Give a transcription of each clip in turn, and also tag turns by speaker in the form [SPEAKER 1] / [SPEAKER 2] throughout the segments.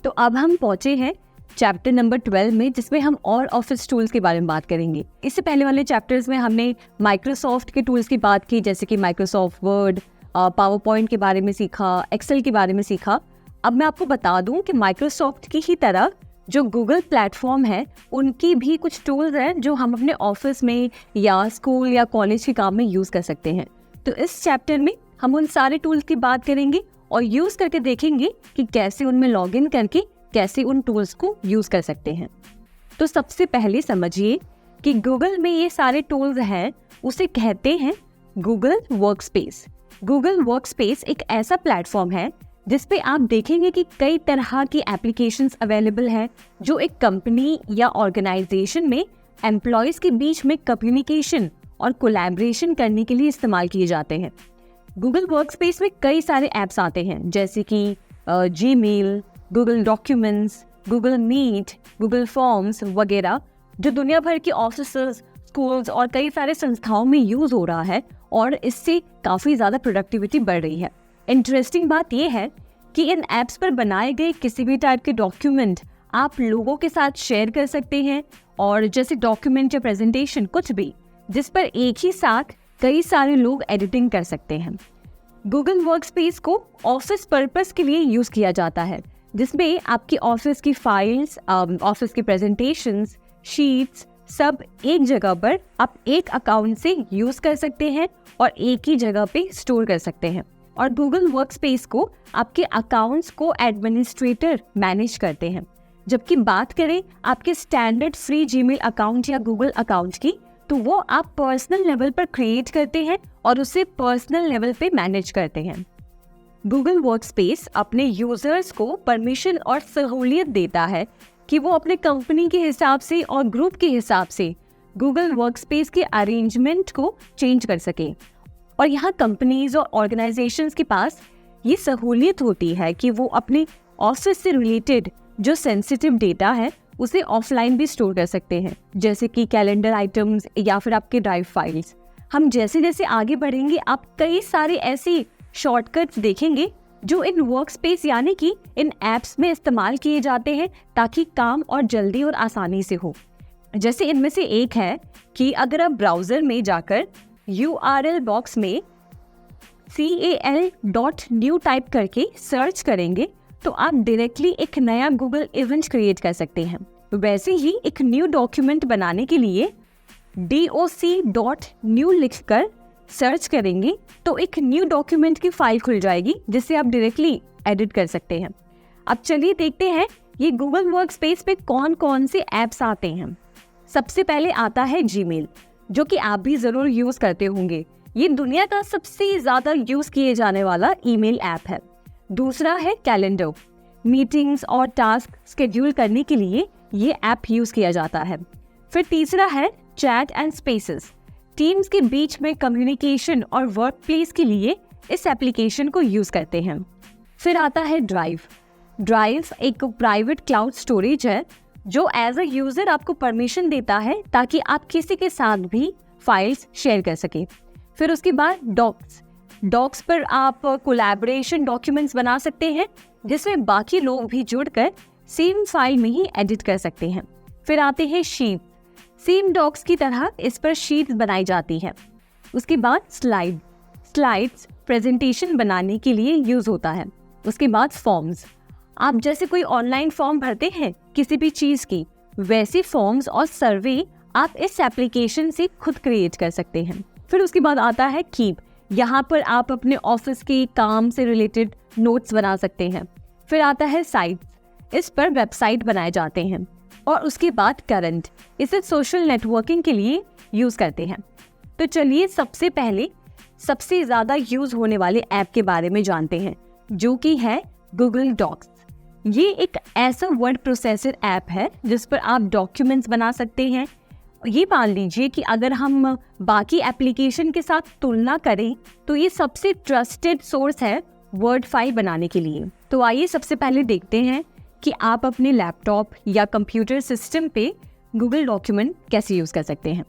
[SPEAKER 1] तो अब हम पहुंचे हैं चैप्टर नंबर 12 में, जिसमें हम और ऑफिस टूल्स के बारे में बात करेंगे। इससे पहले वाले चैप्टर्स में हमने माइक्रोसॉफ्ट के टूल्स की बात की, जैसे कि माइक्रोसॉफ्ट वर्ड, पावर पॉइंट के बारे में सीखा, एक्सेल के बारे में सीखा। अब मैं आपको बता दूं कि माइक्रोसॉफ्ट की ही तरह जो गूगल प्लेटफॉर्म है, उनकी भी कुछ टूल्स हैं जो हम अपने ऑफिस में या स्कूल या कॉलेज के काम में यूज़ कर सकते हैं। तो इस चैप्टर में हम उन सारे टूल्स की बात करेंगे और यूज़ करके देखेंगे कि कैसे उनमें लॉगिन करके कैसे उन टूल्स को यूज़ कर सकते हैं। तो सबसे पहले समझिए कि गूगल में ये सारे टूल्स हैं, उसे कहते हैं गूगल वर्कस्पेस। गूगल वर्कस्पेस एक ऐसा प्लेटफॉर्म है जिस पे आप देखेंगे कि कई तरह की एप्लीकेशंस अवेलेबल है जो एक कंपनी या ऑर्गेनाइजेशन में एम्प्लॉयज़ के बीच में कम्युनिकेशन और कोलैबोरेशन करने के लिए इस्तेमाल किए जाते हैं। गूगल वर्कस्पेस में कई सारे ऐप्स आते हैं, जैसे कि Gmail, Google documents, Google Meet, Google Forms वगैरह, जो दुनिया भर के ऑफिसेस, स्कूल्स और कई सारे संस्थाओं में यूज़ हो रहा है और इससे काफ़ी ज़्यादा प्रोडक्टिविटी बढ़ रही है। इंटरेस्टिंग बात यह है कि इन ऐप्स पर बनाए गए किसी भी टाइप के डॉक्यूमेंट आप लोगों के साथ शेयर कर सकते हैं, और जैसे डॉक्यूमेंट या प्रेजेंटेशन कुछ भी, जिस पर एक ही साथ कई सारे लोग एडिटिंग कर सकते हैं। गूगल वर्कस्पेस को ऑफिस पर्पस के लिए यूज़ किया जाता है, जिसमें आपकी ऑफिस की फाइल्स, ऑफिस की प्रेजेंटेशंस, शीट्स सब एक जगह पर आप एक अकाउंट से यूज़ कर सकते हैं और एक ही जगह पे स्टोर कर सकते हैं। और गूगल वर्कस्पेस को आपके अकाउंट्स को एडमिनिस्ट्रेटर मैनेज करते हैं। जबकि बात करें आपके स्टैंडर्ड फ्री जीमेल अकाउंट या गूगल अकाउंट की, तो वो आप पर्सनल लेवल पर क्रिएट करते हैं और उसे पर्सनल लेवल पे मैनेज करते हैं। गूगल वर्कस्पेस अपने यूजर्स को परमिशन और सहूलियत देता है कि वो अपने कंपनी के हिसाब से और ग्रुप के हिसाब से गूगल वर्कस्पेस के अरेंजमेंट को चेंज कर सके। और यहाँ कंपनीज और ऑर्गेनाइजेशंस के पास ये सहूलियत होती है कि वो अपने ऑफिस से रिलेटेड जो सेंसिटिव डेटा है उसे ऑफलाइन भी स्टोर कर सकते हैं, जैसे कि कैलेंडर आइटम्स या फिर आपके ड्राइव फाइल्स। हम जैसे जैसे आगे बढ़ेंगे आप कई सारे ऐसे शॉर्टकट्स देखेंगे जो इन वर्कस्पेस यानी कि इन ऐप्स में इस्तेमाल किए जाते हैं ताकि काम और जल्दी और आसानी से हो। जैसे इनमें से एक है कि अगर आप ब्राउज़र में जाकर URL बॉक्स में cal.new टाइप करके सर्च करेंगे तो आप डायरेक्टली एक नया गूगल इवेंट क्रिएट कर सकते हैं। वैसे ही एक न्यू डॉक्यूमेंट बनाने के लिए doc.new लिखकर सर्च करेंगे तो एक न्यू डॉक्यूमेंट की फाइल खुल जाएगी जिसे आप डायरेक्टली एडिट कर सकते हैं। अब चलिए देखते हैं ये गूगल वर्कस्पेस पे कौन कौन से ऐप्स आते हैं। सबसे पहले आता है जीमेल, जो कि आप भी ज़रूर यूज़ करते होंगे। ये दुनिया का सबसे ज़्यादा यूज़ किए जाने वाला ईमेल ऐप है। दूसरा है कैलेंडर, मीटिंग्स और टास्क शेड्यूल करने के लिए ये ऐप यूज़ किया जाता है। फिर तीसरा है चैट एंड स्पेसेस, टीम्स के बीच में कम्युनिकेशन और वर्क प्लेस के लिए इस एप्लीकेशन को यूज़ करते हैं। फिर आता है ड्राइव। ड्राइव एक प्राइवेट क्लाउड स्टोरेज है जो एज अ यूज़र आपको परमिशन देता है ताकि आप किसी के साथ भी फाइल्स शेयर कर सकें। फिर उसके बाद डॉक्स पर आप कोलैबोरेशन डॉक्यूमेंट्स बना सकते हैं जिसमें बाकी लोग भी जुड़कर सेम फाइल में ही एडिट कर सकते हैं। फिर आते हैं शीट, सेम डॉक्स की तरह इस पर शीट्स बनाई जाती है। उसके बाद स्लाइड्स प्रेजेंटेशन बनाने के लिए यूज़ होता है। उसके बाद फॉर्म्स, आप जैसे कोई ऑनलाइन फॉर्म भरते हैं किसी भी चीज़ की, वैसे फॉर्म्स और सर्वे आप इस एप्लीकेशन से खुद क्रिएट कर सकते हैं। फिर उसके बाद आता है कीप, यहाँ पर आप अपने ऑफिस के काम से रिलेटेड नोट्स बना सकते हैं। फिर आता है साइट्स, इस पर वेबसाइट बनाए जाते हैं। और उसके बाद करंट, इसे सोशल नेटवर्किंग के लिए यूज़ करते हैं। तो चलिए सबसे पहले सबसे ज़्यादा यूज़ होने वाले ऐप के बारे में जानते हैं, जो कि है गूगल डॉक्स। ये एक ऐसा वर्ड प्रोसेसर ऐप है जिस पर आप डॉक्यूमेंट्स बना सकते हैं। ये मान लीजिए कि अगर हम बाकी एप्लीकेशन के साथ तुलना करें तो ये सबसे ट्रस्टेड सोर्स है वर्ड फाइल बनाने के लिए। तो आइए सबसे पहले देखते हैं कि आप अपने लैपटॉप या कंप्यूटर सिस्टम पे गूगल डॉक्यूमेंट कैसे यूज़ कर सकते हैं।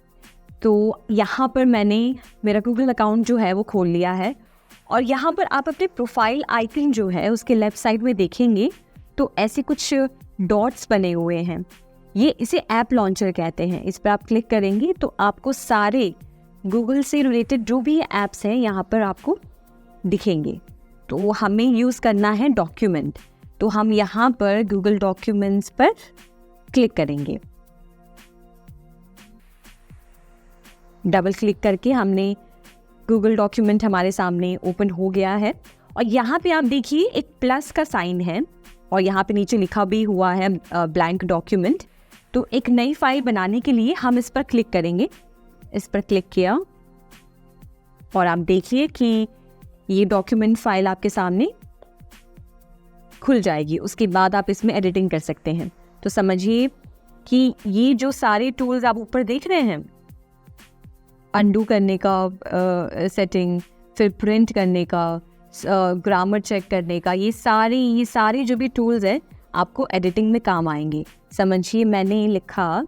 [SPEAKER 1] तो यहाँ पर मैंने मेरा गूगल अकाउंट जो है वो खोल लिया है और यहाँ पर आप अपने प्रोफाइल आइकन जो है उसके लेफ्ट साइड में देखेंगे तो ऐसे कुछ डॉट्स बने हुए हैं, ये इसे ऐप लॉन्चर कहते हैं। इस पर आप क्लिक करेंगे तो आपको सारे गूगल से रिलेटेड जो भी ऐप्स हैं यहाँ पर आपको दिखेंगे। तो हमें यूज़ करना है डॉक्यूमेंट, तो हम यहाँ पर गूगल डॉक्यूमेंट्स पर क्लिक करेंगे। डबल क्लिक करके हमने गूगल डॉक्यूमेंट हमारे सामने ओपन हो गया है और यहाँ पे आप देखिए एक प्लस का साइन है और यहाँ पे नीचे लिखा भी हुआ है ब्लैंक डॉक्यूमेंट। तो एक नई फाइल बनाने के लिए हम इस पर क्लिक करेंगे। इस पर क्लिक किया और आप देखिए कि ये डॉक्यूमेंट फाइल आपके सामने खुल जाएगी। उसके बाद आप इसमें एडिटिंग कर सकते हैं। तो समझिए कि ये जो सारे टूल्स आप ऊपर देख रहे हैं, अंडू करने का सेटिंग, फिर प्रिंट करने का, ग्रामर चेक करने का, ये सारे जो भी टूल्स हैं आपको एडिटिंग में काम आएंगे। समझिए मैंने लिखा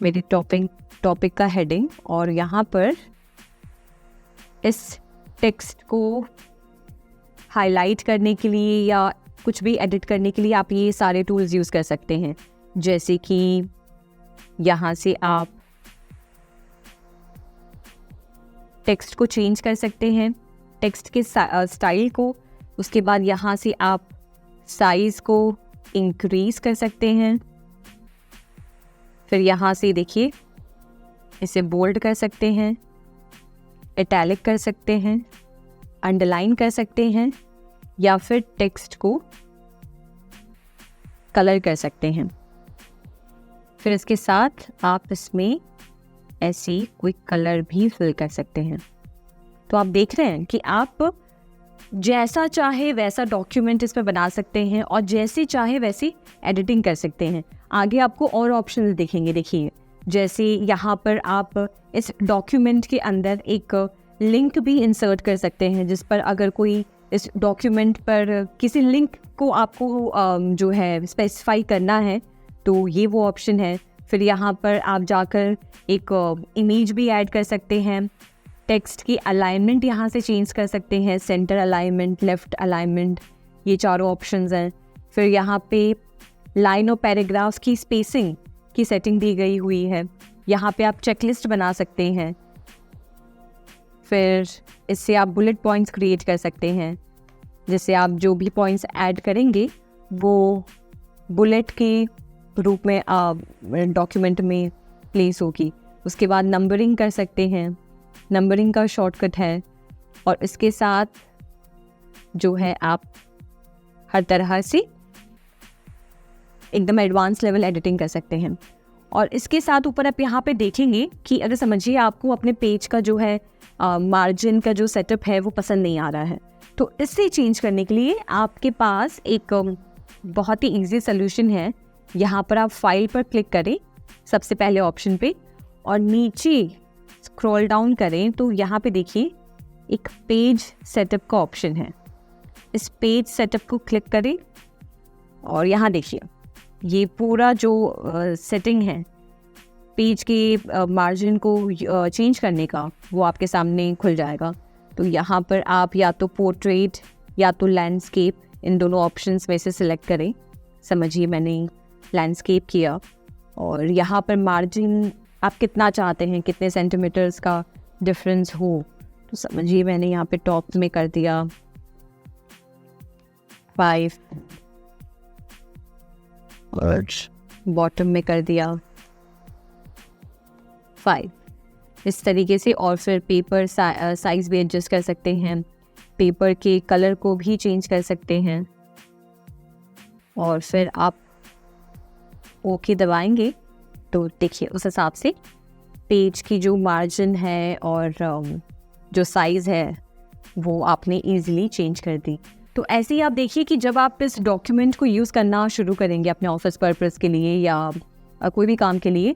[SPEAKER 1] मेरी टॉपिक का हेडिंग और यहाँ पर इस टेक्स्ट को हाईलाइट करने के लिए या कुछ भी एडिट करने के लिए आप ये सारे टूल्स यूज़ कर सकते हैं। जैसे कि यहाँ से आप टेक्स्ट को चेंज कर सकते हैं, टेक्स्ट के स्टाइल को। उसके बाद यहाँ से आप साइज़ को इंक्रीज़ कर सकते हैं। फिर यहाँ से देखिए इसे बोल्ड कर सकते हैं, इटैलिक कर सकते हैं, अंडरलाइन कर सकते हैं या फिर टेक्स्ट को कलर कर सकते हैं। फिर इसके साथ आप इसमें ऐसी क्विक कलर भी फिल कर सकते हैं। तो आप देख रहे हैं कि आप जैसा चाहे वैसा डॉक्यूमेंट इस पर बना सकते हैं और जैसे चाहे वैसी एडिटिंग कर सकते हैं। आगे आपको और ऑप्शंस दिखेंगे। देखिए जैसे यहाँ पर आप इस डॉक्यूमेंट के अंदर एक लिंक भी इंसर्ट कर सकते हैं, जिस पर अगर कोई इस डॉक्यूमेंट पर किसी लिंक को आपको जो है स्पेसिफाई करना है तो ये वो ऑप्शन है। फिर यहाँ पर आप जाकर एक इमेज भी ऐड कर सकते हैं। टेक्स्ट की अलाइनमेंट यहाँ से चेंज कर सकते हैं, सेंटर अलाइनमेंट, लेफ़्ट अलाइनमेंट, ये चारों ऑप्शंस हैं। फिर यहाँ पे लाइन और पैराग्राफ की स्पेसिंग की सेटिंग दी गई हुई है। यहाँ पे आप चेकलिस्ट बना सकते हैं। फिर इससे आप बुलेट पॉइंट्स क्रिएट कर सकते हैं, जिससे आप जो भी पॉइंट्स ऐड करेंगे वो बुलेट के रूप में डॉक्यूमेंट में प्लेस होगी। उसके बाद नंबरिंग कर सकते हैं, नंबरिंग का शॉर्टकट है। और इसके साथ जो है आप हर तरह से एकदम एडवांस लेवल एडिटिंग कर सकते हैं। और इसके साथ ऊपर आप यहाँ पे देखेंगे कि अगर समझिए आपको अपने पेज का जो है मार्जिन का जो सेटअप है वो पसंद नहीं आ रहा है, तो इससे चेंज करने के लिए आपके पास एक बहुत ही इजी सोल्यूशन है। यहाँ पर आप फाइल पर क्लिक करें सबसे पहले ऑप्शन पे और नीचे स्क्रॉल डाउन करें तो यहाँ पे देखिए एक पेज सेटअप का ऑप्शन है। इस पेज सेटअप को क्लिक करें और यहाँ देखिए ये पूरा जो सेटिंग है पेज के मार्जिन को चेंज करने का वो आपके सामने खुल जाएगा। तो यहाँ पर आप या तो पोर्ट्रेट या तो लैंडस्केप, इन दोनों ऑप्शंस में से सिलेक्ट करें। समझिए मैंने लैंडस्केप किया और यहाँ पर मार्जिन आप कितना चाहते हैं, कितने सेंटीमीटर्स का डिफरेंस हो, तो समझिए मैंने यहाँ पे टॉप में कर दिया 5 और बॉटम में कर दिया 5, इस तरीके से। और फिर पेपर साइज़ भी एडजस्ट कर सकते हैं, पेपर के कलर को भी चेंज कर सकते हैं। और फिर आप ओके दबाएंगे तो देखिए उस हिसाब से पेज की जो मार्जिन है और जो साइज़ है वो आपने ईज़िली चेंज कर दी। तो ऐसे ही आप देखिए कि जब आप इस डॉक्यूमेंट को यूज़ करना शुरू करेंगे अपने ऑफिस पर्पस के लिए या कोई भी काम के लिए,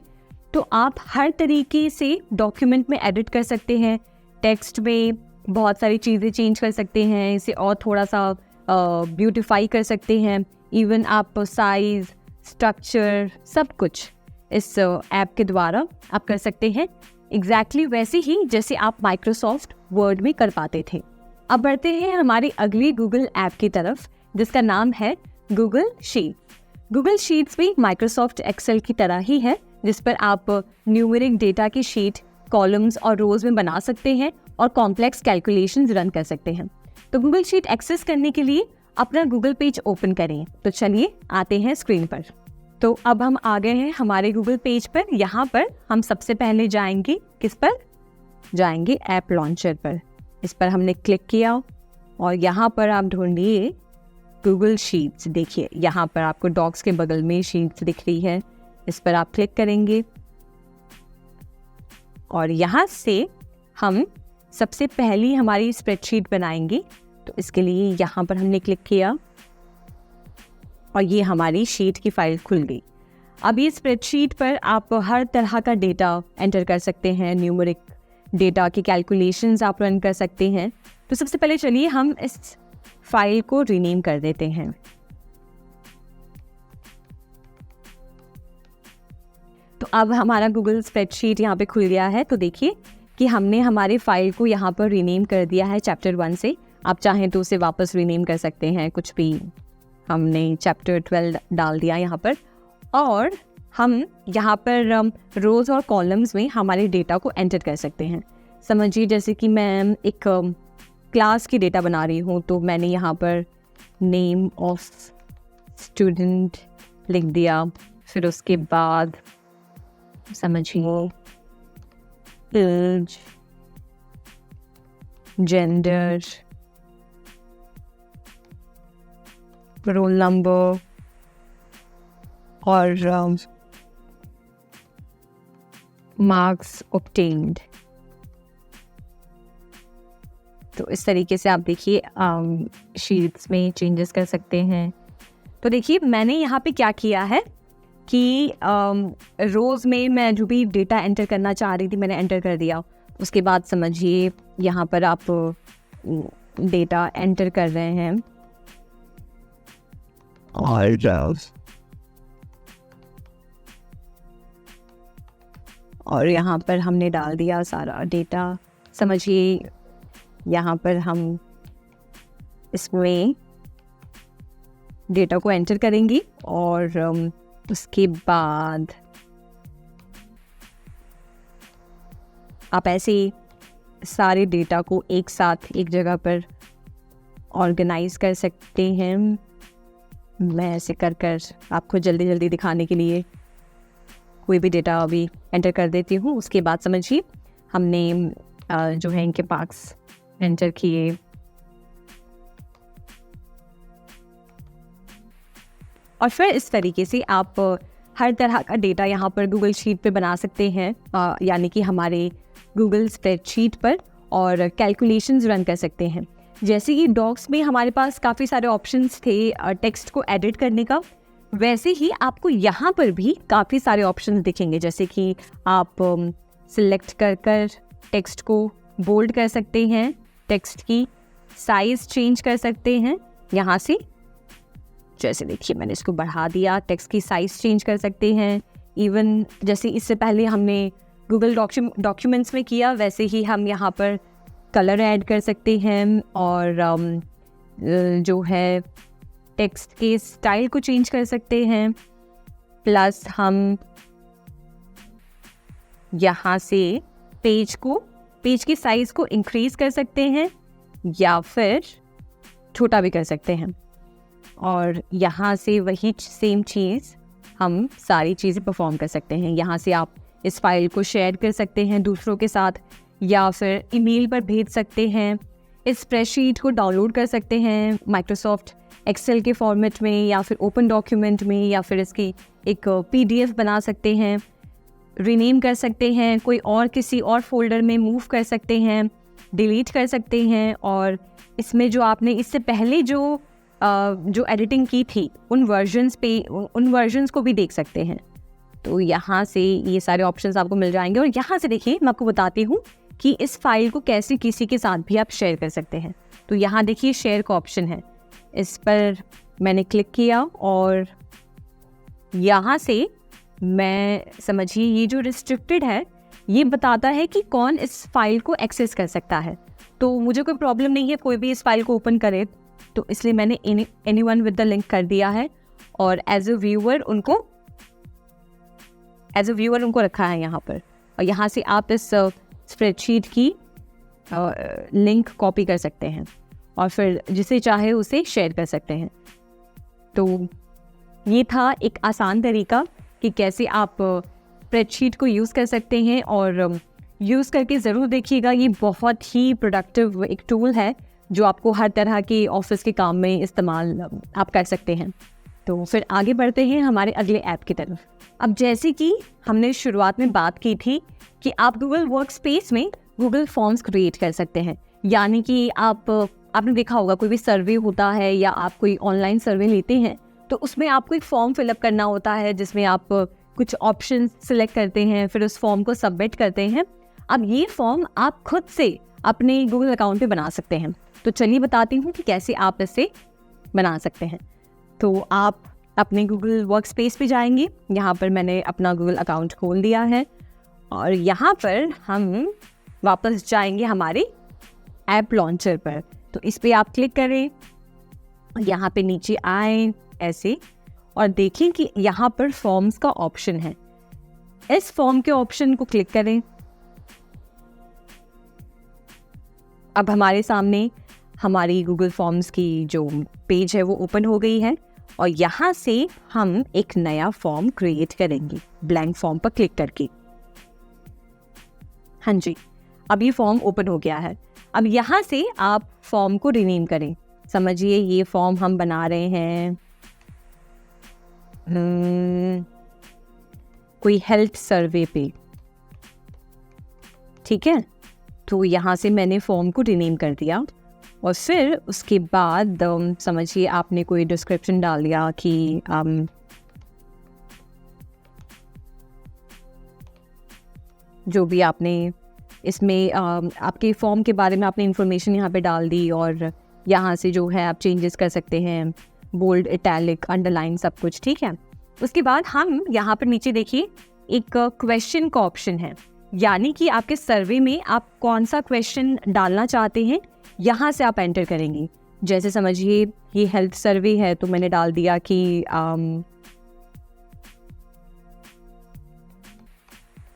[SPEAKER 1] तो आप हर तरीके से डॉक्यूमेंट में एडिट कर सकते हैं। टेक्स्ट में बहुत सारी चीज़ें चेंज कर सकते हैं, इसे और थोड़ा सा ब्यूटिफाई कर सकते हैं। इवन आप साइज़, स्ट्रक्चर, सब कुछ इस ऐप के द्वारा आप कर सकते हैं, एग्जैक्टली वैसे ही जैसे आप माइक्रोसॉफ्ट वर्ड में कर पाते थे। अब बढ़ते हैं हमारी अगली गूगल ऐप की तरफ, जिसका नाम है गूगल शीट्स। गूगल शीट्स भी माइक्रोसॉफ्ट एक्सेल की तरह ही है, जिस पर आप न्यूमेरिक डेटा की शीट कॉलम्स और रोज में बना सकते हैं और कॉम्प्लेक्स कैलकुलेशंस रन कर सकते हैं। तो गूगल शीट एक्सेस करने के लिए अपना गूगल पेज ओपन करें। तो चलिए आते हैं स्क्रीन पर। तो अब हम आ गए हैं हमारे गूगल पेज पर। यहाँ पर हम सबसे पहले जाएंगे, किस पर जाएंगे? ऐप लॉन्चर पर। इस पर हमने क्लिक किया और यहाँ पर आप ढूंढिए गूगल शीट्स। देखिए यहाँ पर आपको डॉक्स के बगल में शीट्स दिख रही है, इस पर आप क्लिक करेंगे और यहाँ से हम सबसे पहली हमारी स्प्रेडशीट बनाएंगे। तो इसके लिए यहाँ पर हमने क्लिक किया और ये हमारी शीट की फाइल खुल गई। अब ये स्प्रेडशीट पर आप हर तरह का डेटा एंटर कर सकते हैं, न्यूमेरिक डेटा की कैलकुलेशंस आप रन कर सकते हैं। तो सबसे पहले चलिए हम इस फाइल को रीनेम कर देते हैं। तो अब हमारा गूगल स्प्रेडशीट यहाँ पे खुल गया है। तो देखिए कि हमने हमारी फाइल को यहाँ पर रीनेम कर दिया है चैप्टर 1 से। आप चाहें तो उसे वापस रीनेम कर सकते हैं, कुछ भी। हमने चैप्टर 12 डाल दिया यहाँ पर और हम यहाँ पर रोज़ और कॉलम्स में हमारे डेटा को एंटर कर सकते हैं। समझिए जैसे कि मैं एक क्लास की डेटा बना रही हूँ, तो मैंने यहाँ पर नेम ऑफ स्टूडेंट लिख दिया। फिर उसके बाद समझिए एज, जेंडर, रोल नंबर और मार्क्स ऑब्टेन्ड। तो इस तरीके से आप देखिए शीट्स में चेंजेस कर सकते हैं। तो देखिए मैंने यहाँ पे क्या किया है कि रोज़ में मैं जो भी डेटा एंटर करना चाह रही थी मैंने एंटर कर दिया। उसके बाद समझिए यहाँ पर आप डेटा एंटर कर रहे हैं और यहाँ पर हमने डाल दिया सारा डेटा। समझिए यहाँ पर हम इसमें डेटा को एंटर करेंगी और उसके बाद आप ऐसे सारे डेटा को एक साथ एक जगह पर ऑर्गेनाइज कर सकते हैं। मैं ऐसे कर कर आपको जल्दी जल्दी दिखाने के लिए कोई भी डेटा अभी एंटर कर देती हूँ। उसके बाद समझिए हमने जो है इनके पार्ट्स एंटर किए और फिर इस तरीके से आप हर तरह का डेटा यहाँ पर गूगल शीट पे बना सकते हैं, यानी कि हमारे गूगल स्प्रेडशीट पर, और कैलकुलेशंस रन कर सकते हैं। जैसे कि डॉक्स में हमारे पास काफ़ी सारे ऑप्शंस थे टेक्स्ट को एडिट करने का, वैसे ही आपको यहाँ पर भी काफ़ी सारे ऑप्शंस दिखेंगे। जैसे कि आप सिलेक्ट कर कर टेक्स्ट को बोल्ड कर सकते हैं, टेक्स्ट की साइज़ चेंज कर सकते हैं यहाँ से। जैसे देखिए मैंने इसको बढ़ा दिया, टेक्स्ट की साइज़ चेंज कर सकते हैं। इवन जैसे इससे पहले हमने गूगल डॉक्यूमेंट्स में किया, वैसे ही हम यहाँ पर कलर ऐड कर सकते हैं और जो है टेक्स्ट के स्टाइल को चेंज कर सकते हैं। प्लस हम यहाँ से पेज की साइज़ को इंक्रीज कर सकते हैं या फिर छोटा भी कर सकते हैं। और यहाँ से वही सेम चीज़ हम सारी चीज़ें परफॉर्म कर सकते हैं। यहाँ से आप इस फाइल को शेयर कर सकते हैं दूसरों के साथ या फिर ईमेल पर भेज सकते हैं। इस स्प्रेडशीट को डाउनलोड कर सकते हैं माइक्रोसॉफ्ट एक्सेल के फॉर्मेट में या फिर ओपन डॉक्यूमेंट में, या फिर इसकी एक PDF बना सकते हैं, रीनेम कर सकते हैं, कोई और किसी और फोल्डर में मूव कर सकते हैं, डिलीट कर सकते हैं। और इसमें जो आपने इससे पहले जो एडिटिंग की थी उन वर्जन्स को भी देख सकते हैं। तो यहाँ से ये सारे ऑप्शंस आपको मिल जाएंगे। और यहाँ से देखिए मैं आपको बताती हूँ कि इस फाइल को कैसे किसी के साथ भी आप शेयर कर सकते हैं। तो यहाँ देखिए शेयर का ऑप्शन है, इस पर मैंने क्लिक किया और यहाँ से मैं समझिए ये जो रिस्ट्रिक्टेड है ये बताता है कि कौन इस फाइल को एक्सेस कर सकता है। तो मुझे कोई प्रॉब्लम नहीं है कोई भी इस फाइल को ओपन करे, तो इसलिए मैंने एनीवन विद द लिंक कर दिया है और एज अ व्यूअर उनको रखा है यहाँ पर। और यहाँ से आप इस स्प्रेडशीट की लिंक कॉपी कर सकते हैं और फिर जिसे चाहे उसे शेयर कर सकते हैं। तो ये था एक आसान तरीका कि कैसे आप स्प्रेडशीट को यूज़ कर सकते हैं, और यूज़ करके ज़रूर देखिएगा। ये बहुत ही प्रोडक्टिव एक टूल है जो आपको हर तरह के ऑफिस के काम में इस्तेमाल आप कर सकते हैं। तो फिर आगे बढ़ते हैं हमारे अगले ऐप की तरफ। अब जैसे कि हमने शुरुआत में बात की थी कि आप गूगल वर्कस्पेस में गूगल फॉर्म्स क्रिएट कर सकते हैं, यानी कि आपने देखा होगा कोई भी सर्वे होता है या आप कोई ऑनलाइन सर्वे लेते हैं तो उसमें आपको एक फॉर्म फिलअप करना होता है जिसमें आप कुछ ऑप्शन सिलेक्ट करते हैं, फिर उस फॉर्म को सबमिट करते हैं। अब ये फॉर्म आप खुद से अपने गूगल अकाउंट पे बना सकते हैं। तो चलिए बताती हूँ कि कैसे आप इसे बना सकते हैं। तो आप अपने गूगल वर्कस्पेस पे जाएंगे, यहाँ पर मैंने अपना गूगल अकाउंट खोल दिया है और यहाँ पर हम वापस जाएंगे हमारे ऐप लॉन्चर पर। तो इस पे आप क्लिक करें, यहाँ पे नीचे आए ऐसे और देखें कि यहाँ पर फॉर्म्स का ऑप्शन है। इस फॉर्म के ऑप्शन को क्लिक करें। अब हमारे सामने हमारी गूगल फॉर्म्स की जो पेज है वो ओपन हो गई है और यहाँ से हम एक नया फॉर्म क्रिएट करेंगे ब्लैंक फॉर्म पर क्लिक करके। हाँ जी, अब ये फॉर्म ओपन हो गया है। अब यहाँ से आप फॉर्म को रीनेम करें। समझिए ये फॉर्म हम बना रहे हैं कोई हेल्थ सर्वे पे, ठीक है। तो यहाँ से मैंने फॉर्म को रीनेम कर दिया और फिर उसके बाद समझिए आपने कोई डिस्क्रिप्शन डाल दिया कि जो भी आपने इसमें आपके फॉर्म के बारे में आपने इंफॉर्मेशन यहाँ पे डाल दी और यहाँ से जो है आप चेंजेस कर सकते हैं, बोल्ड, इटैलिक, अंडरलाइन, सब कुछ, ठीक है। उसके बाद हम यहाँ पर नीचे देखिए एक क्वेश्चन का ऑप्शन है, यानी कि आपके सर्वे में आप कौन सा क्वेश्चन डालना चाहते हैं यहाँ से आप एंटर करेंगे। जैसे समझिए ये हेल्थ सर्वे है तो मैंने डाल दिया कि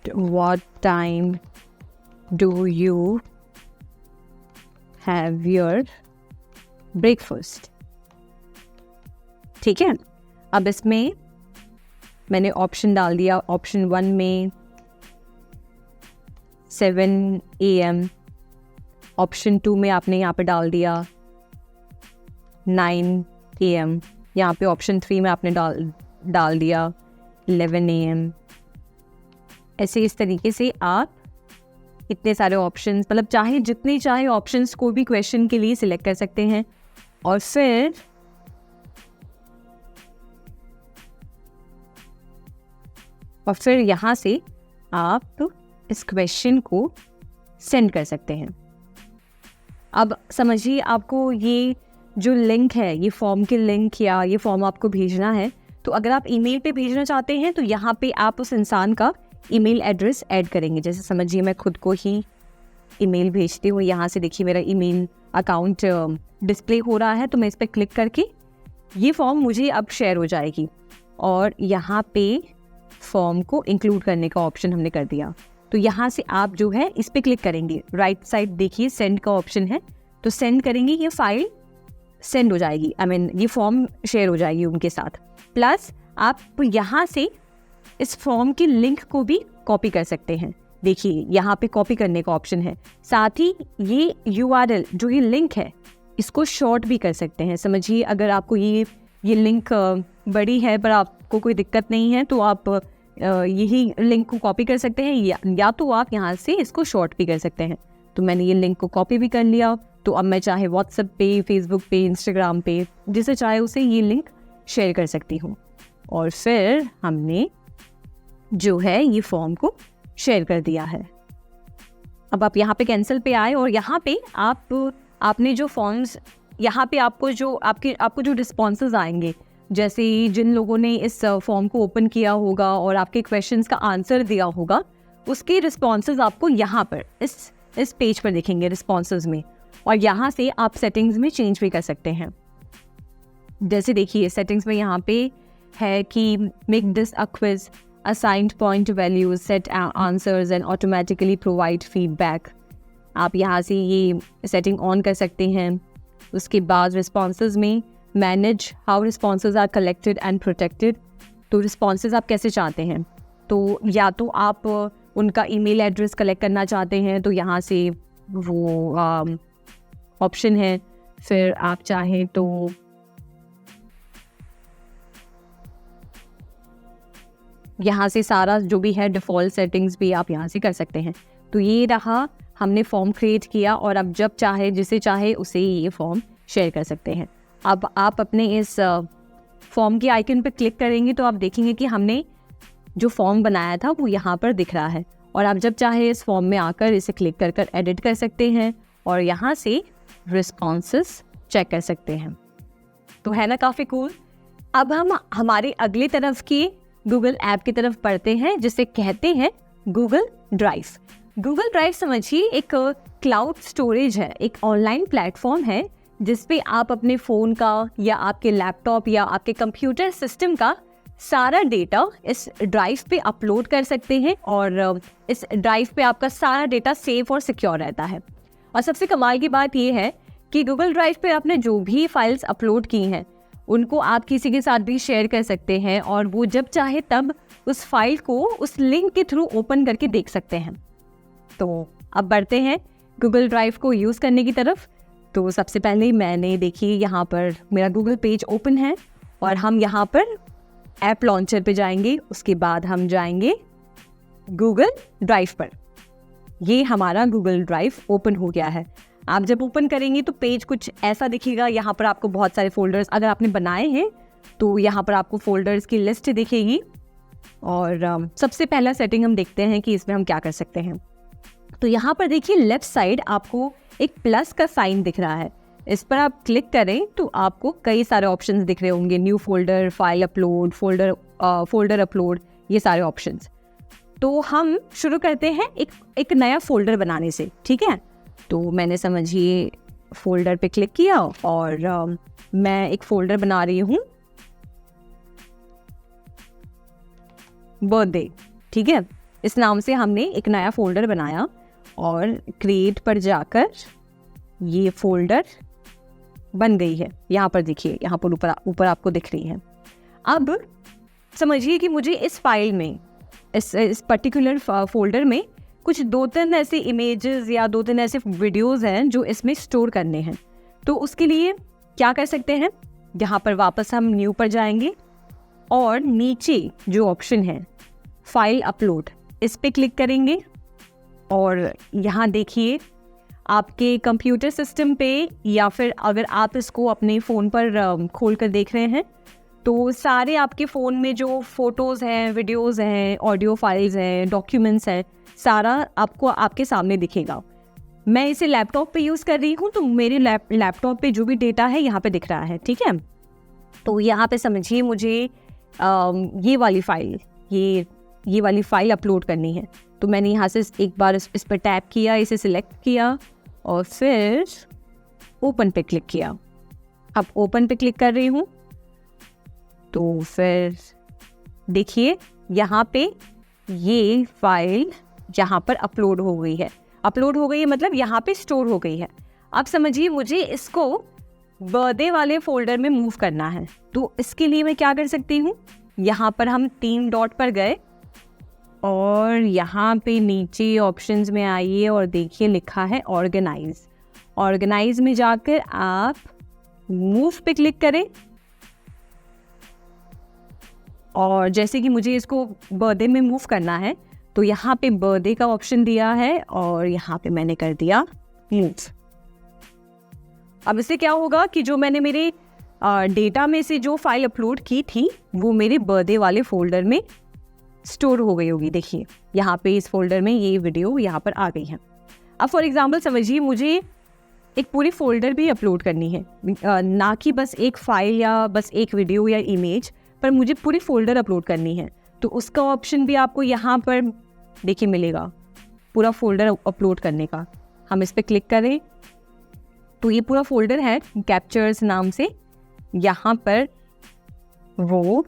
[SPEAKER 1] what time do you have your breakfast, ठीक है। अब इसमें मैंने ऑप्शन डाल दिया। ऑप्शन 1 में 7 AM, ऑप्शन 2 में आपने यहाँ पे डाल दिया 9 AM, यहाँ पे ऑप्शन 3 में आपने डाल दिया 11 AM। ऐसे इस तरीके से आप इतने सारे ऑप्शंस, मतलब चाहे जितने चाहे ऑप्शंस को भी क्वेश्चन के लिए सिलेक्ट कर सकते हैं और फिर यहाँ से आप इस क्वेश्चन को सेंड कर सकते हैं। अब समझिए आपको ये जो लिंक है, ये फॉर्म के लिंक या ये फॉर्म आपको भेजना है, तो अगर आप ईमेल पे भेजना चाहते हैं तो यहाँ पे आप उस इंसान का ईमेल एड्रेस ऐड करेंगे। जैसे समझिए मैं खुद को ही ईमेल भेजती हूँ, यहाँ से देखिए मेरा ईमेल अकाउंट डिस्प्ले हो रहा है, तो मैं इस पर क्लिक करके ये फॉर्म मुझे अब शेयर हो जाएगी और यहाँ पे फॉर्म को इंक्लूड करने का ऑप्शन हमने कर दिया। तो यहाँ से आप जो है इस पर क्लिक करेंगे, राइट साइड देखिए सेंड का ऑप्शन है, तो सेंड करेंगे, ये फाइल सेंड हो जाएगी, ये फॉर्म शेयर हो जाएगी उनके साथ। प्लस आप यहाँ से इस फॉर्म की लिंक को भी कॉपी कर सकते हैं। देखिए यहाँ पे कॉपी करने का ऑप्शन है, साथ ही ये URL जो ये लिंक है इसको शॉर्ट भी कर सकते हैं। समझिए अगर आपको ये लिंक बड़ी है पर आपको कोई दिक्कत नहीं है तो आप यही लिंक को कॉपी कर सकते हैं या तो आप यहाँ से इसको शॉर्ट भी कर सकते हैं। तो मैंने ये लिंक को कॉपी भी कर लिया, तो अब मैं चाहे व्हाट्सएप पे, फेसबुक पे, इंस्टाग्राम पे, जिसे चाहे उसे ये लिंक शेयर कर सकती हूँ और फिर हमने जो है ये फॉर्म को शेयर कर दिया है। अब आप यहाँ पे कैंसिल पे आए और यहाँ पे आपने जो फॉर्म्स, यहाँ पे आपको जो रिस्पॉन्सेज आएंगे, जैसे जिन लोगों ने इस फॉर्म को ओपन किया होगा और आपके क्वेश्चंस का आंसर दिया होगा, उसके रिस्पॉन्सेज आपको यहाँ पर इस पेज पर दिखेंगे रिस्पॉन्सेज में, और यहाँ से आप सेटिंग्स में चेंज भी कर सकते हैं। जैसे देखिए सेटिंग्स में यहाँ पे है कि make this a quiz, assigned point values, set answers and automatically provide feedback. आप यहाँ से ये सेटिंग ऑन कर सकते हैं। उसके बाद रिस्पॉन्सेज में manage how responses are collected and protected. तो रिस्पॉन्सेज आप कैसे चाहते हैं, तो या तो आप उनका ईमेल एड्रेस कलेक्ट करना चाहते हैं तो यहाँ से वो ऑप्शन है। फिर आप चाहें तो यहाँ से सारा जो भी है डिफ़ॉल्ट सेटिंग्स भी आप यहाँ से कर सकते हैं। तो ये रहा, हमने फॉर्म क्रिएट किया और अब जब चाहे जिसे चाहे उसे ये फॉर्म शेयर कर सकते हैं। अब आप अपने इस फॉर्म के आइकन पर क्लिक करेंगे तो आप देखेंगे कि हमने जो फॉर्म बनाया था वो यहाँ पर दिख रहा है, और आप जब चाहे इस फॉर्म में आकर इसे क्लिक कर कर एडिट कर सकते हैं और यहाँ से रिस्पॉन्सेस चेक कर सकते हैं। तो है ना काफ़ी कूल। अब हम हमारे अगली तरफ की गूगल ऐप की तरफ बढ़ते हैं जिसे कहते हैं गूगल ड्राइव। गूगल ड्राइव समझिए एक क्लाउड स्टोरेज है, एक ऑनलाइन प्लेटफॉर्म है जिस पे आप अपने फ़ोन का या आपके लैपटॉप या आपके कंप्यूटर सिस्टम का सारा डेटा इस ड्राइव पे अपलोड कर सकते हैं, और इस ड्राइव पे आपका सारा डेटा सेफ और सिक्योर रहता है। और सबसे कमाल की बात ये है कि गूगल ड्राइव पे आपने जो भी फाइल्स अपलोड की हैं उनको आप किसी के साथ भी शेयर कर सकते हैं, और वो जब चाहे तब उस फाइल को उस लिंक के थ्रू ओपन करके देख सकते हैं। तो अब बढ़ते हैं गूगल ड्राइव को यूज़ करने की तरफ। तो सबसे पहले मैंने देखिए यहाँ पर मेरा गूगल पेज ओपन है और हम यहाँ पर ऐप लॉन्चर पे जाएंगे। उसके बाद हम जाएंगे गूगल ड्राइव पर। ये हमारा गूगल ड्राइव ओपन हो गया है। आप जब ओपन करेंगे तो पेज कुछ ऐसा दिखेगा। यहाँ पर आपको बहुत सारे फोल्डर्स अगर आपने बनाए हैं तो यहाँ पर आपको फोल्डर्स की लिस्ट दिखेगी। और सबसे पहला सेटिंग हम देखते हैं कि इसमें हम क्या कर सकते हैं। तो यहाँ पर देखिए लेफ्ट साइड आपको एक प्लस का साइन दिख रहा है, इस पर आप क्लिक करें तो आपको कई सारे ऑप्शंस दिख रहे होंगे, new folder, file upload, folder upload, ये सारे ऑप्शंस। तो हम शुरू करते हैं एक नया फोल्डर बनाने से, ठीक है। तो मैंने समझिए फोल्डर पे क्लिक किया और मैं एक फोल्डर बना रही हूँ बर्थडे, ठीक है। इस नाम से हमने एक नया फोल्डर बनाया और क्रिएट पर जाकर ये फोल्डर बन गई है। यहाँ पर देखिए, यहाँ पर ऊपर आपको दिख रही है। अब समझिए कि मुझे इस फाइल में इस पर्टिकुलर फोल्डर में कुछ 2-3 ऐसे इमेजेस या 2-3 ऐसे वीडियोस हैं जो इसमें स्टोर करने हैं। तो उसके लिए क्या कर सकते हैं, यहाँ पर वापस हम न्यू पर जाएंगे और नीचे जो ऑप्शन है फाइल अपलोड, इस पे क्लिक करेंगे। और यहाँ देखिए आपके कंप्यूटर सिस्टम पे या फिर अगर आप इसको अपने फ़ोन पर खोल कर देख रहे हैं तो सारे आपके फ़ोन में जो फ़ोटोज़ हैं, वीडियोज़ हैं, ऑडियो फाइल्स हैं, डॉक्यूमेंट्स हैं, सारा आपको आपके सामने दिखेगा। मैं इसे लैपटॉप पे यूज़ कर रही हूँ तो मेरे लैपटॉप पे जो भी डेटा है यहाँ पे दिख रहा है, ठीक है। तो यहाँ पे समझिए मुझे ये वाली फ़ाइल अपलोड करनी है। तो मैंने यहाँ से एक बार इस पर टैप किया, इसे सिलेक्ट किया और फिर ओपन पे क्लिक किया। अब ओपन पे क्लिक कर रही हूँ तो फिर देखिए यहाँ पे ये फाइल यहाँ पर अपलोड हो गई है। अपलोड हो गई है मतलब यहाँ पे स्टोर हो गई है। अब समझिए मुझे इसको बर्थडे वाले फोल्डर में मूव करना है। तो इसके लिए मैं क्या कर सकती हूँ, यहाँ पर हम 3 डॉट पर गए और यहाँ पे नीचे ऑप्शंस में आइए और देखिए लिखा है ऑर्गेनाइज। ऑर्गेनाइज में जाकर आप मूव पे क्लिक करें और जैसे कि मुझे इसको बर्थडे में मूव करना है तो यहाँ पे बर्थडे का ऑप्शन दिया है और यहाँ पे मैंने कर दिया मूव। अब इससे क्या होगा कि जो मैंने मेरे डेटा में से जो फाइल अपलोड की थी वो मेरे बर्थडे वाले फोल्डर में स्टोर हो गई होगी। देखिए यहाँ पे इस फोल्डर में ये वीडियो यहाँ पर आ गई है। अब फॉर एग्जांपल समझिए मुझे एक पूरी फोल्डर भी अपलोड करनी है, ना कि बस एक फाइल या बस एक वीडियो या इमेज, पर मुझे पूरी फोल्डर अपलोड करनी है। तो उसका ऑप्शन भी आपको यहाँ पर देखिए मिलेगा पूरा फोल्डर अपलोड करने का। हम इस पर क्लिक करें तो ये पूरा फोल्डर है कैप्चर्स नाम से, यहाँ पर वो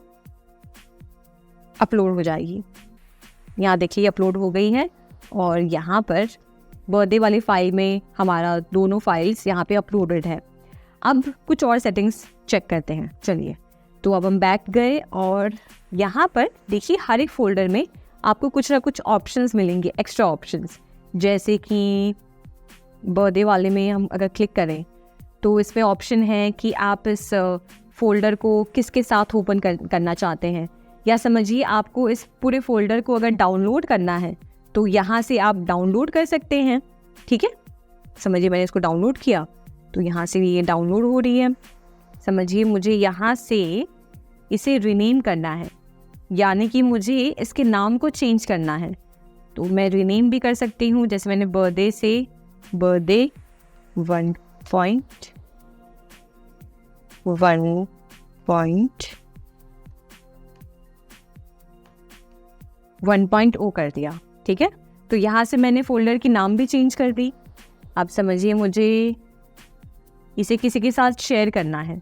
[SPEAKER 1] अपलोड हो जाएगी। यहाँ देखिए अपलोड हो गई है और यहाँ पर बर्थडे वाली फाइल में हमारा दोनों फाइल्स यहाँ पे अपलोडेड है। अब कुछ और सेटिंग्स चेक करते हैं, चलिए। तो अब हम बैक गए और यहाँ पर देखिए हर एक फोल्डर में आपको कुछ ना कुछ ऑप्शंस मिलेंगे, एक्स्ट्रा ऑप्शंस। जैसे कि बर्थडे वाले में हम अगर क्लिक करें तो इसमें ऑप्शन है कि आप इस फोल्डर को किसके साथ ओपन करना चाहते हैं, या समझिए आपको इस पूरे फोल्डर को अगर डाउनलोड करना है तो यहाँ से आप डाउनलोड कर सकते हैं। ठीक है, समझिए मैंने इसको डाउनलोड किया तो यहाँ से ये डाउनलोड हो रही है। समझिए मुझे यहाँ से इसे रीनेम करना है, यानी कि मुझे इसके नाम को चेंज करना है, तो मैं रीनेम भी कर सकती हूँ। जैसे मैंने बर्थडे से बर्थडे 1.0 कर दिया। ठीक है, तो यहाँ से मैंने फोल्डर की नाम भी चेंज कर दी। अब समझिए मुझे इसे किसी के साथ शेयर करना है,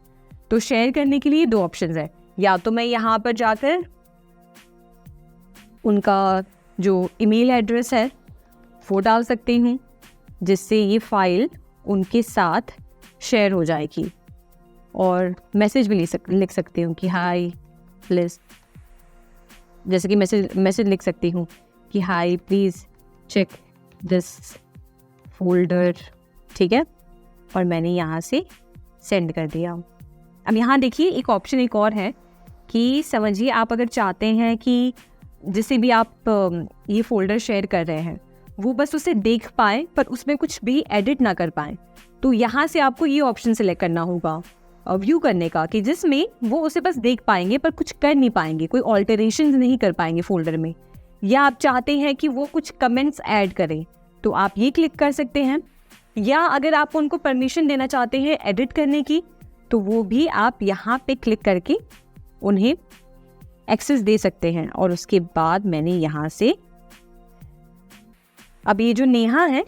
[SPEAKER 1] तो शेयर करने के लिए दो ऑप्शंस है। या तो मैं यहाँ पर जाकर उनका जो ईमेल एड्रेस है वो डाल सकती हूँ, जिससे ये फाइल उनके साथ शेयर हो जाएगी। और मैसेज भी लिख सकती हूँ कि हाय प्लीज़, जैसे कि मैसेज लिख सकती हूँ कि हाय प्लीज़ चेक दिस फोल्डर। ठीक है, और मैंने यहाँ से सेंड कर दिया। अब यहाँ देखिए एक ऑप्शन एक और है कि समझिए आप अगर चाहते हैं कि जिसे भी आप ये फोल्डर शेयर कर रहे हैं वो बस उसे देख पाए पर उसमें कुछ भी एडिट ना कर पाए, तो यहाँ से आपको ये ऑप्शन सेलेक्ट करना होगा व्यू करने का, कि जिसमें वो उसे बस देख पाएंगे पर कुछ कर नहीं पाएंगे, कोई ऑल्टरेशंस नहीं कर पाएंगे फोल्डर में। या आप चाहते हैं कि वो कुछ कमेंट्स ऐड करें तो आप ये क्लिक कर सकते हैं। या अगर आप उनको परमिशन देना चाहते हैं एडिट करने की तो वो भी आप यहाँ पे क्लिक करके उन्हें एक्सेस दे सकते हैं। और उसके बाद मैंने यहाँ से, अब ये जो नेहा है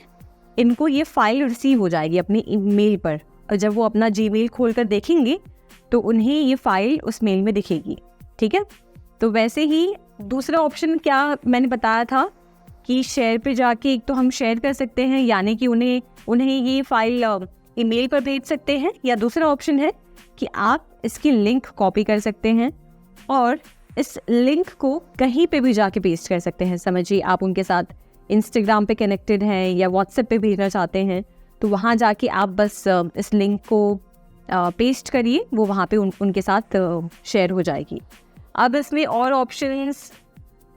[SPEAKER 1] इनको ये फाइल रिसीव हो जाएगी अपनी ईमेल पर, और जब वो अपना जीमेल खोलकर देखेंगे तो उन्हें ये फाइल उस मेल में दिखेगी। ठीक है, तो वैसे ही दूसरा ऑप्शन क्या मैंने बताया था कि शेयर पे जाके एक तो हम शेयर कर सकते हैं, यानी कि उन्हें ये फाइल ईमेल पर भेज सकते हैं, या दूसरा ऑप्शन है कि आप इसकी लिंक कॉपी कर सकते हैं और इस लिंक को कहीं पे भी जाके पेस्ट कर सकते हैं। समझिए आप उनके साथ इंस्टाग्राम पे कनेक्टेड हैं या व्हाट्सएप पे भेजना चाहते हैं, तो वहाँ जाके आप बस इस लिंक को पेस्ट करिए, वो वहाँ पे उनके साथ शेयर हो जाएगी। अब इसमें और ऑप्शंस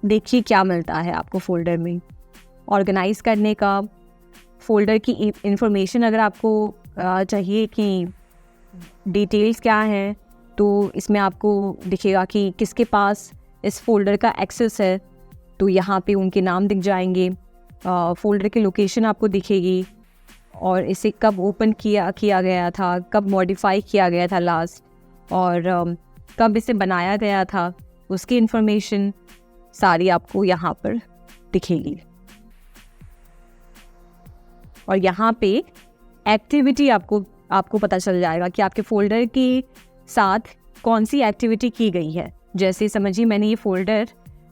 [SPEAKER 1] देखिए क्या मिलता है आपको फोल्डर में। ऑर्गेनाइज करने का, फोल्डर की इंफॉर्मेशन अगर आपको चाहिए कि डिटेल्स क्या हैं, तो इसमें आपको दिखेगा कि किसके पास इस फोल्डर का एक्सेस है, तो यहाँ पे उनके नाम दिख जाएंगे। फोल्डर की लोकेशन आपको दिखेगी और इसे कब ओपन किया गया था, कब मॉडिफाई किया गया था लास्ट, और कब इसे बनाया गया था, उसकी इन्फॉर्मेशन सारी आपको यहाँ पर दिखेगी। और यहाँ पे एक्टिविटी आपको पता चल जाएगा कि आपके फोल्डर के साथ कौन सी एक्टिविटी की गई है। जैसे समझिए मैंने ये फोल्डर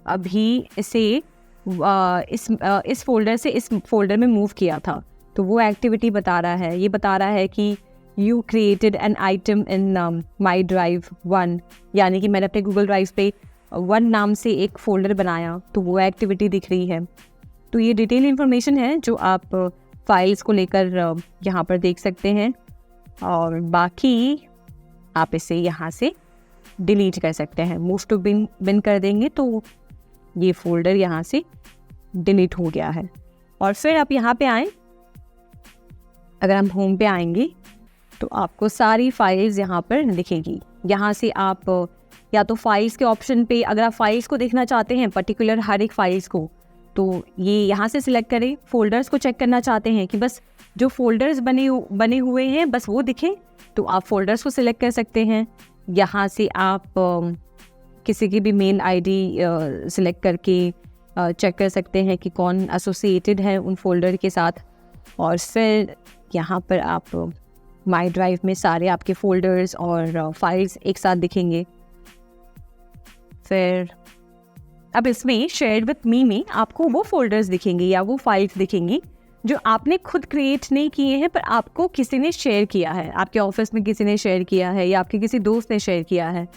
[SPEAKER 1] अभी इसे इस फोल्डर से इस फोल्डर में मूव किया था, तो वो एक्टिविटी बता रहा है। ये बता रहा है कि you created an item in my drive 1, यानी कि मैंने अपने गूगल ड्राइव पे 1 नाम से एक फ़ोल्डर बनाया, तो वो एक्टिविटी दिख रही है। तो ये डिटेल इन्फॉर्मेशन है जो आप फाइल्स को लेकर यहाँ पर देख सकते हैं, और बाकी आप इसे यहाँ से डिलीट कर सकते हैं। मूव टू बिन कर देंगे तो ये फोल्डर यहाँ से डिलीट हो गया है। और फिर आप यहाँ पे आएँ, अगर हम होम पे आएंगे तो आपको सारी फाइल्स यहाँ पर दिखेगी। यहाँ से आप या तो फाइल्स के ऑप्शन पे, अगर आप फाइल्स को देखना चाहते हैं पर्टिकुलर हर एक फाइल्स को, तो ये यहाँ से सिलेक्ट करें। फोल्डर्स को चेक करना चाहते हैं कि बस जो फोल्डर्स बने हुए हैं बस वो दिखें, तो आप फोल्डर्स को सिलेक्ट कर सकते हैं। यहाँ से आप किसी की भी मेल आईडी सिलेक्ट करके चेक कर सकते हैं कि कौन एसोसिएटेड है उन फोल्डर के साथ। और फिर यहाँ पर आप माई ड्राइव में सारे आपके फोल्डर्स और फाइल्स एक साथ दिखेंगे। फिर अब इसमें शेयर विथ मी में आपको वो फोल्डर्स दिखेंगे या वो फाइल्स दिखेंगी जो आपने खुद क्रिएट नहीं किए हैं, पर आपको किसी ने शेयर किया है, आपके ऑफिस में किसी ने शेयर किया है या आपके किसी दोस्त ने शेयर किया है,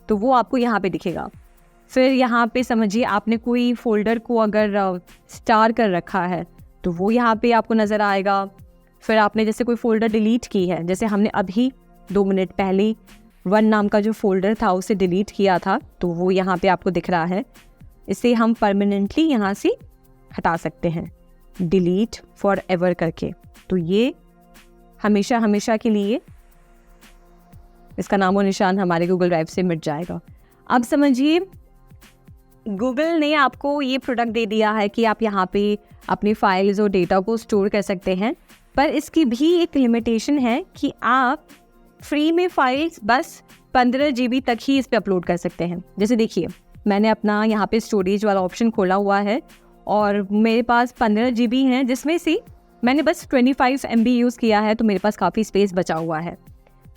[SPEAKER 1] तो वो आपको यहाँ पे दिखेगा। फिर यहाँ पे समझिए आपने कोई फोल्डर को अगर स्टार कर रखा है तो वो यहाँ पे आपको नज़र आएगा। फिर आपने जैसे कोई फोल्डर डिलीट की है, जैसे हमने अभी 2 मिनट पहले 1 नाम का जो फोल्डर था उसे डिलीट किया था, तो वो यहाँ पे आपको दिख रहा है। इसे हम परमानेंटली यहाँ से हटा सकते हैं, डिलीट फॉर एवर करके। तो ये हमेशा हमेशा के लिए इसका नामो निशान हमारे गूगल ड्राइव से मिट जाएगा। अब समझिए गूगल ने आपको ये प्रोडक्ट दे दिया है कि आप यहाँ पे अपनी फाइल्स और डेटा को स्टोर कर सकते हैं, पर इसकी भी एक लिमिटेशन है कि आप फ्री में फाइल्स बस 15 GB तक ही इस पे अपलोड कर सकते हैं। जैसे देखिए मैंने अपना यहाँ पे स्टोरेज वाला ऑप्शन खोला हुआ है और मेरे पास 15 GB हैं, जिसमें से मैंने बस 25 MB यूज़ किया है, तो मेरे पास काफ़ी स्पेस बचा हुआ है।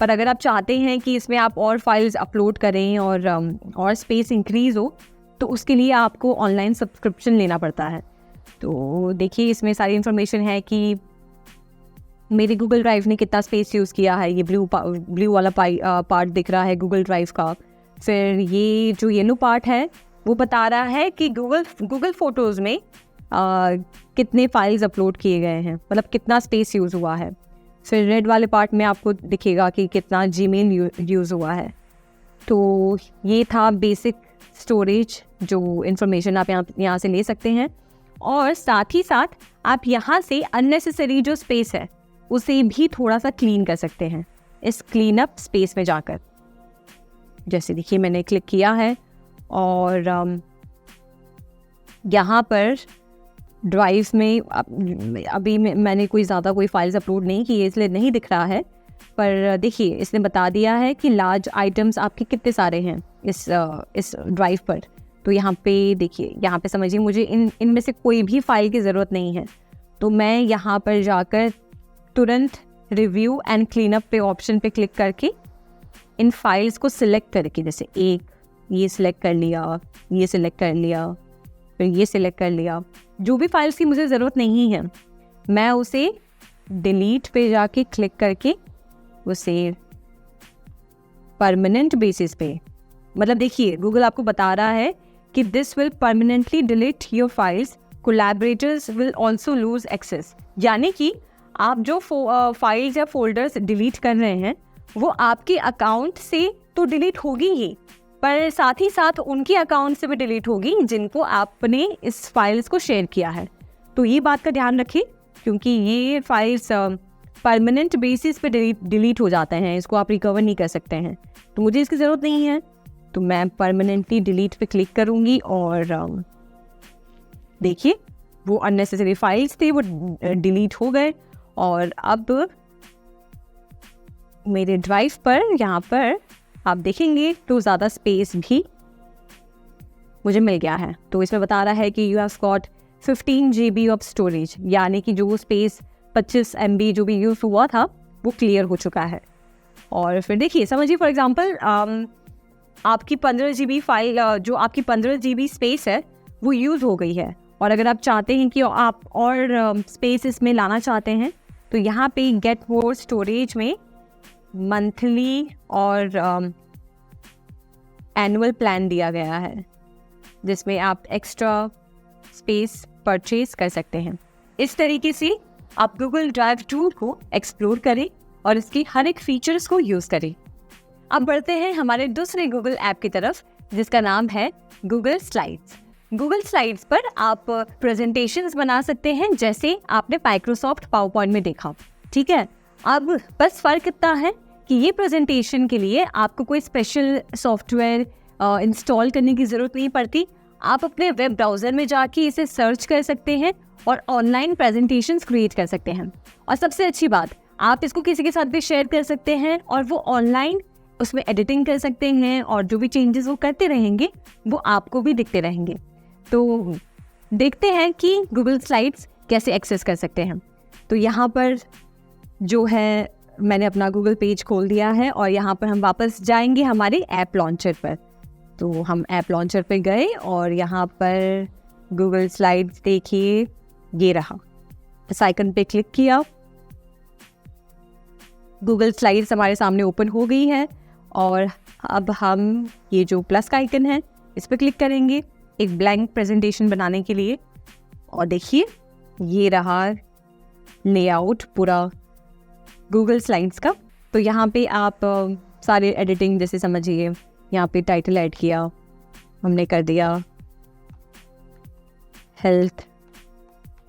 [SPEAKER 1] पर अगर आप चाहते हैं कि इसमें आप और फाइल्स अपलोड करें और स्पेस इंक्रीज़ हो, तो उसके लिए आपको ऑनलाइन सब्सक्रिप्शन लेना पड़ता है। तो देखिए इसमें सारी इन्फॉर्मेशन है कि मेरे गूगल ड्राइव ने कितना स्पेस यूज़ किया है। ये ब्लू वाला पार्ट दिख रहा है गूगल ड्राइव का। फिर ये जो येलो पार्ट है वो बता रहा है कि गूगल फ़ोटोज़ में कितने फाइल्स अपलोड किए गए हैं, मतलब कितना स्पेस यूज़ हुआ है। फिर रेड वाले पार्ट में आपको दिखेगा कि कितना जीमेल यूज़ हुआ है। तो ये था बेसिक स्टोरेज, जो इन्फॉर्मेशन आप यहाँ से ले सकते हैं। और साथ ही साथ आप यहाँ से अननेसेसरी जो स्पेस है उसे भी थोड़ा सा क्लीन कर सकते हैं इस क्लीन अप स्पेस में जाकर। जैसे देखिए मैंने क्लिक किया है और यहाँ पर ड्राइव में अभी मैंने कोई ज़्यादा कोई फाइल्स अपलोड नहीं की है, इसलिए नहीं दिख रहा है। पर देखिए इसने बता दिया है कि लार्ज आइटम्स आपके कितने सारे हैं इस ड्राइव पर। तो यहाँ पे देखिए, यहाँ पे समझिए मुझे इनमें से कोई भी फाइल की ज़रूरत नहीं है, तो मैं यहाँ पर जाकर तुरंत रिव्यू एंड क्लीन अप पे ऑप्शन पे क्लिक करके इन फाइल्स को सिलेक्ट करके, जैसे एक ये सिलेक्ट कर लिया, ये सिलेक्ट कर लिया, फिर ये सिलेक्ट कर लिया, जो भी फाइल्स की मुझे ज़रूरत नहीं है मैं उसे डिलीट पे जाके क्लिक करके उसे परमानेंट बेसिस पे, मतलब देखिए गूगल आपको बता रहा है कि this will permanently delete your files, collaborators will also lose access. यानी कि आप जो फाइल्स या फोल्डर्स डिलीट कर रहे हैं वो आपके अकाउंट से तो डिलीट होगी ही, पर साथ ही साथ उनके अकाउंट से भी डिलीट होगी जिनको आपने इस फाइल्स को शेयर किया है। तो ये बात का ध्यान रखें, क्योंकि ये फाइल्स परमानेंट बेसिस पे डिलीट हो जाते हैं, इसको आप रिकवर नहीं कर सकते हैं। तो मुझे इसकी ज़रूरत नहीं है, तो मैं परमानेंटली डिलीट पे क्लिक करूँगी और देखिए वो अननेसेसरी फाइल्स थे वो डिलीट हो गए। और अब मेरे ड्राइव पर यहाँ पर आप देखेंगे तो ज़्यादा स्पेस भी मुझे मिल गया है। तो इसमें बता रहा है कि you have got 15 GB of storage, यानी कि जो स्पेस 25 MB जो भी यूज़ हुआ था वो क्लियर हो चुका है। और फिर देखिए समझिए फॉर एग्जांपल आपकी 15 GB फाइल, जो आपकी 15 GB स्पेस है वो यूज़ हो गई है, और अगर आप चाहते हैं कि आप और स्पेस इसमें लाना चाहते हैं तो यहाँ पे गेट मोर स्टोरेज में मंथली और एनुअल प्लान दिया गया है, जिसमें आप एक्स्ट्रा स्पेस परचेज कर सकते हैं। इस तरीके से आप गूगल ड्राइव टूल को एक्सप्लोर करें और इसके हर एक फीचर्स को यूज़ करें। अब बढ़ते हैं हमारे दूसरे गूगल ऐप की तरफ, जिसका नाम है गूगल स्लाइड्स। गूगल स्लाइड्स पर आप प्रेजेंटेशंस बना सकते हैं, जैसे आपने माइक्रोसॉफ्ट पावर पॉइंट में देखा, ठीक है। अब बस फ़र्क इतना है कि ये प्रेजेंटेशन के लिए आपको कोई स्पेशल सॉफ्टवेयर इंस्टॉल करने की ज़रूरत नहीं पड़ती। आप अपने वेब ब्राउज़र में जाके इसे सर्च कर सकते हैं और ऑनलाइन प्रेजेंटेशंस क्रिएट कर सकते हैं। और सबसे अच्छी बात, आप इसको किसी के साथ भी शेयर कर सकते हैं और वो ऑनलाइन उसमें एडिटिंग कर सकते हैं, और जो भी चेंजेस वो करते रहेंगे वो आपको भी दिखते रहेंगे। तो देखते हैं कि गूगल स्लाइड्स कैसे एक्सेस कर सकते हैं। तो यहाँ पर जो है मैंने अपना गूगल पेज खोल दिया है और यहाँ पर हम वापस जाएंगे हमारे ऐप लॉन्चर पर। तो हम ऐप लॉन्चर पर गए और यहाँ पर गूगल स्लाइड्स देखिए, ये रहा। इस आइकन पे क्लिक किया, गूगल स्लाइड्स हमारे सामने ओपन हो गई है और अब हम ये जो प्लस का आइकन है इस पर क्लिक करेंगे एक ब्लैंक प्रेजेंटेशन बनाने के लिए। और देखिए ये रहा लेआउट पूरा गूगल स्लाइड्स का। तो यहाँ पे आप सारे एडिटिंग जैसे समझिए, यहाँ पे टाइटल ऐड किया हमने, कर दिया हेल्थ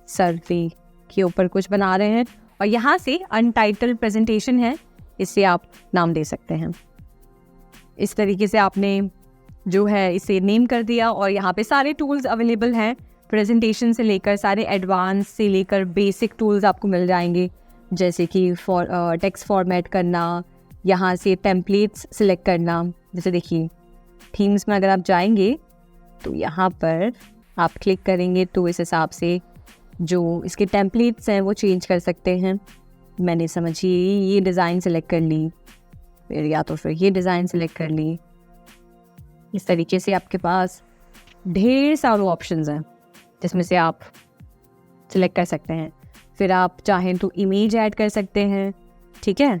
[SPEAKER 1] सर्वे के ऊपर कुछ बना रहे हैं और यहाँ से अनटाइटल्ड प्रेजेंटेशन है, इससे आप नाम दे सकते हैं। इस तरीके से आपने जो है इसे नेम कर दिया और यहाँ पे सारे टूल्स अवेलेबल हैं, प्रेजेंटेशन से लेकर सारे एडवांस से लेकर बेसिक टूल्स आपको मिल जाएंगे, जैसे कि टेक्स्ट फॉर्मेट करना, यहाँ से टेम्पलेट्स सिलेक्ट करना। जैसे देखिए थीम्स में अगर आप जाएंगे तो यहाँ पर आप क्लिक करेंगे तो इस हिसाब से जो इसके टेम्पलेट्स हैं वो चेंज कर सकते हैं। मैंने समझिए ये डिज़ाइन सेलेक्ट कर ली, फिर या तो फिर ये डिज़ाइन सेलेक्ट कर ली। इस तरीके से आपके पास ढेर सारे ऑप्शंस हैं जिसमें से आप सिलेक्ट कर सकते हैं। फिर आप चाहें तो इमेज ऐड कर सकते हैं, ठीक है,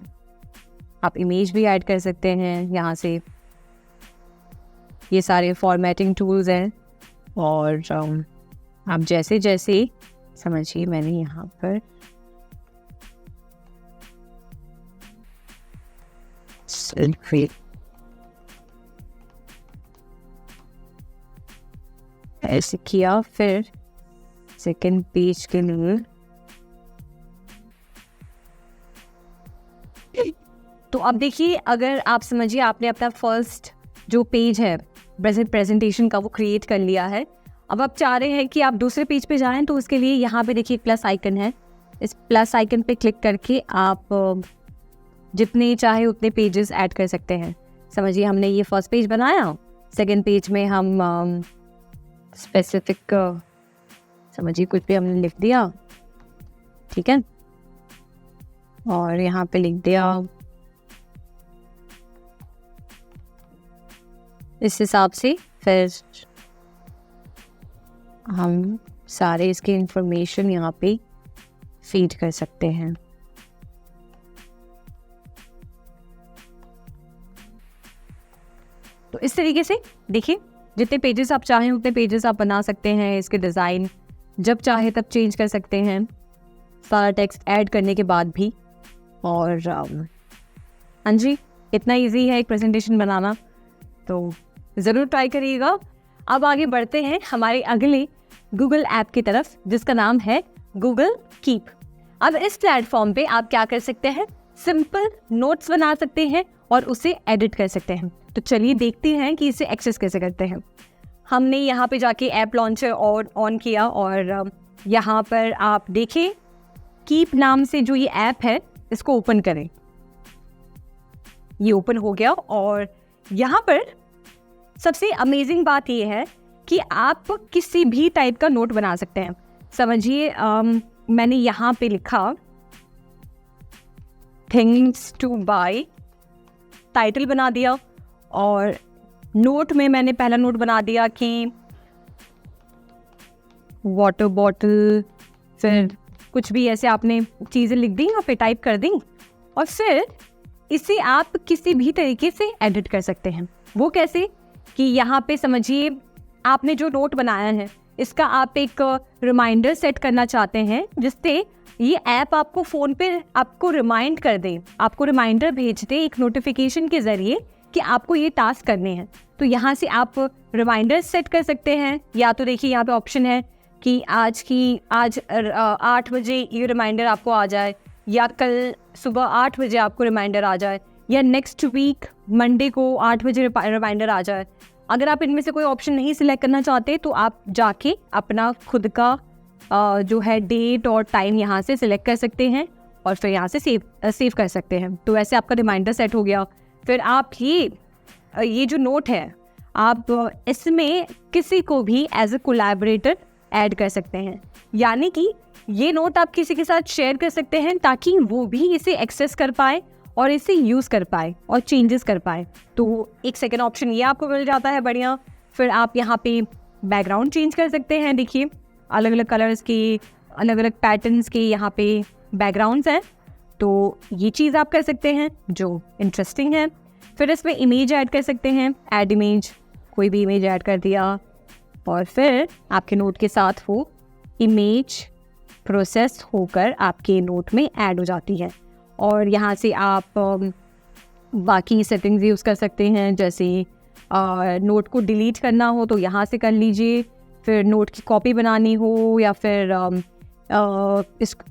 [SPEAKER 1] आप इमेज भी ऐड कर सकते हैं यहाँ से। ये सारे फॉर्मेटिंग टूल्स हैं और आप जैसे जैसे समझिए, मैंने यहाँ पर ऐसे किया, फिर सेकंड पेज के लिए तो अब देखिए, अगर आप समझिए आपने अपना फर्स्ट जो पेज है प्रेजेंटेशन का वो क्रिएट कर लिया है, अब आप चाह रहे हैं कि आप दूसरे पेज पे जाएं, तो उसके लिए यहाँ पे देखिए प्लस आइकन है, इस प्लस आइकन पे क्लिक करके आप जितने चाहे उतने पेजेस ऐड कर सकते हैं। समझिए हमने ये फर्स्ट पेज बनाया, सेकंड पेज में हम स्पेसिफिक समझिए कुछ भी हमने लिख दिया, ठीक है, और यहाँ पे लिख दिया इस हिसाब से। फिर हम सारे इसके इंफॉर्मेशन यहाँ पे फीड कर सकते हैं। तो इस तरीके से देखिए जितने पेजेस आप चाहें उतने पेजेस आप बना सकते हैं। इसके डिज़ाइन जब चाहे तब चेंज कर सकते हैं, सारा टेक्स्ट ऐड करने के बाद भी। और हाँ जी, इतना इजी है एक प्रेजेंटेशन बनाना, तो ज़रूर ट्राई करिएगा। अब आगे बढ़ते हैं हमारे अगले गूगल ऐप की तरफ, जिसका नाम है गूगल कीप। अब इस प्लेटफॉर्म पे आप क्या कर सकते हैं, सिंपल नोट्स बना सकते हैं और उसे एडिट कर सकते हैं। तो चलिए देखते हैं कि इसे एक्सेस कैसे करते हैं। हमने यहाँ पे जाके ऐप लॉन्चर और ऑन किया और यहाँ पर आप देखें कीप नाम से जो ये ऐप है इसको ओपन करें। ये ओपन हो गया और यहाँ पर सबसे अमेजिंग बात ये है कि आप किसी भी टाइप का नोट बना सकते हैं। समझिए मैंने यहाँ पे लिखा थिंग्स टू बाय, टाइटल बना दिया और नोट में मैंने पहला नोट बना दिया कि वाटर बॉटल, फिर कुछ भी ऐसे आपने चीज़ें लिख दी, यहाँ पे टाइप कर दी और फिर इसे आप किसी भी तरीके से एडिट कर सकते हैं। वो कैसे कि यहाँ पे समझिए आपने जो नोट बनाया है इसका आप एक रिमाइंडर सेट करना चाहते हैं, जिससे ये ऐप आपको फ़ोन पे आपको रिमाइंड कर दे, आपको रिमाइंडर भेज दे एक नोटिफिकेशन के ज़रिए कि आपको ये टास्क करने हैं। तो यहाँ से आप रिमाइंडर सेट कर सकते हैं, या तो देखिए यहाँ पे ऑप्शन है कि आज 8 बजे ये रिमाइंडर आपको आ जाए, या कल सुबह 8 बजे आपको रिमाइंडर आ जाए, या नेक्स्ट वीक मंडे को 8 बजे रिमाइंडर आ जाए। अगर आप इनमें से कोई ऑप्शन नहीं सिलेक्ट करना चाहते तो आप जाके अपना खुद का जो है डेट और टाइम यहाँ से सिलेक्ट कर सकते हैं और फिर यहाँ से सेव कर सकते हैं। तो ऐसे आपका रिमाइंडर सेट हो गया। फिर आप ये जो नोट है आप इसमें किसी को भी एज ए कोलैबोरेटर ऐड कर सकते हैं। यानी कि ये नोट आप किसी के साथ शेयर कर सकते हैं ताकि वो भी इसे एक्सेस कर पाए और इसे यूज़ कर पाए और चेंजेस कर पाए। तो एक सेकेंड ऑप्शन ये आपको मिल जाता है, बढ़िया। फिर आप यहाँ पे बैकग्राउंड चेंज कर सकते हैं। देखिए अलग अलग कलर्स के, अलग अलग पैटर्न्स के यहाँ पे बैकग्राउंड्स हैं, तो ये चीज़ आप कर सकते हैं जो इंटरेस्टिंग है। फिर इसमें इमेज ऐड कर सकते हैं, ऐड इमेज, कोई भी इमेज ऐड कर दिया और फिर आपके नोट के साथ वो इमेज प्रोसेस होकर आपके नोट में ऐड हो जाती है। और यहाँ से आप बाकी सेटिंग्स यूज़ कर सकते हैं, जैसे नोट को डिलीट करना हो तो यहाँ से कर लीजिए, फिर नोट की कॉपी बनानी हो या फिर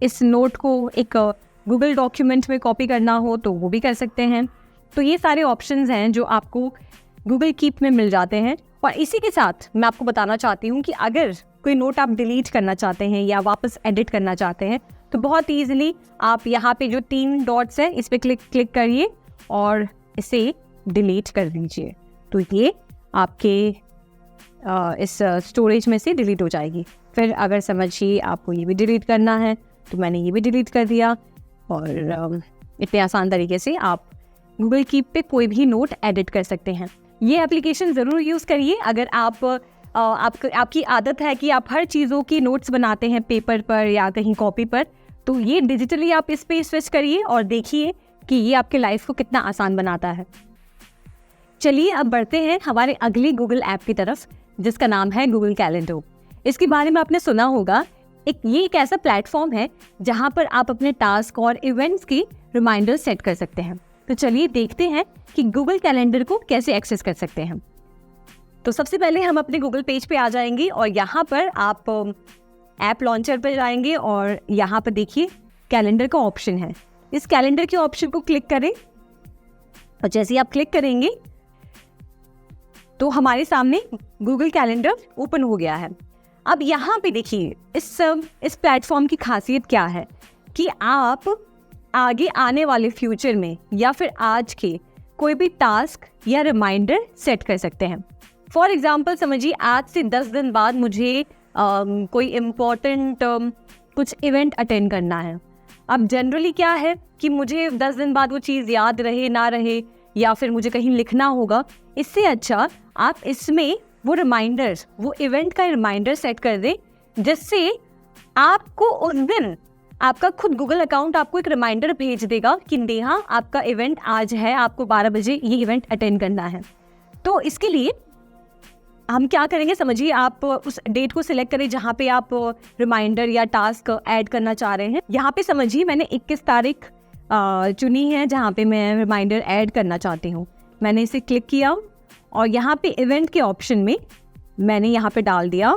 [SPEAKER 1] इस नोट को एक गूगल डॉक्यूमेंट में कॉपी करना हो तो वो भी कर सकते हैं। तो ये सारे ऑप्शंस हैं जो आपको गूगल कीप में मिल जाते हैं। और इसी के साथ मैं आपको बताना चाहती हूँ कि अगर कोई नोट आप डिलीट करना चाहते हैं या वापस एडिट करना चाहते हैं तो बहुत ईजिली आप यहाँ पे जो 3 डॉट्स हैं इस पर क्लिक करिए और इसे डिलीट कर दीजिए, तो ये आपके इस स्टोरेज में से डिलीट हो जाएगी। फिर अगर समझिए आपको ये भी डिलीट करना है तो मैंने ये भी डिलीट कर दिया। और इतने आसान तरीके से आप गूगल कीप पे कोई भी नोट एडिट कर सकते हैं। ये एप्लीकेशन ज़रूर यूज़ करिए अगर आपकी आदत है कि आप हर चीज़ों की नोट्स बनाते हैं पेपर पर या कहीं कॉपी पर, तो ये डिजिटली आप इस पे स्विच करिए और देखिए कि ये आपके लाइफ को कितना आसान बनाता है। चलिए अब बढ़ते हैं हमारे अगले गूगल ऐप की तरफ, जिसका नाम है गूगल कैलेंडर। इसके बारे में आपने सुना होगा। ये एक ऐसा प्लेटफॉर्म है जहां पर आप अपने टास्क और इवेंट्स की रिमाइंडर सेट कर सकते हैं। तो चलिए देखते हैं कि गूगल कैलेंडर को कैसे एक्सेस कर सकते हैं। तो सबसे पहले हम अपने गूगल पेज पे आ जाएंगे और यहाँ पर आप ऐप लॉन्चर पर जाएंगे और यहाँ पर देखिए कैलेंडर का ऑप्शन है। इस कैलेंडर के ऑप्शन को क्लिक करें और जैसे ही आप क्लिक करेंगे तो हमारे सामने गूगल कैलेंडर ओपन हो गया है। अब यहाँ पे देखिए इस प्लेटफॉर्म की खासियत क्या है कि आप आगे आने वाले फ्यूचर में या फिर आज के कोई भी टास्क या रिमाइंडर सेट कर सकते हैं। फॉर एग्जाम्पल समझिए आज से 10 दिन बाद मुझे कोई इम्पोर्टेंट कुछ इवेंट अटेंड करना है। अब जनरली क्या है कि मुझे 10 दिन बाद वो चीज़ याद रहे ना रहे या फिर मुझे कहीं लिखना होगा, इससे अच्छा आप इसमें वो रिमाइंडर, वो इवेंट का रिमाइंडर सेट कर दें, जिससे आपको उस दिन आपका खुद गूगल अकाउंट आपको एक रिमाइंडर भेज देगा कि नेहा आपका इवेंट आज है, आपको 12 बजे ये इवेंट अटेंड करना है। तो इसके लिए हम क्या करेंगे, समझिए आप उस डेट को सिलेक्ट करें जहाँ पे आप रिमाइंडर या टास्क ऐड करना चाह रहे हैं। यहाँ पे समझिए मैंने 21 तारीख चुनी है जहाँ पे मैं रिमाइंडर ऐड करना चाहती हूँ। मैंने इसे क्लिक किया और यहाँ पे इवेंट के ऑप्शन में मैंने यहाँ पे डाल दिया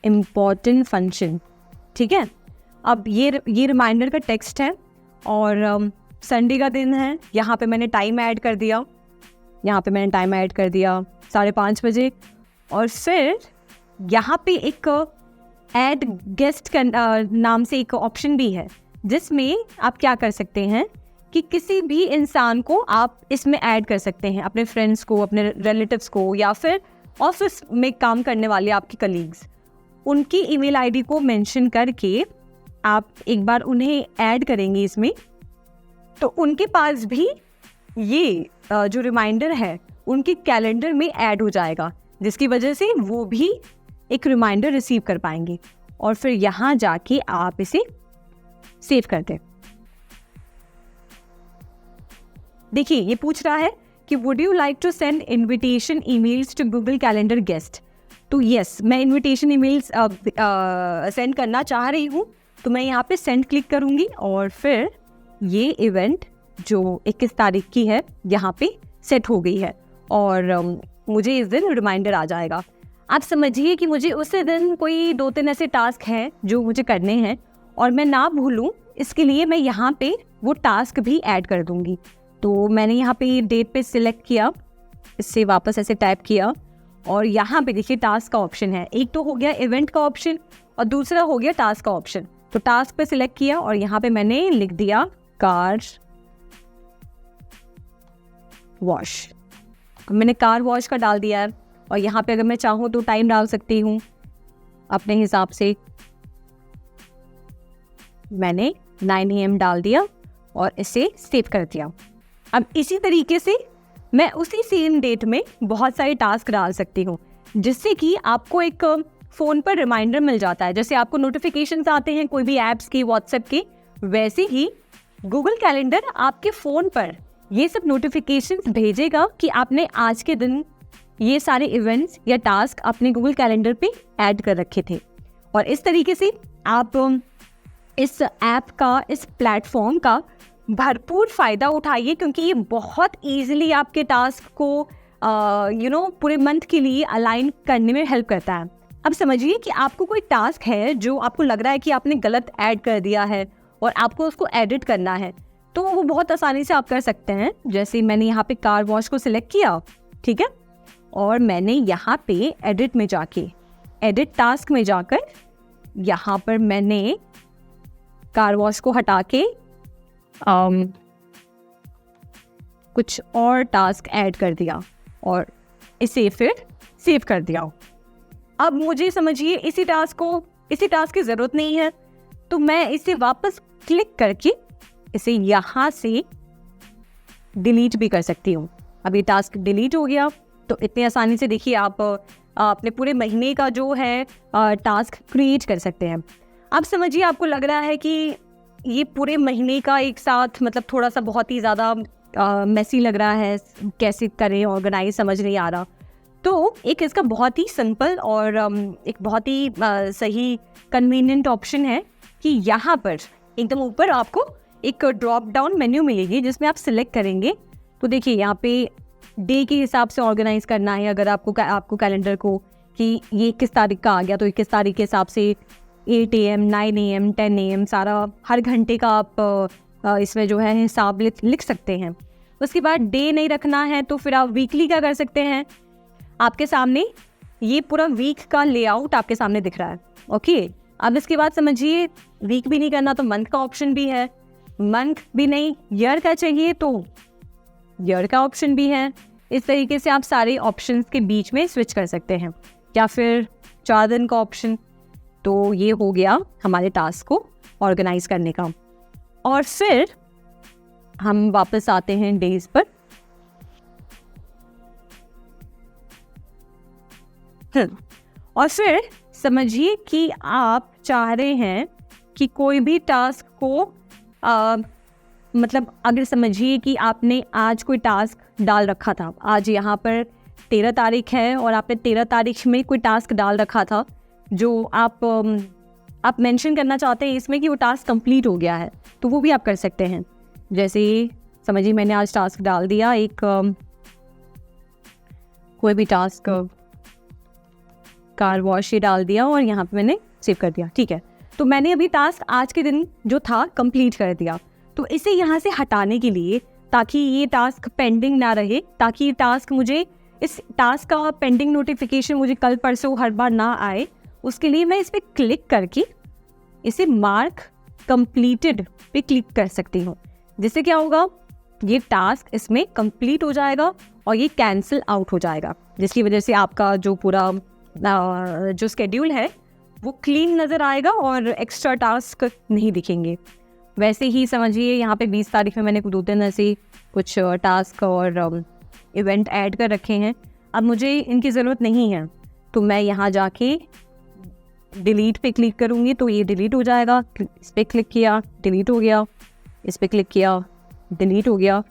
[SPEAKER 1] इम्पॉर्टेंट फंक्शन। ठीक है, अब ये रिमाइंडर का टेक्स्ट है और संडे का दिन है। यहाँ पे मैंने टाइम ऐड कर दिया, 5:30 बजे। और फिर यहाँ पे एक ऐड गेस्ट नाम से एक ऑप्शन भी है, जिसमें आप क्या कर सकते हैं कि किसी भी इंसान को आप इसमें ऐड कर सकते हैं, अपने फ्रेंड्स को, अपने रिलेटिव्स को, या फिर ऑफिस में काम करने वाले आपके कलीग्स, उनकी ईमेल आईडी को मेंशन करके आप एक बार उन्हें ऐड करेंगे इसमें, तो उनके पास भी ये जो रिमाइंडर है उनके कैलेंडर में ऐड हो जाएगा, जिसकी वजह से वो भी एक रिमाइंडर रिसीव कर पाएंगे और फिर यहाँ जाके आप इसे सेव कर दें। देखिए ये पूछ रहा है कि would you like to send invitation emails to Google Calendar guest. तो यस, मैं इन्विटेशन ईमेल्स सेंड करना चाह रही हूँ, तो मैं यहाँ पे सेंड क्लिक करूँगी और फिर ये इवेंट जो 21 तारीख की है यहाँ पे सेट हो गई है और मुझे इस दिन रिमाइंडर आ जाएगा। आप समझिए कि मुझे उसी दिन कोई 2-3 ऐसे टास्क हैं जो मुझे करने हैं और मैं ना भूलूं, इसके लिए मैं यहाँ पे वो टास्क भी ऐड कर दूँगी। तो मैंने यहाँ पे डेट पे सिलेक्ट किया, इससे वापस ऐसे टाइप किया और यहाँ पे देखिए टास्क का ऑप्शन है। एक तो हो गया इवेंट का ऑप्शन और दूसरा हो गया टास्क का ऑप्शन। तो टास्क पे सिलेक्ट किया और यहाँ पे मैंने लिख दिया कार वॉश। मैंने कार वॉश का डाल दिया है, और यहाँ पे अगर मैं चाहूँ तो टाइम डाल सकती हूँ अपने हिसाब से। मैंने 9 AM डाल दिया और इसे सेव कर दिया। अब इसी तरीके से मैं उसी सेम डेट में बहुत सारे टास्क डाल सकती हूँ, जिससे कि आपको एक फ़ोन पर रिमाइंडर मिल जाता है। जैसे आपको नोटिफिकेशंस आते हैं कोई भी ऐप्स की, व्हाट्सएप की, वैसे ही गूगल कैलेंडर आपके फ़ोन पर ये सब नोटिफिकेशंस भेजेगा कि आपने आज के दिन ये सारे इवेंट्स या टास्क अपने गूगल कैलेंडर पे ऐड कर रखे थे। और इस तरीके से आप इस ऐप का, इस प्लेटफॉर्म का भरपूर फ़ायदा उठाइए, क्योंकि ये बहुत ईजिली आपके टास्क को पूरे मंथ के लिए अलाइन करने में हेल्प करता है। अब समझिए कि आपको कोई टास्क है जो आपको लग रहा है कि आपने गलत ऐड कर दिया है और आपको उसको एडिट करना है, तो वो बहुत आसानी से आप कर सकते हैं। जैसे मैंने यहाँ पे कार वॉश को सिलेक्ट किया, ठीक है, और मैंने यहाँ पे एडिट में जाके, एडिट टास्क में जाकर यहाँ पर मैंने कार वॉश को हटा के कुछ और टास्क ऐड कर दिया और इसे फिर सेव कर दिया। अब मुझे समझिए इसी टास्क की ज़रूरत नहीं है, तो मैं इसे वापस क्लिक करके इसे यहाँ से डिलीट भी कर सकती हूँ। अब ये टास्क डिलीट हो गया, तो इतनी आसानी से देखिए आप अपने पूरे महीने का जो है टास्क क्रिएट कर सकते हैं। अब समझिए आपको लग रहा है कि ये पूरे महीने का एक साथ मतलब थोड़ा सा बहुत ही ज़्यादा मैसी लग रहा है, कैसे करें ऑर्गेनाइज, समझ नहीं आ रहा। तो एक इसका बहुत ही सिंपल और एक बहुत ही सही कन्वीनियंट ऑप्शन है कि यहाँ पर एकदम ऊपर आपको एक ड्रॉप डाउन मेन्यू मिलेगी, जिसमें आप सिलेक्ट करेंगे। तो देखिए यहाँ पे डे के हिसाब से ऑर्गेनाइज करना है अगर आपको कैलेंडर को, कि ये 21 तारीख का आ गया तो 21 तारीख के हिसाब से 8 AM, 9 AM, 10 AM सारा हर घंटे का आप इसमें जो है हिसाब लिख सकते हैं। उसके बाद डे नहीं रखना है तो फिर आप वीकली क्या कर सकते हैं, आपके सामने ये पूरा वीक का लेआउट आपके सामने दिख रहा है। ओके, अब इसके बाद समझिए वीक भी नहीं करना तो मंथ का ऑप्शन भी है, मंथ भी नहीं ईयर का चाहिए तो ईयर का ऑप्शन भी है। इस तरीके से आप सारे ऑप्शंस के बीच में स्विच कर सकते हैं, या फिर 4 दिन का ऑप्शन। तो ये हो गया हमारे टास्क को ऑर्गेनाइज करने का। और फिर हम वापस आते हैं डेज पर। और फिर समझिए कि आप चाह रहे हैं कि कोई भी टास्क को मतलब अगर समझिए कि आपने आज कोई टास्क डाल रखा था, आज यहाँ पर 13 तारीख है और आपने 13 तारीख में कोई टास्क डाल रखा था जो आप मेंशन करना चाहते हैं इसमें कि वो टास्क कंप्लीट हो गया है, तो वो भी आप कर सकते हैं। जैसे समझिए मैंने आज टास्क डाल दिया, एक कोई भी टास्क कार वॉश ही डाल दिया और यहाँ पे मैंने सेव कर दिया, ठीक है। तो मैंने अभी टास्क आज के दिन जो था कंप्लीट कर दिया। तो इसे यहाँ से हटाने के लिए, ताकि ये टास्क पेंडिंग ना रहे, ताकि ये टास्क मुझे, इस टास्क का पेंडिंग नोटिफिकेशन मुझे कल परसों हर बार ना आए, उसके लिए मैं इस पर क्लिक करके इसे मार्क कंप्लीटेड पे क्लिक कर सकती हूँ। जिससे क्या होगा, ये टास्क इसमें कंप्लीट हो जाएगा और ये कैंसिल आउट हो जाएगा, जिसकी वजह से आपका जो पूरा जो स्केड्यूल है वो क्लीन नज़र आएगा और एक्स्ट्रा टास्क नहीं दिखेंगे। वैसे ही समझिए यहाँ पे 20 तारीख में मैंने 2-3 ऐसे कुछ टास्क और इवेंट ऐड कर रखे हैं। अब मुझे इनकी ज़रूरत नहीं है, तो मैं यहाँ जाके डिलीट पे क्लिक करूँगी तो ये डिलीट हो जाएगा। इस पर क्लिक किया, डिलीट हो गया, इस पर क्लिक किया, डिलीट हो गया।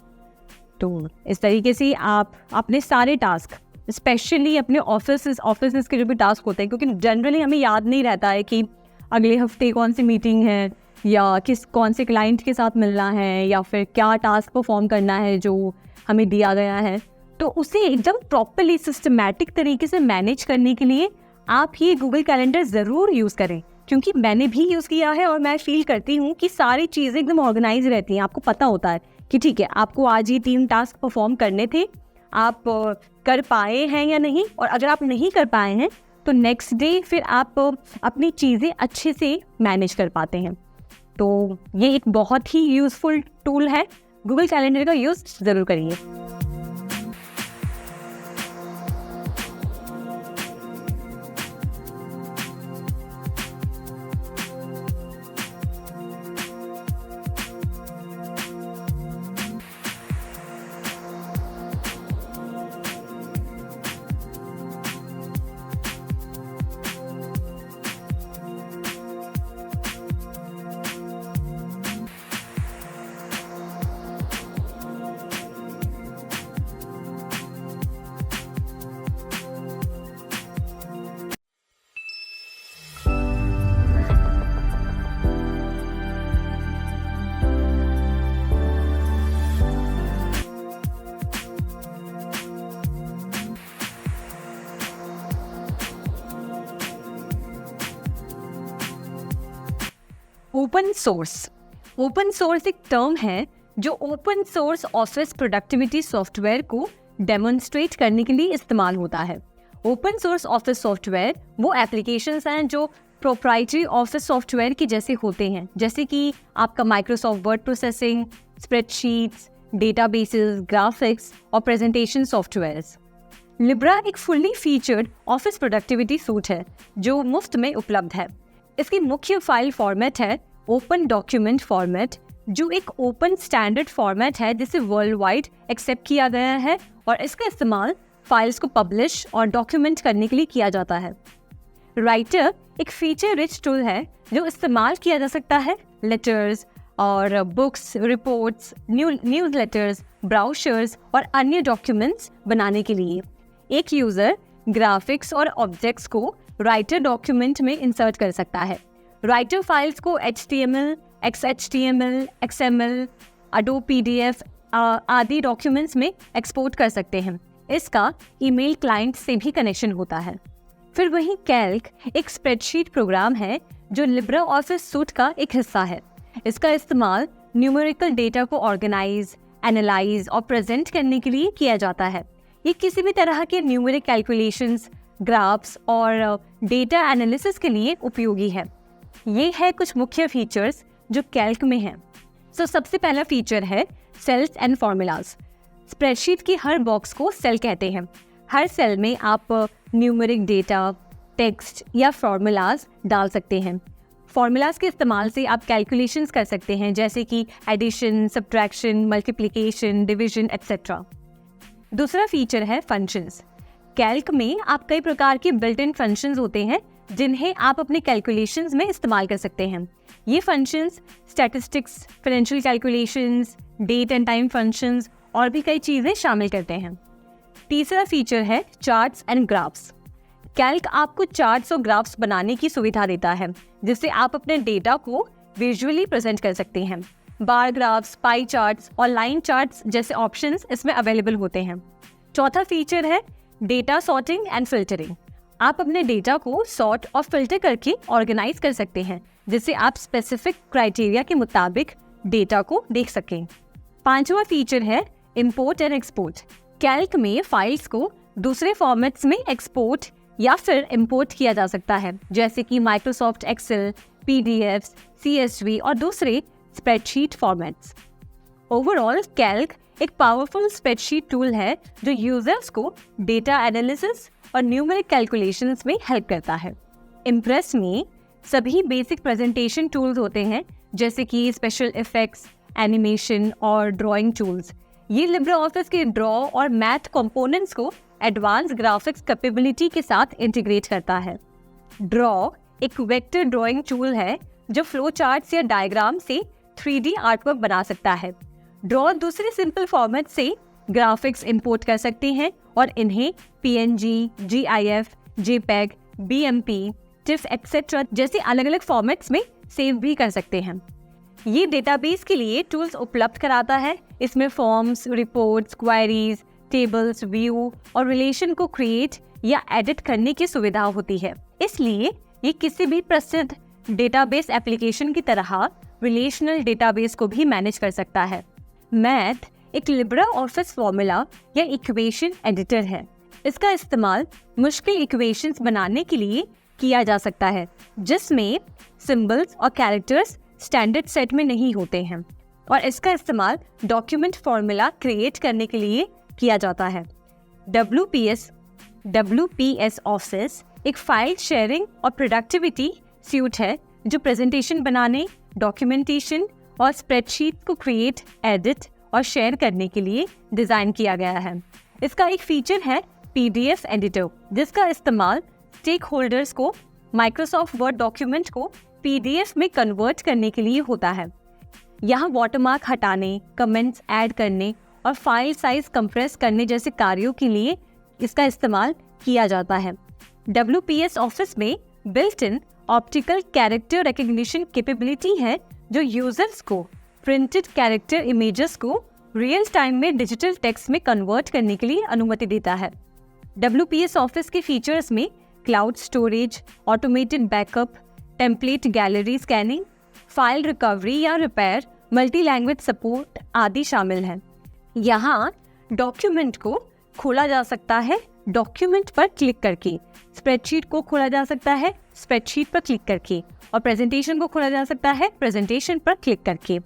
[SPEAKER 1] तो इस तरीके से आप अपने सारे टास्क, स्पेशली अपने ऑफिस के जो भी टास्क होते हैं, क्योंकि जनरली हमें याद नहीं रहता है कि अगले हफ्ते कौन सी मीटिंग है या कौन से क्लाइंट के साथ मिलना है या फिर क्या टास्क परफॉर्म करना है जो हमें दिया गया है। तो उसे एकदम प्रॉपरली सिस्टमैटिक तरीके से मैनेज करने के लिए आप ये गूगल कैलेंडर ज़रूर यूज़ करें, क्योंकि मैंने भी यूज़ किया है और मैं फील करती हूँ कि सारी चीज़ें एकदम ऑर्गेनाइज रहती हैं। आपको पता होता है कि ठीक है, आपको आज ये 3 टास्क परफॉर्म करने थे, आप कर पाए हैं या नहीं, और अगर आप नहीं कर पाए हैं तो नेक्स्ट डे फिर आप अपनी चीज़ें अच्छे से मैनेज कर पाते हैं। तो ये एक बहुत ही यूज़फुल टूल है, गूगल कैलेंडर का यूज़ ज़रूर करिए। ओपन सोर्स एक टर्म है जो open source office productivity software को डेमोन्स्ट्रेट करने के लिए इस्तेमाल होता है। ओपन सोर्स ऑफिस सॉफ्टवेयर वो एप्लीकेशंस हैं जो प्रोप्राइटरी ऑफिस सॉफ्टवेयर के जैसे होते हैं, जैसे कि आपका Microsoft word processing, spreadsheets, databases, graphics और प्रेजेंटेशन सॉफ्टवेयर्स। लिब्रा एक fully featured office productivity suit है जो मुफ्त में उपलब्ध है। इसकी मुख्य फाइल फॉर्मेट है ओपन डॉक्यूमेंट फॉर्मेट, जो एक ओपन स्टैंडर्ड फॉर्मेट है जिसे वर्ल्ड वाइड एक्सेप्ट किया गया है और इसका इस्तेमाल फाइल्स को पब्लिश और डॉक्यूमेंट करने के लिए किया जाता है। राइटर एक फीचर रिच टूल है जो इस्तेमाल किया जा सकता है लेटर्स और बुक्स, रिपोर्ट्स, न्यूज़लेटर्स, ब्राउशर्स और अन्य डॉक्यूमेंट्स बनाने के लिए। एक यूज़र ग्राफिक्स और ऑब्जेक्ट्स को राइटर डॉक्यूमेंट में इंसर्ट कर सकता है। राइटर फाइल्स को HTML, XHTML, XML, Adobe PDF आदि डॉक्यूमेंट्स में एक्सपोर्ट कर सकते हैं। इसका ईमेल क्लाइंट से भी कनेक्शन होता है। फिर वहीं कैल्क एक स्प्रेडशीट प्रोग्राम है जो लिब्रा ऑफिस सूट का एक हिस्सा है। इसका इस्तेमाल न्यूमेरिकल डेटा को ऑर्गेनाइज, एनालाइज और प्रेजेंट करने के लिए किया जाता है। ये किसी भी तरह के न्यूमेरिक कैलकुलेशंस, ग्राफ्स और डेटा एनालिसिस के लिए उपयोगी है। ये है कुछ मुख्य फीचर्स जो कैल्क में हैं। सबसे पहला फीचर है सेल्स एंड फॉर्मूलाज। स्प्रेडशीट की हर बॉक्स को सेल कहते हैं। हर सेल में आप न्यूमेरिक डेटा, टेक्स्ट या फॉर्मूलाज डाल सकते हैं। फॉर्मूलाज के इस्तेमाल से आप कैलकुलेशंस कर सकते हैं, जैसे कि addition, subtraction, multiplication, division etcetera. दूसरा फीचर है फंक्शंस। कैल्क में आप कई प्रकार के बिल्ट इन फंक्शंस होते हैं जिन्हें आप अपने कैलकुलेशंस में इस्तेमाल कर सकते हैं। ये functions statistics, financial calculations, date and time functions और भी कई चीज़ें शामिल करते हैं। तीसरा फीचर है चार्ट्स एंड ग्राफ्स। कैल्क आपको चार्ट्स और ग्राफ्स बनाने की सुविधा देता है, जिससे आप अपने डेटा को विजुअली प्रेजेंट कर सकते हैं। बार ग्राफ्स, पाई चार्ट्स और लाइन चार्ट्स जैसे ऑप्शंस इसमें अवेलेबल होते हैं। चौथा फीचर है डेटा सॉर्टिंग एंड फिल्टरिंग। आप अपने डेटा को सॉर्ट और फिल्टर करके ऑर्गेनाइज कर सकते हैं, जिससे आप स्पेसिफिक क्राइटेरिया के मुताबिक डेटा को देख सकें। पांचवा फीचर है इंपोर्ट एंड एक्सपोर्ट। कैल्क में फाइल्स को दूसरे फॉर्मेट्स में एक्सपोर्ट या फिर इंपोर्ट किया जा सकता है, जैसे कि माइक्रोसॉफ्ट एक्सेल, PDFs, CSV और दूसरे स्प्रेडशीट फॉर्मेट्स। ओवरऑल कैल्क एक पावरफुल स्प्रेडशीट टूल है जो यूजर्स को डेटा एनालिसिस और न्यूमेरिक कैलकुलेशंस में हेल्प करता है। इम्प्रेस में सभी बेसिक प्रेजेंटेशन टूल्स होते हैं, जैसे कि स्पेशल इफेक्ट्स, एनिमेशन और ड्राइंग टूल्स। ये लिब्रा ऑफिस के ड्रॉ और मैथ कंपोनेंट्स को एडवांस ग्राफिक्स कैपेबिलिटी के साथ इंटीग्रेट करता है। ड्रॉ एक वेक्टर ड्राइंग टूल है जो फ्लो चार्ट्स या डायग्राम से 3D आर्टवर्क बना सकता है। ड्रॉ दूसरे सिंपल फॉर्मेट से ग्राफिक्स इंपोर्ट कर सकते हैं और इन्हें PNG, GIF, JPEG, BMP, TIFF etcetera जैसे अलग अलग फॉर्मेट्स में सेव भी कर सकते हैं। ये डेटाबेस के लिए टूल्स उपलब्ध कराता है। इसमें forms, reports, queries, tables, view और रिलेशन को क्रिएट या एडिट करने की सुविधा होती है। इसलिए ये किसी भी प्रसिद्ध डेटाबेस एप्लीकेशन की तरह रिलेशनल डेटाबेस को भी मैनेज कर सकता है। मैथ एक लिब्रा ऑफिस फॉर्मूला या इक्वेशन एडिटर है। इसका इस्तेमाल मुश्किल इक्वेशंस बनाने के लिए किया जा सकता है, जिसमें सिंबल्स और कैरेक्टर्स स्टैंडर्ड सेट में नहीं होते हैं, और इसका इस्तेमाल डॉक्यूमेंट फॉर्मूला क्रिएट करने के लिए किया जाता है। WPS ऑफिस एक फाइल शेयरिंग और प्रोडक्टिविटी सूट है जो प्रेजेंटेशन बनाने, डॉक्यूमेंटेशन और स्प्रेडशीट को क्रिएट, एडिट और शेयर करने के लिए डिज़ाइन किया गया है। इसका एक फीचर है PDF एडिटर, जिसका इस्तेमाल स्टेक होल्डर्स को माइक्रोसॉफ्ट वर्ड डॉक्यूमेंट को PDF में कन्वर्ट करने के लिए होता है। यहाँ वाटरमार्क हटाने, कमेंट्स ऐड करने और फाइल साइज कंप्रेस करने जैसे कार्यों के लिए इसका इस्तेमाल किया जाता है। WPS ऑफिस में built in optical character recognition capability है जो यूजर्स को प्रिंटेड कैरेक्टर इमेजेस को रियल टाइम में डिजिटल टेक्स्ट में कन्वर्ट करने के लिए अनुमति देता है। WPS ऑफिस के फीचर्स में cloud storage, automated backup, template gallery scanning, file recovery या रिपेयर, मल्टी लैंग्वेज सपोर्ट आदि शामिल हैं। यहाँ डॉक्यूमेंट को खोला जा सकता है डॉक्यूमेंट पर क्लिक करके, स्प्रेडशीट को खोला जा सकता है स्प्रेडशीट पर क्लिक करके, और प्रेजेंटेशन को खोला जा सकता है प्रेजेंटेशन पर क्लिक करके।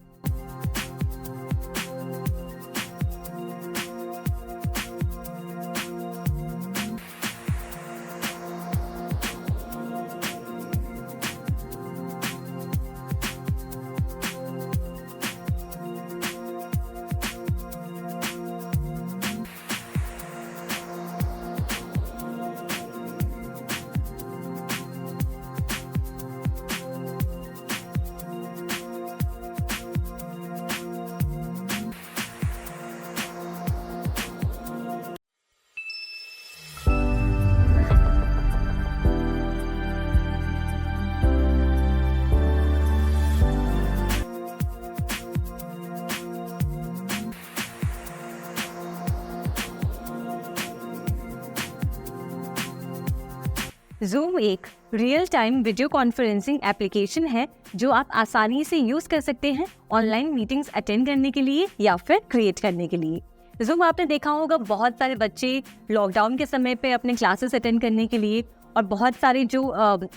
[SPEAKER 1] Zoom एक real time video conferencing application है जो आप आसानी से यूज कर सकते हैं ऑनलाइन मीटिंग्स अटेंड करने के लिए या फिर क्रिएट करने के लिए। Zoom आपने देखा होगा, बहुत सारे बच्चे लॉकडाउन के समय पे अपने क्लासेस अटेंड करने के लिए, और बहुत सारे जो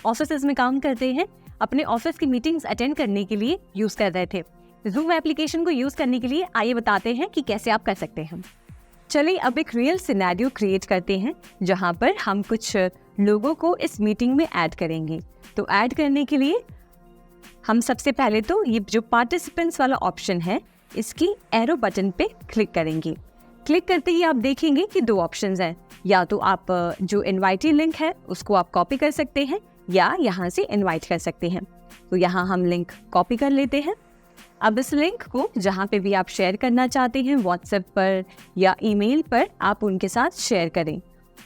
[SPEAKER 1] ऑफिसेज में काम करते हैं अपने ऑफिस की मीटिंग्स अटेंड करने के लिए यूज कर रहे थे। Zoom एप्लीकेशन को यूज करने के लिए आइए बताते हैं कि कैसे आप कर सकते हैं। चलिए अब एक रियल सिनेरियो क्रिएट करते हैं जहाँ पर हम कुछ लोगों को इस मीटिंग में ऐड करेंगे। तो ऐड करने के लिए हम सबसे पहले तो ये जो पार्टिसिपेंट्स वाला ऑप्शन है इसकी एरो बटन पे क्लिक करेंगे। क्लिक करते ही आप देखेंगे कि दो ऑप्शंस हैं, या तो आप जो इनवाइटी लिंक है उसको आप कॉपी कर सकते हैं या यहाँ से इनवाइट कर सकते हैं। तो यहाँ हम लिंक कॉपी कर लेते हैं। अब इस लिंक को जहाँ पे भी आप शेयर करना चाहते हैं, व्हाट्सएप पर या ईमेल पर, आप उनके साथ शेयर करें।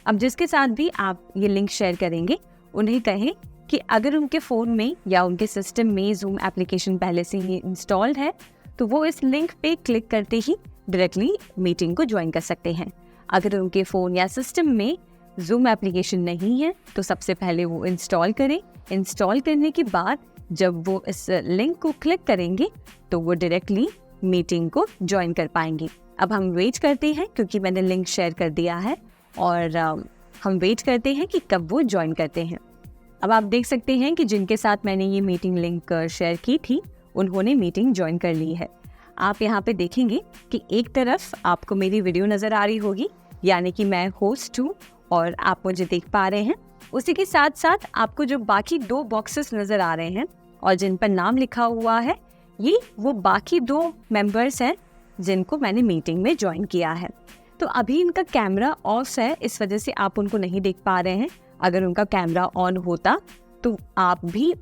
[SPEAKER 1] अब जिसके साथ भी आप ये लिंक शेयर करेंगे उन्हें कहें कि अगर उनके फ़ोन में या उनके सिस्टम में Zoom एप्लीकेशन पहले से ही इंस्टॉल्ड है तो वो इस लिंक पे क्लिक करते ही डायरेक्टली मीटिंग को ज्वाइन कर सकते हैं। अगर उनके फ़ोन या सिस्टम में Zoom एप्लीकेशन नहीं है तो सबसे पहले वो इंस्टॉल करें। इंस्टॉल करने के बाद जब वो इस लिंक को क्लिक करेंगे तो वो डायरेक्टली मीटिंग को ज्वाइन कर पाएंगे। अब हम वेट करते हैं क्योंकि मैंने लिंक शेयर कर दिया है, और हम वेट करते हैं कि कब वो ज्वाइन करते हैं। अब आप देख सकते हैं कि जिनके साथ मैंने ये मीटिंग लिंक शेयर की थी उन्होंने मीटिंग ज्वाइन कर ली है। आप यहाँ पे देखेंगे कि एक तरफ आपको मेरी वीडियो नज़र आ रही होगी, यानी कि मैं होस्ट हूँ और आप मुझे देख पा रहे हैं। उसी के साथ साथ आपको जो बाकी दो बॉक्सेस नज़र आ रहे हैं और जिन पर नाम लिखा हुआ है, ये वो बाकी दो मेंबर्स हैं जिनको मैंने मीटिंग में ज्वाइन किया है। तो अभी इनका कैमरा ऑफ है, इस वजह से आप उनको नहीं देख पा रहे हैं। अगर उनका कैमरा ऑन होता तो आप भी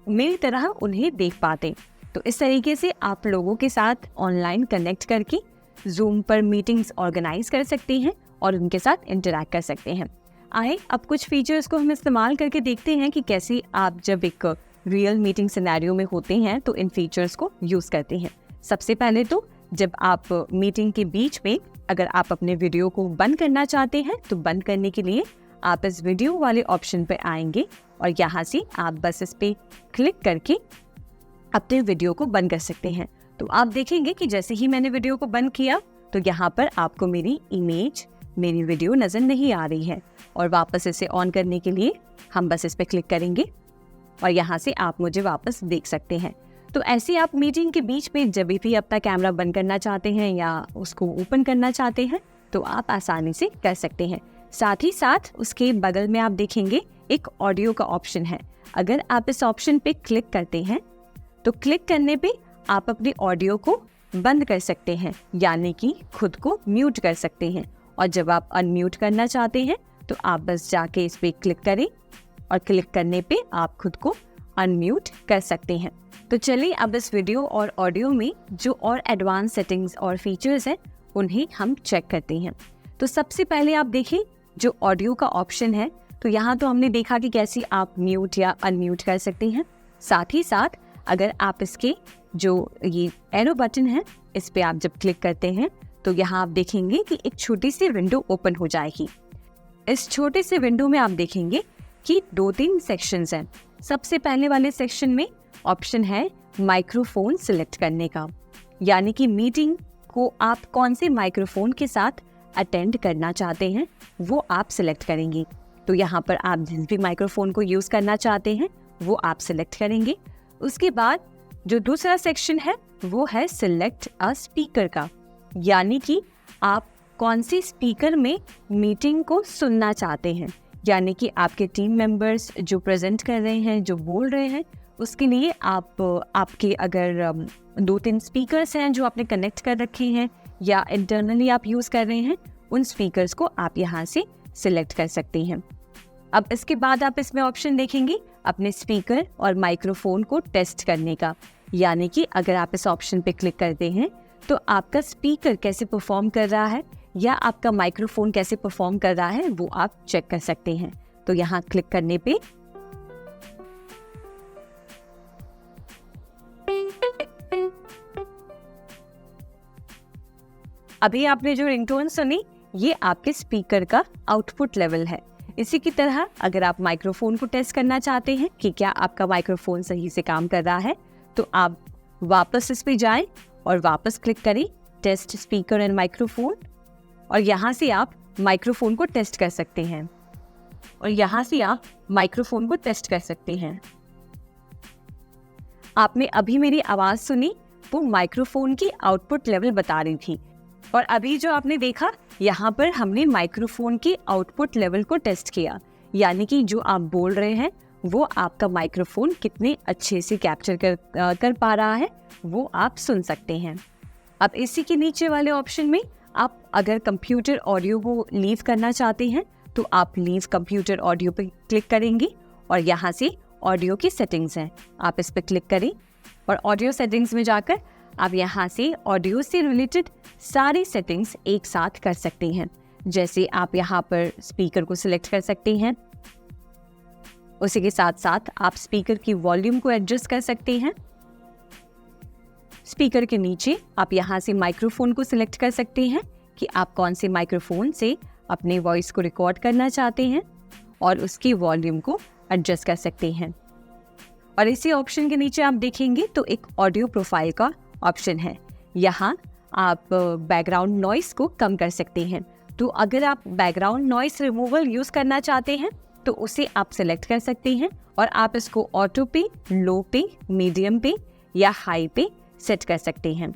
[SPEAKER 1] मेरी तरह उन्हें देख पाते। तो इस तरीके से आप लोगों के साथ ऑनलाइन कनेक्ट करके Zoom पर मीटिंग्स ऑर्गेनाइज कर सकते हैं और उनके साथ इंटरैक्ट कर सकते हैं। आए अब कुछ फीचर्स को हम इस्तेमाल करके देखते हैं कि कैसे आप जब एक रियल मीटिंग सिनेरियो में होते हैं तो इन फीचर्स को यूज़ करते हैं। सबसे पहले तो जब आप मीटिंग के बीच में अगर आप अपने वीडियो को बंद करना चाहते हैं तो बंद करने के लिए आप इस वीडियो वाले ऑप्शन पर आएंगे और यहाँ से आप बस इस पर क्लिक करके अपने वीडियो को बंद कर सकते हैं। तो आप देखेंगे कि जैसे ही मैंने वीडियो को बंद किया तो यहाँ पर आपको मेरी इमेज, मेरी वीडियो नज़र नहीं आ रही है, और वापस इसे ऑन करने के लिए हम बस इस पर क्लिक करेंगे और यहाँ से आप मुझे वापस देख सकते हैं। तो ऐसे आप मीटिंग के बीच में जब भी अपना कैमरा बंद करना चाहते हैं या उसको ओपन करना चाहते हैं तो आप आसानी से कर सकते हैं। साथ ही साथ उसके बगल में आप देखेंगे एक ऑडियो का ऑप्शन है। अगर आप इस ऑप्शन पे क्लिक करते हैं तो क्लिक करने पे आप अपने ऑडियो को बंद कर सकते हैं, यानी कि खुद को म्यूट कर सकते हैं। और जब आप अनम्यूट करना चाहते हैं तो आप बस जाके इस पे क्लिक करें और क्लिक करने पे आप खुद को अनम्यूट कर सकते हैं। तो चलिए अब इस वीडियो और ऑडियो में जो और एडवांस सेटिंग्स और फीचर्स हैं उन्हें हम चेक करते हैं। तो सबसे पहले आप देखें जो ऑडियो का ऑप्शन है, तो यहाँ तो हमने देखा कि कैसे आप म्यूट या अनम्यूट कर सकते हैं। साथ ही साथ अगर आप इसके जो ये एरो बटन है इस पे आप जब क्लिक करते हैं तो यहाँ आप देखेंगे कि एक छोटी सी विंडो ओपन हो जाएगी। इस छोटे से विंडो में आप देखेंगे कि 2-3 सेक्शंस हैं। सबसे पहले वाले सेक्शन में ऑप्शन है माइक्रोफोन सिलेक्ट करने का, यानी कि मीटिंग को आप कौन से माइक्रोफोन के साथ अटेंड करना चाहते हैं वो आप सिलेक्ट करेंगे। तो यहाँ पर आप जिस भी माइक्रोफोन को यूज़ करना चाहते हैं वो आप सिलेक्ट करेंगे। उसके बाद जो दूसरा सेक्शन है वो है सिलेक्ट अ स्पीकर का, यानी कि आप कौन सी स्पीकर में मीटिंग को सुनना चाहते हैं, यानी कि आपके टीम मेंबर्स जो प्रेजेंट कर रहे हैं, जो बोल रहे हैं, उसके लिए आपके अगर 2-3 स्पीकर्स हैं जो आपने कनेक्ट कर रखे हैं या इंटरनली आप यूज़ कर रहे हैं, उन स्पीकर्स को आप यहाँ से सिलेक्ट कर सकते हैं। अब इसके बाद आप इसमें ऑप्शन देखेंगे अपने स्पीकर और माइक्रोफोन को टेस्ट करने का, यानी कि अगर आप इस ऑप्शन पे क्लिक करते हैं तो आपका स्पीकर कैसे परफॉर्म कर रहा है या आपका माइक्रोफोन कैसे परफॉर्म कर रहा है वो आप चेक कर सकते हैं। तो यहाँ क्लिक करने पे अभी आपने जो रिंगटोन सुनी ये आपके स्पीकर का आउटपुट लेवल है। इसी की तरह अगर आप माइक्रोफोन को टेस्ट करना चाहते हैं कि क्या आपका माइक्रोफोन सही से काम कर रहा है, तो आप वापस इस पे जाएं और वापस क्लिक करें टेस्ट स्पीकर एंड माइक्रोफोन, और यहाँ से आप माइक्रोफोन को टेस्ट कर सकते हैं आपने अभी मेरी आवाज़ सुनी वो माइक्रोफोन की आउटपुट लेवल बता रही थी, और अभी जो आपने देखा यहाँ पर हमने माइक्रोफोन की आउटपुट लेवल को टेस्ट किया, यानी कि जो आप बोल रहे हैं वो आपका माइक्रोफोन कितने अच्छे से कैप्चर कर पा रहा है वो आप सुन सकते हैं। अब इसी के नीचे वाले ऑप्शन में आप अगर कंप्यूटर ऑडियो को लीव करना चाहते हैं तो आप लीव कंप्यूटर ऑडियो पे क्लिक करेंगे और यहाँ से ऑडियो की सेटिंग्स हैं, आप इस पर क्लिक करें और ऑडियो सेटिंग्स में जाकर आप यहाँ से ऑडियो से रिलेटेड सारी सेटिंग्स एक साथ कर सकते हैं। जैसे आप यहाँ पर स्पीकर को सिलेक्ट कर सकते हैं, उसी के साथ साथ आप स्पीकर की वॉल्यूम को एडजस्ट कर सकते हैं। स्पीकर के नीचे आप यहाँ से माइक्रोफोन को सिलेक्ट कर सकते हैं कि आप कौन से माइक्रोफोन से अपने वॉइस को रिकॉर्ड करना चाहते हैं और उसकी वॉल्यूम को एडजस्ट कर सकते हैं। और इसी ऑप्शन के नीचे आप देखेंगे तो एक ऑडियो प्रोफाइल का ऑप्शन है, यहाँ आप बैकग्राउंड नॉइस को कम कर सकते हैं। तो अगर आप बैकग्राउंड नॉइस रिमूवल यूज़ करना चाहते हैं तो उसे आप सिलेक्ट कर सकते हैं और आप इसको ऑटो पे, लो पे, मीडियम पे या हाई पे सेट कर सकते हैं।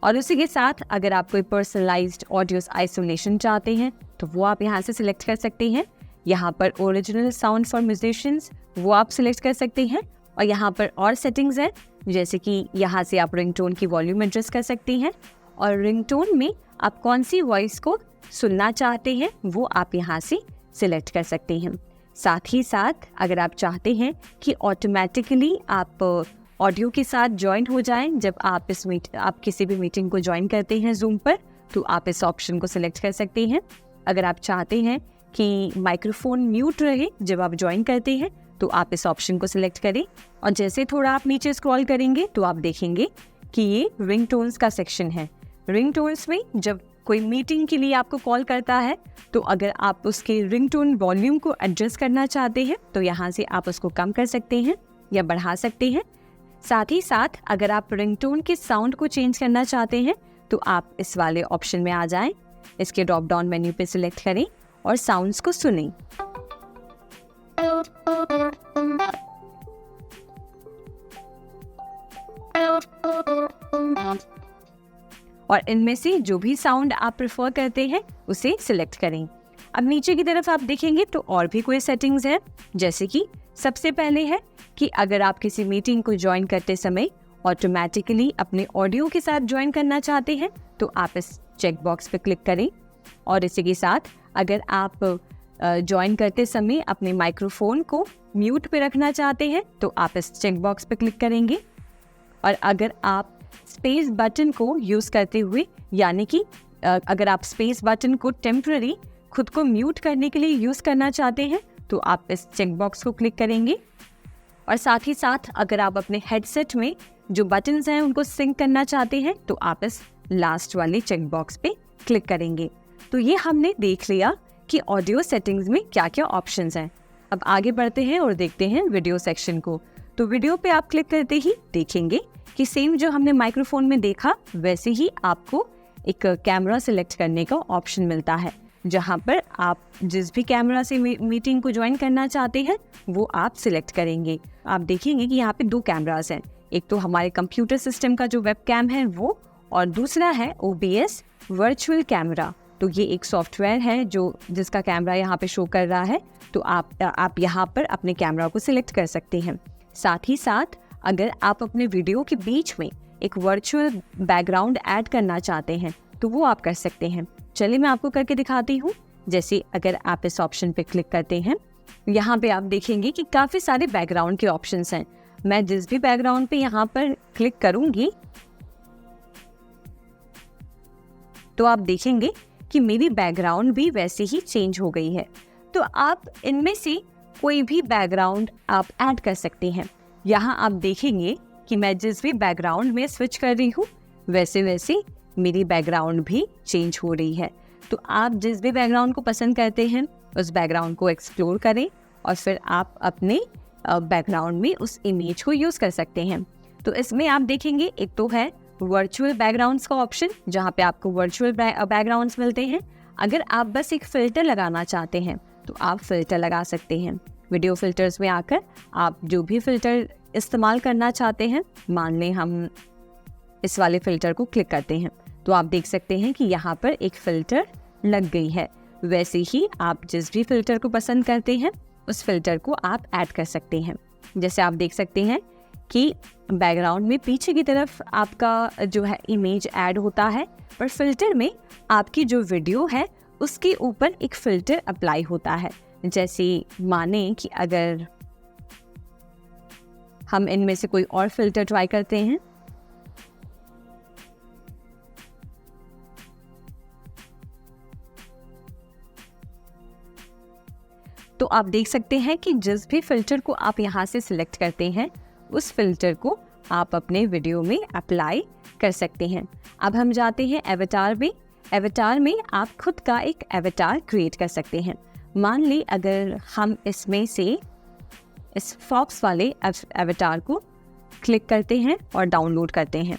[SPEAKER 1] और उसी के साथ अगर आप कोई पर्सनलाइज्ड ऑडियो आइसोलेशन चाहते हैं तो वो आप यहाँ से सिलेक्ट कर सकते हैं। यहाँ पर ओरिजिनल साउंड फॉर म्यूजिशियंस वो आप सिलेक्ट कर सकते हैं और यहाँ पर और सेटिंग्स हैं, जैसे कि यहाँ से आप रिंगटोन की वॉल्यूम एडजस्ट कर सकते हैं और रिंगटोन में आप कौन सी वॉइस को सुनना चाहते हैं वो आप यहाँ से सिलेक्ट कर सकते हैं। साथ ही साथ अगर आप चाहते हैं कि ऑटोमेटिकली आप ऑडियो के साथ ज्वाइन हो जाएं जब आप आप किसी भी मीटिंग को ज्वाइन करते हैं जूम पर, तो आप इस ऑप्शन को सिलेक्ट कर सकते हैं। अगर आप चाहते हैं कि माइक्रोफोन म्यूट रहे जब आप ज्वाइन करते हैं तो आप इस ऑप्शन को सिलेक्ट करें और जैसे थोड़ा आप नीचे स्क्रॉल करेंगे तो आप देखेंगे कि ये रिंगटोन्स का सेक्शन है। रिंगटोन्स में जब कोई मीटिंग के लिए आपको कॉल करता है तो अगर आप उसके रिंगटोन वॉल्यूम को एडजस्ट करना चाहते हैं तो यहाँ से आप उसको कम कर सकते हैं या बढ़ा सकते हैं। साथ ही साथ अगर आप रिंगटोन के साउंड को चेंज करना चाहते हैं तो आप इस वाले ऑप्शन में आ जाएं, इसके ड्रॉप डाउन मेन्यू पे सिलेक्ट करें और साउंड्स को सुनें। और इनमें से जो भी साउंड आप प्रेफर करते हैं उसे सिलेक्ट करें। अब नीचे की तरफ आप देखेंगे तो और भी कोई सेटिंग्स हैं, जैसे कि सबसे पहले है कि अगर आप किसी मीटिंग को ज्वाइन करते समय ऑटोमेटिकली अपने ऑडियो के साथ ज्वाइन करना चाहते हैं तो आप इस चेक बॉक्स पर क्लिक करें और इसी के साथ अगर आप ज्वाइन करते समय अपने माइक्रोफोन को म्यूट पे रखना चाहते हैं तो आप इस चेक बॉक्स पे क्लिक करेंगे। और अगर आप स्पेस बटन को यूज़ करते हुए, यानी कि अगर आप स्पेस बटन को टेम्पररी खुद को म्यूट करने के लिए यूज़ करना चाहते हैं तो आप इस चेक बॉक्स को क्लिक करेंगे। और साथ ही साथ अगर आप अपने हेडसेट में जो बटन्स हैं उनको सिंक करना चाहते हैं तो आप इस लास्ट वाले चेक बॉक्स पे क्लिक करेंगे। तो ये हमने देख लिया कि ऑडियो सेटिंग्स में क्या क्या ऑप्शंस हैं। अब आगे बढ़ते हैं और देखते हैं वीडियो सेक्शन को। तो वीडियो पे आप क्लिक करते ही देखेंगे कि सेम जो हमने माइक्रोफोन में देखा वैसे ही आपको एक कैमरा सिलेक्ट करने का ऑप्शन मिलता है, जहाँ पर आप जिस भी कैमरा से मीटिंग को ज्वाइन करना चाहते हैं वो आप सिलेक्ट करेंगे। आप देखेंगे कि यहाँ पे 2 कैमरास हैं, एक तो हमारे कंप्यूटर सिस्टम का जो वेब कैम है वो, और दूसरा है OBS वर्चुअल कैमरा। तो ये एक सॉफ्टवेयर है जिसका कैमरा यहाँ पे शो कर रहा है। तो आप यहाँ पर अपने कैमरा को सिलेक्ट कर सकते हैं। साथ ही साथ अगर आप अपने वीडियो के बीच में एक वर्चुअल बैकग्राउंड ऐड करना चाहते हैं तो वो आप कर सकते हैं। चलिए मैं आपको करके दिखाती हूँ। जैसे अगर आप इस ऑप्शन पे क्लिक करते हैं, यहाँ पे आप देखेंगे कि काफ़ी सारे बैकग्राउंड के ऑप्शंस हैं। मैं जिस भी बैकग्राउंड पे यहाँ पर क्लिक करूँगी तो आप देखेंगे कि मेरी बैकग्राउंड भी वैसे ही चेंज हो गई है। तो आप इनमें से कोई भी बैकग्राउंड आप ऐड कर सकते हैं। यहाँ आप देखेंगे कि मैं जिस भी बैकग्राउंड में स्विच कर रही हूँ वैसे वैसे मेरी बैकग्राउंड भी चेंज हो रही है। तो आप जिस भी बैकग्राउंड को पसंद करते हैं उस बैकग्राउंड को एक्सप्लोर करें और फिर आप अपने बैकग्राउंड में उस इमेज को यूज़ कर सकते हैं। तो इसमें आप देखेंगे एक तो है वर्चुअल बैकग्राउंड्स का ऑप्शन, जहाँ पे आपको वर्चुअल बैकग्राउंड्स मिलते हैं। अगर आप बस एक फ़िल्टर लगाना चाहते हैं तो आप फ़िल्टर लगा सकते हैं। वीडियो फ़िल्टर्स में आकर आप जो भी फ़िल्टर इस्तेमाल करना चाहते हैं, मान लें हम इस वाले फ़िल्टर को क्लिक करते हैं तो आप देख सकते हैं कि यहाँ पर एक फ़िल्टर लग गई है। वैसे ही आप जिस भी फ़िल्टर को पसंद करते हैं उस फ़िल्टर को आप ऐड कर सकते हैं। जैसे आप देख सकते हैं कि बैकग्राउंड में पीछे की तरफ आपका जो है इमेज ऐड होता है, पर फिल्टर में आपकी जो वीडियो है उसके ऊपर एक फ़िल्टर अप्लाई होता है। जैसे माने कि अगर हम इनमें से कोई और फ़िल्टर ट्राई करते हैं तो आप देख सकते हैं कि जिस भी फ़िल्टर को आप यहाँ से सिलेक्ट करते हैं उस फिल्टर को आप अपने वीडियो में अप्लाई कर सकते हैं। अब हम जाते हैं एवेटार में। एवेटार में आप खुद का एक एवेटार क्रिएट कर सकते हैं। मान ली अगर हम इसमें से इस फॉक्स वाले एवेटार को क्लिक करते हैं और डाउनलोड करते हैं,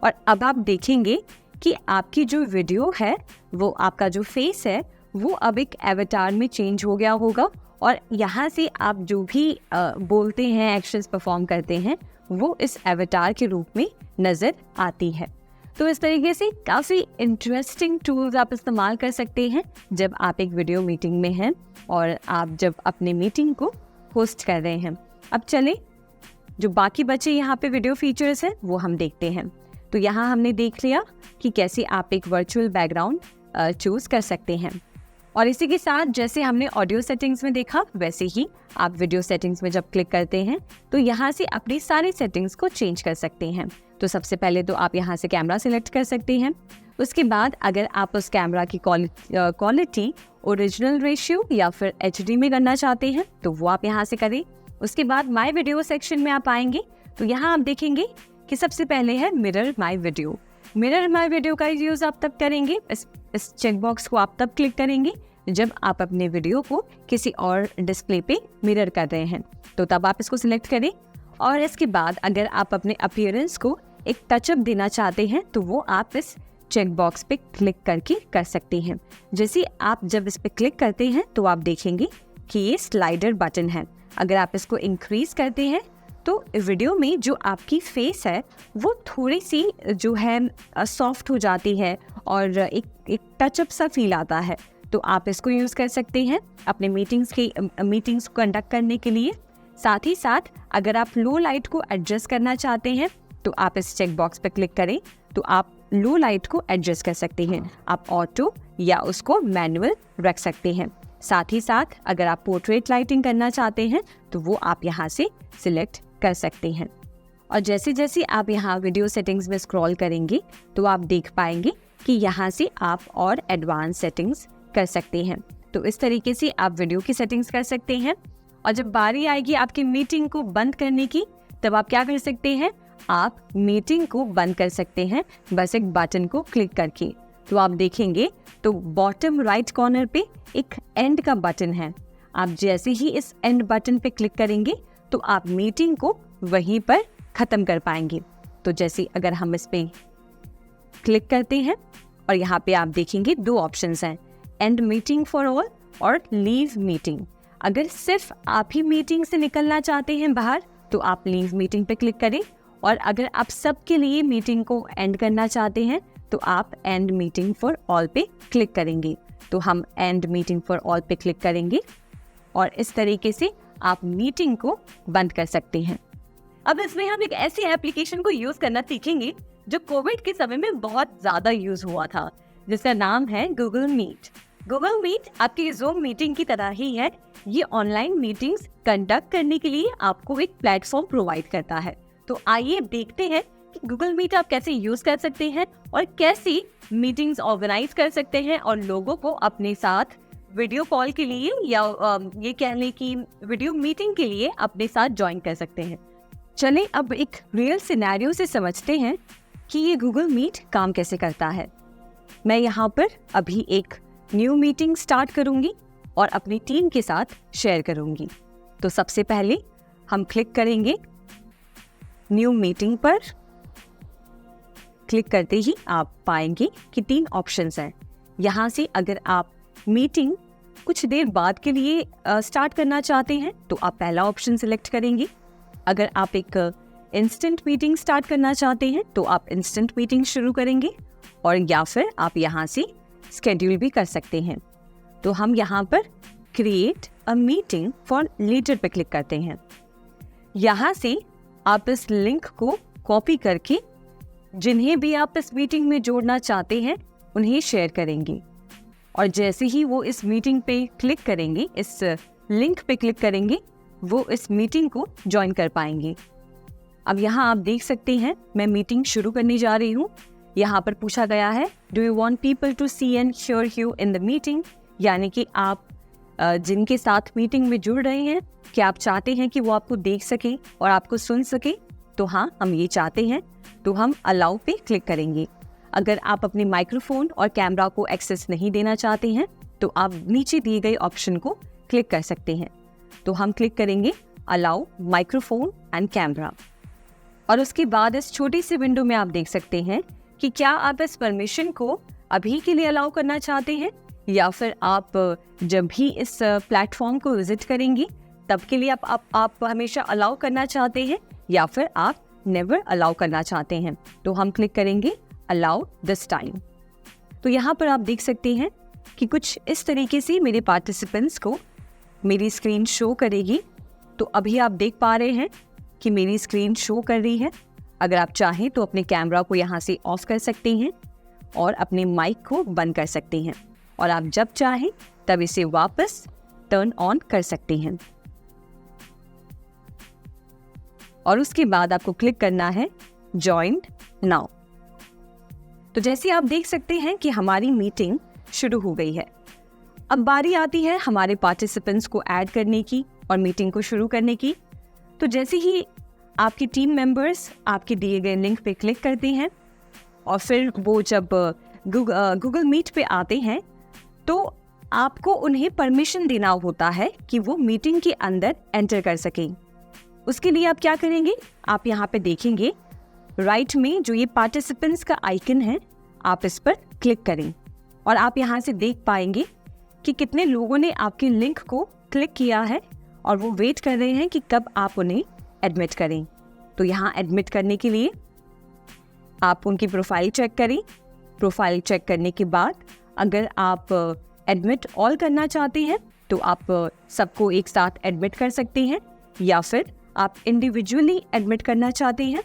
[SPEAKER 1] और अब आप देखेंगे कि आपकी जो वीडियो है वो आपका जो फेस है वो अब एक एवेटार में चेंज हो गया होगा, और यहाँ से आप जो भी बोलते हैं, एक्शंस परफॉर्म करते हैं वो इस एवेटार के रूप में नज़र आती है। तो इस तरीके से काफ़ी इंटरेस्टिंग टूल्स आप इस्तेमाल कर सकते हैं जब आप एक वीडियो मीटिंग में हैं और आप जब अपने मीटिंग को होस्ट कर रहे हैं। अब चलें जो बाकी बचे यहाँ पे वीडियो फीचर्स हैं वो हम देखते हैं। तो यहाँ हमने देख लिया कि कैसे आप एक वर्चुअल बैकग्राउंड चूज़ कर सकते हैं, और इसी के साथ जैसे हमने ऑडियो सेटिंग्स में देखा वैसे ही आप वीडियो सेटिंग्स में जब क्लिक करते हैं तो यहाँ से अपनी सारी सेटिंग्स को चेंज कर सकते हैं। तो सबसे पहले तो आप यहाँ से कैमरा सिलेक्ट कर सकते हैं। उसके बाद अगर आप उस कैमरा की क्वालिटी ओरिजिनल रेशियो या फिर HD में करना चाहते हैं तो वो आप यहाँ से करें। उसके बाद माय वीडियो सेक्शन में आप आएंगे तो यहाँ आप देखेंगे कि सबसे पहले है mirror my video. Mirror my video का यूज़ आप तब करेंगे, इस चेक बॉक्स को आप तब क्लिक करेंगे जब आप अपने वीडियो को किसी और डिस्प्ले पे मिरर कर रहे हैं, तो तब आप इसको सिलेक्ट करें। और इसके बाद अगर आप अपने अपीयरेंस को एक टचअप देना चाहते हैं तो वो आप इस चेक बॉक्स पे क्लिक करके कर सकते हैं। जैसे आप जब इस पे क्लिक करते हैं तो आप देखेंगे कि ये स्लाइडर बटन है। अगर आप इसको इंक्रीज करते हैं तो वीडियो में जो आपकी फेस है वो थोड़ी सी जो है सॉफ्ट हो जाती है और एक टचअप सा फील आता है। तो आप इसको यूज़ कर सकते हैं अपने मीटिंग्स को कंडक्ट करने के लिए। साथ ही साथ अगर आप लो लाइट को एडजस्ट करना चाहते हैं तो आप इस चेक बॉक्स पर क्लिक करें तो आप लो लाइट को एडजस्ट कर सकते हैं। आप ऑटो या उसको मैनुअल रख सकते हैं। साथ ही साथ अगर आप पोर्ट्रेट लाइटिंग करना चाहते हैं तो वो आप यहाँ से सिलेक्ट कर सकते हैं। और जैसे जैसे आप यहाँ वीडियो सेटिंग्स में स्क्रॉल करेंगे तो आप देख पाएंगे कि यहाँ से आप और एडवांस सेटिंग्स कर सकते हैं। तो इस तरीके से आप वीडियो की सेटिंग्स कर सकते हैं। और जब बारी आएगी आपकी मीटिंग को बंद करने की तब आप क्या कर सकते हैं, आप मीटिंग को बंद कर सकते हैं बस एक बटन को क्लिक करके। तो आप देखेंगे तो बॉटम राइट कॉर्नर पे एक एंड का बटन है। आप जैसे ही इस एंड बटन पे क्लिक करेंगे तो आप मीटिंग को वहीं पर ख़त्म कर पाएंगे। तो जैसे अगर हम इस पे क्लिक करते हैं और यहाँ पे आप देखेंगे 2 ऑप्शंस हैं, एंड मीटिंग फॉर ऑल और लीव मीटिंग। अगर सिर्फ आप ही मीटिंग से निकलना चाहते हैं बाहर तो आप लीव मीटिंग पे क्लिक करें, और अगर आप सबके लिए मीटिंग को एंड करना चाहते हैं तो आप एंड मीटिंग फॉर ऑल पे क्लिक करेंगे। तो हम एंड मीटिंग फॉर ऑल पे क्लिक करेंगे और इस तरीके से आप मीटिंग को बंद कर सकते हैं। अब इसमें हम एक ऐसी एप्लीकेशन को यूज करना सीखेंगे जो कोविड के समय में बहुत ज्यादा यूज हुआ था, जिसका नाम है गूगल मीट। गूगल मीट आपकी ज़ूम मीटिंग की तरह ही है। ये ऑनलाइन मीटिंग्स कंडक्ट करने के लिए आपको एक प्लेटफॉर्म प्रोवाइड करता है। तो आइए देखते हैं कि गूगल मीट आप कैसे यूज कर सकते हैं और कैसी मीटिंग्स ऑर्गेनाइज कर सकते हैं और लोगों को अपने साथ वीडियो कॉल के लिए या ये कह लें कि वीडियो मीटिंग के लिए अपने साथ ज्वाइन कर सकते हैं। चलें अब एक रियल सिनेरियो से समझते हैं कि ये गूगल मीट काम कैसे करता है। मैं यहाँ पर अभी एक न्यू मीटिंग स्टार्ट करूँगी और अपनी टीम के साथ शेयर करूँगी। तो सबसे पहले हम क्लिक करेंगे न्यू मीटिंग पर। क्लिक करते ही आप पाएंगे कि 3 ऑप्शंस हैं। यहाँ से अगर आप मीटिंग कुछ देर बाद के लिए स्टार्ट करना चाहते हैं तो आप पहला ऑप्शन सिलेक्ट करेंगे। अगर आप एक इंस्टेंट मीटिंग स्टार्ट करना चाहते हैं तो आप इंस्टेंट मीटिंग शुरू करेंगे, और या फिर आप यहाँ से स्केड्यूल भी कर सकते हैं। तो हम यहाँ पर create a meeting for later पे क्लिक करते हैं। यहाँ से आप इस लिंक को कॉपी करके जिन्हें भी आप इस मीटिंग में जोड़ना चाहते हैं उन्हें शेयर करेंगे, और जैसे ही वो इस मीटिंग पे क्लिक करेंगे, इस लिंक पे क्लिक करेंगे, वो इस मीटिंग को ज्वाइन कर पाएंगे। अब यहाँ आप देख सकते हैं मैं मीटिंग शुरू करने जा रही हूँ। यहाँ पर पूछा गया है do you want people to see and hear you in the meeting, यानी कि आप जिनके साथ मीटिंग में जुड़ रहे हैं क्या आप चाहते हैं कि वो आपको देख सके और आपको सुन सके। तो हाँ, हम ये चाहते हैं, तो हम अलाउ पे क्लिक करेंगे। अगर आप अपने माइक्रोफोन और कैमरा को एक्सेस नहीं देना चाहते हैं तो आप नीचे दिए गए ऑप्शन को क्लिक कर सकते हैं। तो हम क्लिक करेंगे अलाउ माइक्रोफोन एंड कैमरा, और उसके बाद इस छोटी सी विंडो में आप देख सकते हैं कि क्या आप इस परमिशन को अभी के लिए अलाउ करना चाहते हैं, या फिर आप जब भी इस प्लेटफॉर्म को विजिट करेंगे तब के लिए आप हमेशा अलाउ करना चाहते हैं, या फिर आप नेवर अलाउ करना चाहते हैं। तो हम क्लिक करेंगे अलाउ दिस टाइम। तो यहाँ पर आप देख सकते हैं कि कुछ इस तरीके से मेरे पार्टिसिपेंट्स को मेरी स्क्रीन शो करेगी। तो अभी आप देख पा रहे हैं कि मेरी स्क्रीन शो कर रही है। अगर आप चाहें तो अपने कैमरा को यहाँ से ऑफ कर सकते हैं और अपने माइक को बंद कर सकते हैं, और आप जब चाहें तब इसे वापस टर्न ऑन कर सकते हैं। और उसके बाद आपको क्लिक करना है जॉइन नाउ। तो जैसे आप देख सकते हैं कि हमारी मीटिंग शुरू हो गई है। अब बारी आती है हमारे पार्टिसिपेंट्स को ऐड करने की और मीटिंग को शुरू करने की। तो जैसे ही आपकी टीम मेंबर्स आपके दिए गए लिंक पे क्लिक करते हैं और फिर वो जब गूगल मीट पे आते हैं तो आपको उन्हें परमिशन देना होता है कि वो मीटिंग के अंदर एंटर कर सकें। उसके लिए आप क्या करेंगे, आप यहाँ पे देखेंगे राइट में जो ये पार्टिसिपेंट्स का आइकन है, आप इस पर क्लिक करें और आप यहाँ से देख पाएंगे कि कितने लोगों ने आपके लिंक को क्लिक किया है और वो वेट कर रहे हैं कि कब आप उन्हें एडमिट करें। तो यहाँ एडमिट करने के लिए आप उनकी प्रोफाइल चेक करें। प्रोफाइल चेक करने के बाद अगर आप एडमिट ऑल करना चाहते हैं तो आप सबको एक साथ एडमिट कर सकते हैं, या फिर आप इंडिविजुअली एडमिट करना चाहते हैं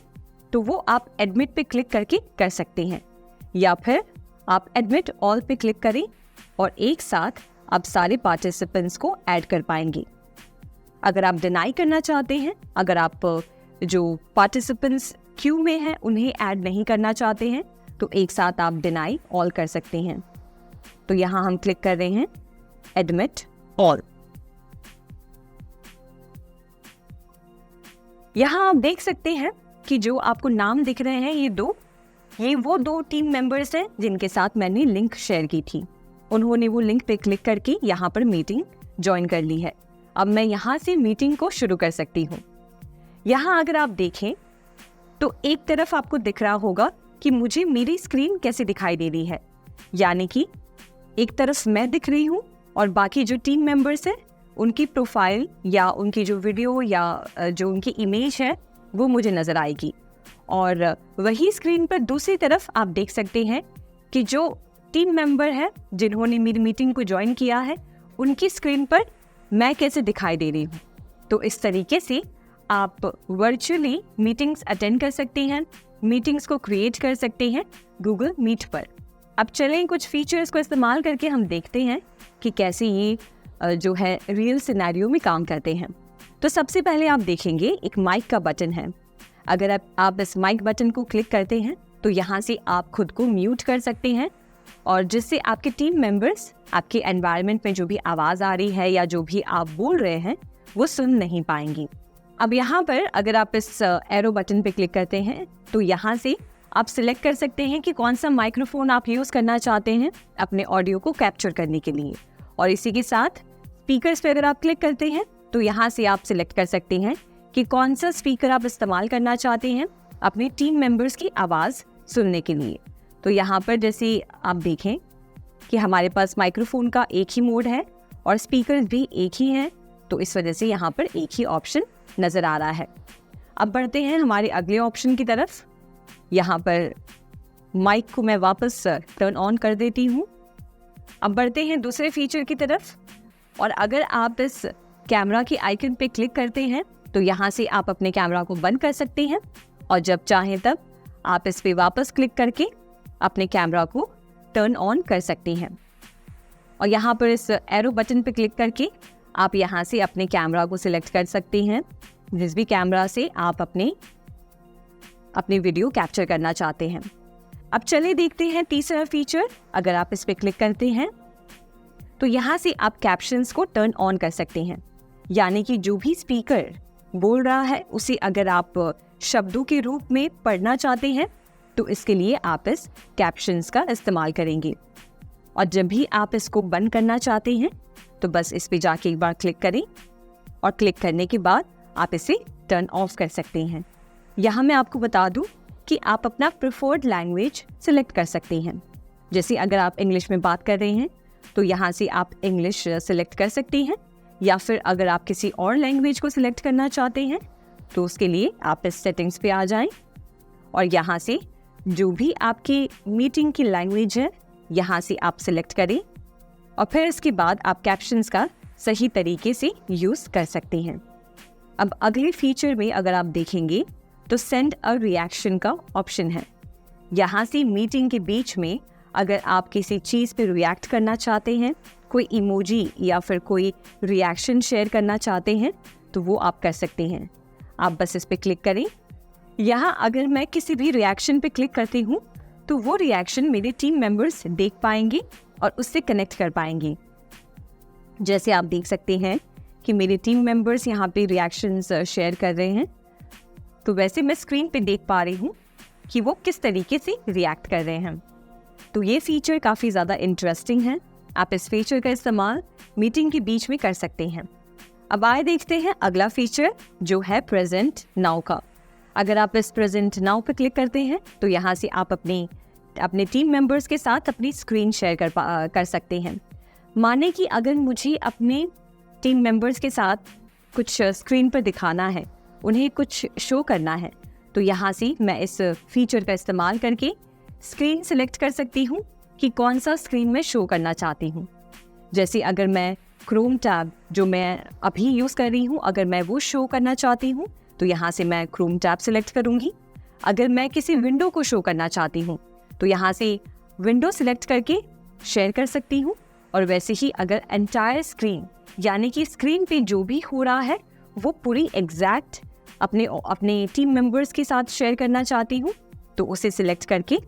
[SPEAKER 1] तो वो आप एडमिट पे क्लिक करके कर सकते हैं, या फिर आप एडमिट ऑल पे क्लिक करें और एक साथ आप सारे पार्टिसिपेंट्स को ऐड कर पाएंगे। अगर आप डिनाई करना चाहते हैं, अगर आप जो पार्टिसिपेंट्स क्यू में हैं उन्हें ऐड नहीं करना चाहते हैं तो एक साथ आप डिनाई ऑल कर सकते हैं। तो यहाँ हम क्लिक कर रहे हैं एडमिट ऑल। यहाँ आप देख सकते हैं कि जो आपको नाम दिख रहे हैं ये 2 ये वो 2 टीम मेंबर्स हैं जिनके साथ मैंने लिंक शेयर की थी। उन्होंने वो लिंक पे क्लिक करके यहाँ पर मीटिंग ज्वाइन कर ली है। अब मैं यहाँ से मीटिंग को शुरू कर सकती हूँ। यहाँ अगर आप देखें तो एक तरफ आपको दिख रहा होगा कि मुझे मेरी स्क्रीन कैसे दिखाई दे रही है, यानी कि एक तरफ मैं दिख रही हूँ और बाकी जो टीम मेंबर्स हैं उनकी प्रोफाइल या उनकी जो वीडियो या जो उनकी इमेज है वो मुझे नज़र आएगी। और वही स्क्रीन पर दूसरी तरफ आप देख सकते हैं कि जो टीम मेंबर है जिन्होंने मेरी मीटिंग को ज्वाइन किया है उनकी स्क्रीन पर मैं कैसे दिखाई दे रही हूँ। तो इस तरीके से आप वर्चुअली मीटिंग्स अटेंड कर सकते हैं, मीटिंग्स को क्रिएट कर सकते हैं गूगल मीट पर। अब चलें कुछ फीचर्स को इस्तेमाल करके हम देखते हैं कि कैसे ये जो है रियल सिनेरियो में काम करते हैं। तो सबसे पहले आप देखेंगे एक माइक का बटन है। अगर आप इस माइक बटन को क्लिक करते हैं तो यहाँ से आप खुद को म्यूट कर सकते हैं और जिससे आपके टीम मेंबर्स आपके एनवायरनमेंट में जो भी आवाज़ आ रही है या जो भी आप बोल रहे हैं वो सुन नहीं पाएंगी। अब यहाँ पर अगर आप इस एरो बटन पे क्लिक करते हैं तो यहाँ से आप सिलेक्ट कर सकते हैं कि कौन सा माइक्रोफोन आप यूज़ करना चाहते हैं अपने ऑडियो को कैप्चर करने के लिए। और इसी के साथ स्पीकर्स पे अगर आप क्लिक करते हैं तो यहाँ से आप सिलेक्ट कर सकते हैं कि कौन सा स्पीकर आप इस्तेमाल करना चाहते हैं अपने टीम मेंबर्स की आवाज़ सुनने के लिए। तो यहाँ पर जैसे आप देखें कि हमारे पास माइक्रोफोन का एक ही मोड है और स्पीकर भी एक ही हैं, तो इस वजह से यहाँ पर एक ही ऑप्शन नज़र आ रहा है। अब बढ़ते हैं हमारे अगले ऑप्शन की तरफ। यहाँ पर माइक को मैं वापस टर्न ऑन कर देती हूँ। अब बढ़ते हैं दूसरे फीचर की तरफ और अगर आप इस कैमरा की आइकन पे क्लिक करते हैं तो यहाँ से आप अपने कैमरा को बंद कर सकते हैं और जब चाहें तब आप इस पे वापस क्लिक करके अपने कैमरा को टर्न ऑन कर सकते हैं। और यहाँ पर इस एरो बटन पे क्लिक करके आप यहाँ से अपने कैमरा को सिलेक्ट कर सकते हैं जिस भी कैमरा से आप अपनी वीडियो कैप्चर करना चाहते हैं। अब चलिए देखते हैं तीसरा फीचर। अगर आप इस पे क्लिक करते हैं तो यहाँ से आप कैप्शंस को टर्न ऑन कर सकते हैं, यानी कि जो भी स्पीकर बोल रहा है उसे अगर आप शब्दों के रूप में पढ़ना चाहते हैं तो इसके लिए आप इस कैप्शंस का इस्तेमाल करेंगे। और जब भी आप इसको बंद करना चाहते हैं तो बस इस पे जाके एक बार क्लिक करें और क्लिक करने के बाद आप इसे टर्न ऑफ कर सकते हैं। यहाँ मैं आपको बता दूँ कि आप अपना प्रेफर्ड लैंग्वेज सिलेक्ट कर सकते हैं। जैसे अगर आप इंग्लिश में बात कर रहे हैं तो यहाँ से आप इंग्लिश सिलेक्ट कर सकते हैं, या फिर अगर आप किसी और लैंग्वेज को सिलेक्ट करना चाहते हैं तो उसके लिए आप इस सेटिंग्स पे आ जाएं और यहाँ से जो भी आपकी मीटिंग की लैंग्वेज है यहाँ से आप सिलेक्ट करें और फिर इसके बाद आप कैप्शंस का सही तरीके से यूज़ कर सकते हैं। अब अगले फीचर में अगर आप देखेंगे तो सेंड अ रिएक्शन का ऑप्शन है। यहाँ से मीटिंग के बीच में अगर आप किसी चीज़ पे रिएक्ट करना चाहते हैं, कोई इमोजी या फिर कोई रिएक्शन शेयर करना चाहते हैं तो वो आप कर सकते हैं। आप बस इस पे क्लिक करें। यहाँ अगर मैं किसी भी रिएक्शन पे क्लिक करती हूँ तो वो रिएक्शन मेरे टीम मेंबर्स देख पाएंगे और उससे कनेक्ट कर पाएंगे। जैसे आप देख सकते हैं कि मेरे टीम मेंबर्स यहाँ पे रिएक्शंस शेयर कर रहे हैं, तो वैसे मैं स्क्रीन पे देख पा रही हूँ कि वो किस तरीके से रिएक्ट कर रहे हैं। तो ये फीचर काफ़ी ज़्यादा इंटरेस्टिंग है। आप इस फीचर का इस्तेमाल मीटिंग के बीच में कर सकते हैं। अब आए देखते हैं अगला फीचर जो है प्रेजेंट नाउ का। अगर आप इस प्रेजेंट नाउ पे क्लिक करते हैं तो यहाँ से आप अपने टीम मेंबर्स के साथ अपनी स्क्रीन शेयर कर सकते हैं। माने कि अगर मुझे अपने टीम मेंबर्स के साथ कुछ स्क्रीन पर दिखाना है, उन्हें कुछ शो करना है, तो यहाँ से मैं इस फीचर का इस्तेमाल करके स्क्रीन सिलेक्ट कर सकती हूँ कि कौन सा स्क्रीन में शो करना चाहती हूँ। जैसे अगर मैं क्रोम टैब जो मैं अभी यूज़ कर रही हूँ, अगर मैं वो शो करना चाहती हूँ तो यहाँ से मैं क्रोम टैब सिलेक्ट करूँगी। अगर मैं किसी विंडो को शो करना चाहती हूँ तो यहाँ से विंडो सिलेक्ट करके शेयर कर सकती हूँ। और वैसे ही अगर एंटायर स्क्रीन यानी कि स्क्रीन पे जो भी हो रहा है वो पूरी एग्जैक्ट अपने टीम मेंबर्स के साथ शेयर करना चाहती हूँ तो उसे सिलेक्ट करके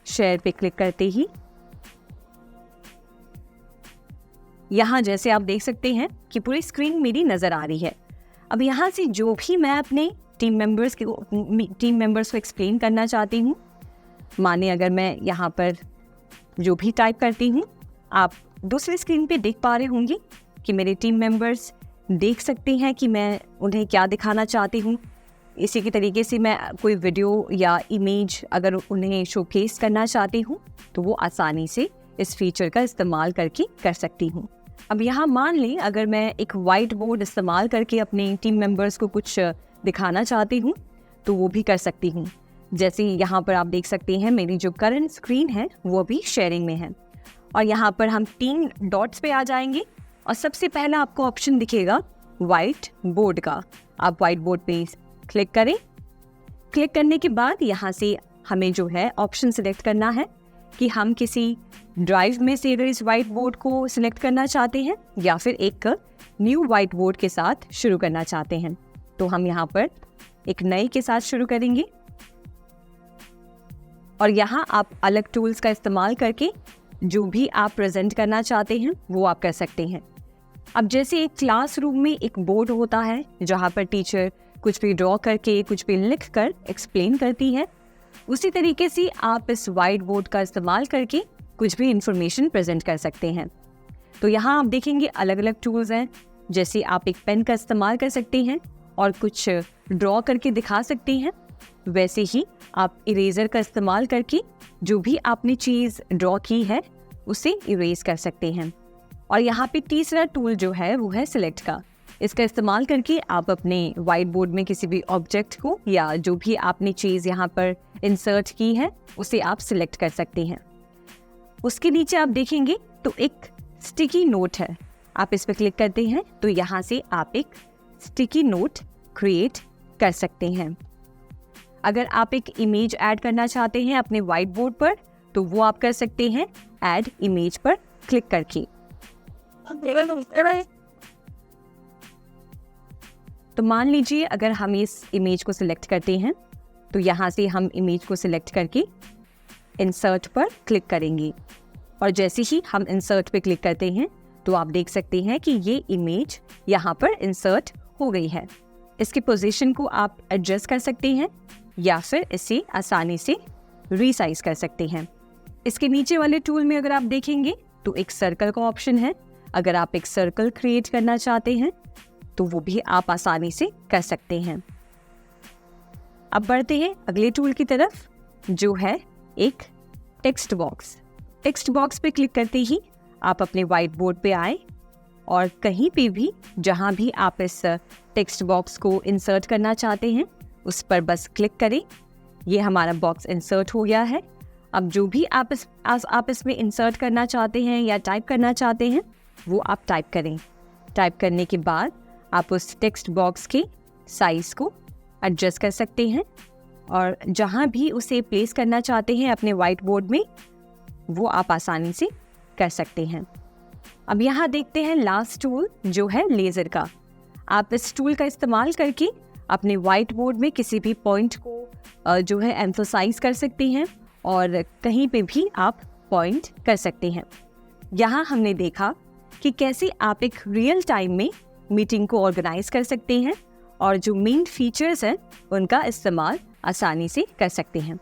[SPEAKER 1] शेयर पे क्लिक करते ही यहाँ जैसे आप देख सकते हैं कि पूरी स्क्रीन मेरी नज़र आ रही है। अब यहाँ से जो भी मैं अपने टीम मेंबर्स को एक्सप्लेन करना चाहती हूँ माने अगर मैं यहाँ पर जो भी टाइप करती हूँ, आप दूसरी स्क्रीन पे देख पा रहे होंगे कि मेरे टीम मेंबर्स देख सकते हैं कि मैं उन्हें क्या दिखाना चाहती हूँ। इसी के तरीके से मैं कोई वीडियो या इमेज अगर उन्हें शोकेस करना चाहती हूँ तो वो आसानी से इस फीचर का इस्तेमाल करके कर सकती हूँ। अब यहाँ मान लें अगर मैं एक वाइट बोर्ड इस्तेमाल करके अपने टीम मेंबर्स को कुछ दिखाना चाहती हूँ तो वो भी कर सकती हूँ। जैसे यहाँ पर आप देख सकते हैं मेरी जो करंट स्क्रीन है वो अभी शेयरिंग में है, और यहाँ पर हम 3 डॉट्स पे आ जाएंगे और सबसे पहला आपको ऑप्शन दिखेगा वाइट बोर्ड का। आप वाइट बोर्ड पे क्लिक करें। क्लिक करने के बाद यहाँ से हमें जो है ऑप्शन सिलेक्ट करना है कि हम किसी ड्राइव में से अगर इस वाइट बोर्ड को सिलेक्ट करना चाहते हैं या फिर एक न्यू वाइट बोर्ड के साथ शुरू करना चाहते हैं। तो हम यहाँ पर एक नए के साथ शुरू करेंगे और यहाँ आप अलग टूल्स का इस्तेमाल करके जो भी आप प्रेजेंट करना चाहते हैं वो आप कर सकते हैं। अब जैसे एक क्लासरूम में एक बोर्ड होता है जहाँ पर टीचर कुछ भी ड्रॉ करके कुछ भी लिख कर एक्सप्लेन करती है, उसी तरीके से आप इस वाइट बोर्ड का इस्तेमाल करके कुछ भी इंफॉर्मेशन प्रेजेंट कर सकते हैं। तो यहाँ आप देखेंगे अलग अलग टूल्स हैं। जैसे आप एक पेन का इस्तेमाल कर सकते हैं और कुछ ड्रॉ करके दिखा सकते हैं, वैसे ही आप इरेजर का इस्तेमाल करके जो भी आपने चीज़ ड्रॉ की है उसे इरेज कर सकते हैं। और यहाँ पे तीसरा टूल जो है वो है सिलेक्ट का। इसका इस्तेमाल करके आप अपने वाइट बोर्ड में किसी भी ऑब्जेक्ट को या जो भी आपने चीज़ यहाँ पर इंसर्ट की है उसे आप सिलेक्ट कर सकते हैं। उसके नीचे आप देखेंगे तो एक स्टिकी नोट है, आप इस पर क्लिक करते हैं तो यहाँ से आप एक स्टिकी नोट क्रिएट कर सकते हैं। अगर आप एक इमेज ऐड करना चाहते हैं अपने वाइट बोर्ड पर तो वो आप कर सकते हैं ऐड इमेज पर क्लिक करके। तो मान लीजिए अगर हम इस इमेज को सिलेक्ट करते हैं तो यहाँ से हम इमेज को सिलेक्ट करके इंसर्ट पर क्लिक करेंगे और जैसे ही हम इंसर्ट पे क्लिक करते हैं तो आप देख सकते हैं कि ये इमेज यहाँ पर इंसर्ट हो गई है। इसकी पोजीशन को आप एडजस्ट कर सकते हैं या फिर इसे आसानी से रीसाइज कर सकते हैं। इसके नीचे वाले टूल में अगर आप देखेंगे तो एक सर्कल का ऑप्शन है। अगर आप एक सर्कल क्रिएट करना चाहते हैं तो वो भी आप आसानी से कर सकते हैं। अब बढ़ते हैं अगले टूल की तरफ जो है एक टेक्स्ट बॉक्स। टेक्स्ट बॉक्स पे क्लिक करते ही आप अपने वाइट बोर्ड पे आए और कहीं पे भी जहाँ भी आप इस टेक्स्ट बॉक्स को इंसर्ट करना चाहते हैं उस पर बस क्लिक करें। ये हमारा बॉक्स इंसर्ट हो गया है। अब जो भी आप इसमें इंसर्ट करना चाहते हैं या टाइप करना चाहते हैं वो आप टाइप करें। टाइप करने के बाद आप उस टेक्स्ट बॉक्स के साइज़ को एडजस्ट कर सकते हैं और जहाँ भी उसे प्लेस करना चाहते हैं अपने वाइट बोर्ड में वो आप आसानी से कर सकते हैं। अब यहाँ देखते हैं लास्ट टूल जो है लेज़र का। आप इस टूल का इस्तेमाल करके अपने वाइट बोर्ड में किसी भी पॉइंट को जो है एम्फसाइज कर सकते हैं और कहीं पे भी आप पॉइंट कर सकते हैं। यहाँ हमने देखा कि कैसे आप एक रियल टाइम में मीटिंग को ऑर्गेनाइज कर सकते हैं और जो मेन फीचर्स हैं उनका इस्तेमाल आसानी से कर सकते हैं।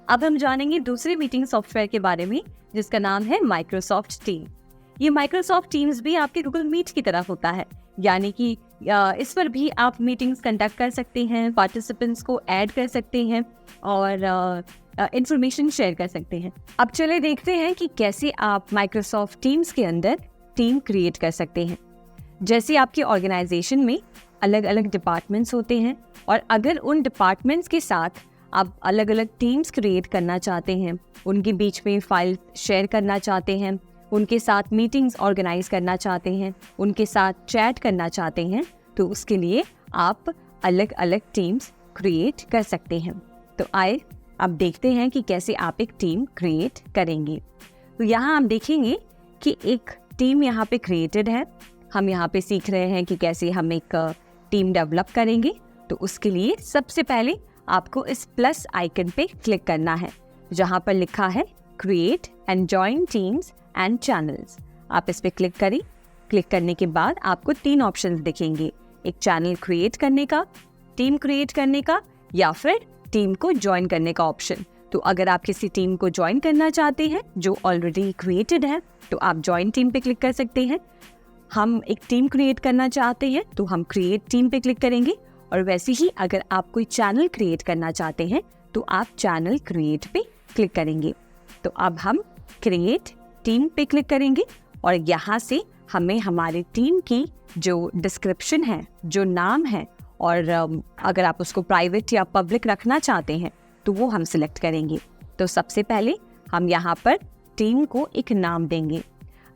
[SPEAKER 1] अब हम जानेंगे दूसरे मीटिंग सॉफ्टवेयर के बारे में जिसका नाम है माइक्रोसॉफ्ट टीम। ये माइक्रोसॉफ्ट टीम्स भी आपके गूगल मीट की तरह होता है, यानी कि इस पर भी आप मीटिंग्स कंडक्ट कर सकते हैं, पार्टिसिपेंट्स को ऐड कर सकते हैं और इंफॉर्मेशन शेयर कर सकते हैं। अब चले देखते हैं कि कैसे आप माइक्रोसॉफ्ट टीम्स के अंदर टीम क्रिएट कर सकते हैं। जैसे आपके ऑर्गेनाइजेशन में अलग अलग डिपार्टमेंट्स होते हैं और अगर उन डिपार्टमेंट्स के साथ आप अलग अलग टीम्स क्रिएट करना चाहते हैं, उनके बीच में फाइल शेयर करना चाहते हैं, उनके साथ मीटिंग्स ऑर्गेनाइज करना चाहते हैं, उनके साथ चैट करना चाहते हैं, तो उसके लिए आप अलग अलग टीम्स क्रिएट कर सकते हैं। तो आइए अब देखते हैं कि कैसे आप एक टीम क्रिएट करेंगे। तो यहाँ आप देखेंगे कि एक टीम यहाँ पे क्रिएटेड है। हम यहाँ पे सीख रहे हैं कि कैसे हम एक टीम डेवलप करेंगे। तो उसके लिए सबसे पहले आपको इस प्लस आइकन पे क्लिक करना है जहाँ पर लिखा है create and join teams and channels. आप इस पे क्लिक करें। क्लिक करने के बाद आपको 3 ऑप्शंस दिखेंगे, एक चैनल क्रिएट करने का, टीम क्रिएट करने का या फिर टीम को ज्वाइन करने का ऑप्शन। तो अगर आप किसी टीम को ज्वाइन करना चाहते हैं जो ऑलरेडी क्रिएटेड है तो आप ज्वाइन टीम पे क्लिक कर सकते हैं। हम एक टीम क्रिएट करना चाहते हैं तो हम क्रिएट टीम पे क्लिक करेंगे। और वैसे ही अगर आप कोई चैनल क्रिएट करना चाहते हैं तो आप चैनल क्रिएट पे क्लिक करेंगे। तो अब हम क्रिएट टीम पे क्लिक करेंगे और यहाँ से हमें हमारी टीम की जो डिस्क्रिप्शन है, जो नाम है, और अगर आप उसको प्राइवेट या पब्लिक रखना चाहते हैं तो वो हम सिलेक्ट करेंगे। तो सबसे पहले हम यहाँ पर टीम को एक नाम देंगे।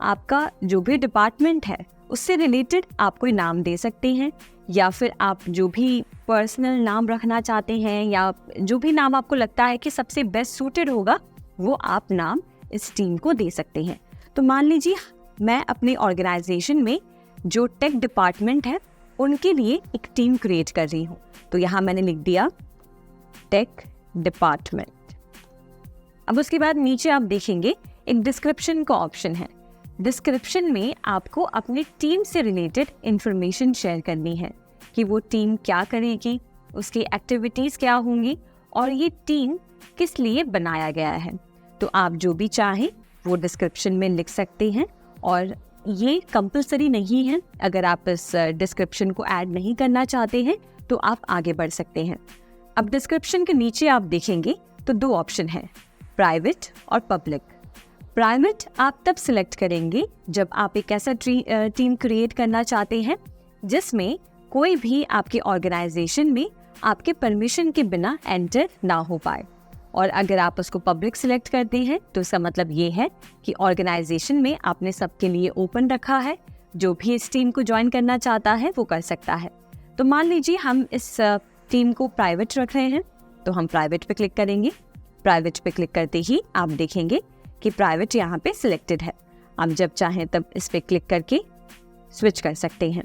[SPEAKER 1] आपका जो भी डिपार्टमेंट है उससे रिलेटेड आप कोई नाम दे सकते हैं, या फिर आप जो भी पर्सनल नाम रखना चाहते हैं या जो भी नाम आपको लगता है कि सबसे बेस्ट सूटेड होगा वो आप नाम इस टीम को दे सकते हैं। तो मान लीजिए मैं अपने ऑर्गेनाइजेशन में जो टेक डिपार्टमेंट है उनके लिए एक टीम क्रिएट कर रही हूँ। तो यहाँ मैंने लिख दिया टेक डिपार्टमेंट। अब उसके बाद नीचे आप देखेंगे एक डिस्क्रिप्शन का ऑप्शन है। डिस्क्रिप्शन में आपको अपनी टीम से रिलेटेड इंफॉर्मेशन शेयर करनी है कि वो टीम क्या करेगी, उसकी एक्टिविटीज़ क्या होंगी और ये टीम किस लिए बनाया गया है। तो आप जो भी चाहें वो डिस्क्रिप्शन में लिख सकते हैं और ये कंपलसरी नहीं है। अगर आप इस डिस्क्रिप्शन को ऐड नहीं करना चाहते हैं तो आप आगे बढ़ सकते हैं। अब डिस्क्रिप्शन के नीचे आप देखेंगे तो दो ऑप्शन है, प्राइवेट और पब्लिक। प्राइवेट आप तब सिलेक्ट करेंगे जब आप एक ऐसा टीम क्रिएट करना चाहते हैं जिसमें कोई भी आपके ऑर्गेनाइजेशन में आपके परमिशन के बिना एंटर ना हो पाए। और अगर आप उसको पब्लिक सिलेक्ट करते हैं तो इसका मतलब ये है कि ऑर्गेनाइजेशन में आपने सबके लिए ओपन रखा है, जो भी इस टीम को ज्वाइन करना चाहता है वो कर सकता है। तो मान लीजिए हम इस टीम को प्राइवेट रख रहे हैं तो हम प्राइवेट पे क्लिक करेंगे। प्राइवेट पे क्लिक करते ही आप देखेंगे कि प्राइवेट यहाँ पे सिलेक्टेड है। आप जब चाहें तब इस पे क्लिक करके स्विच कर सकते हैं।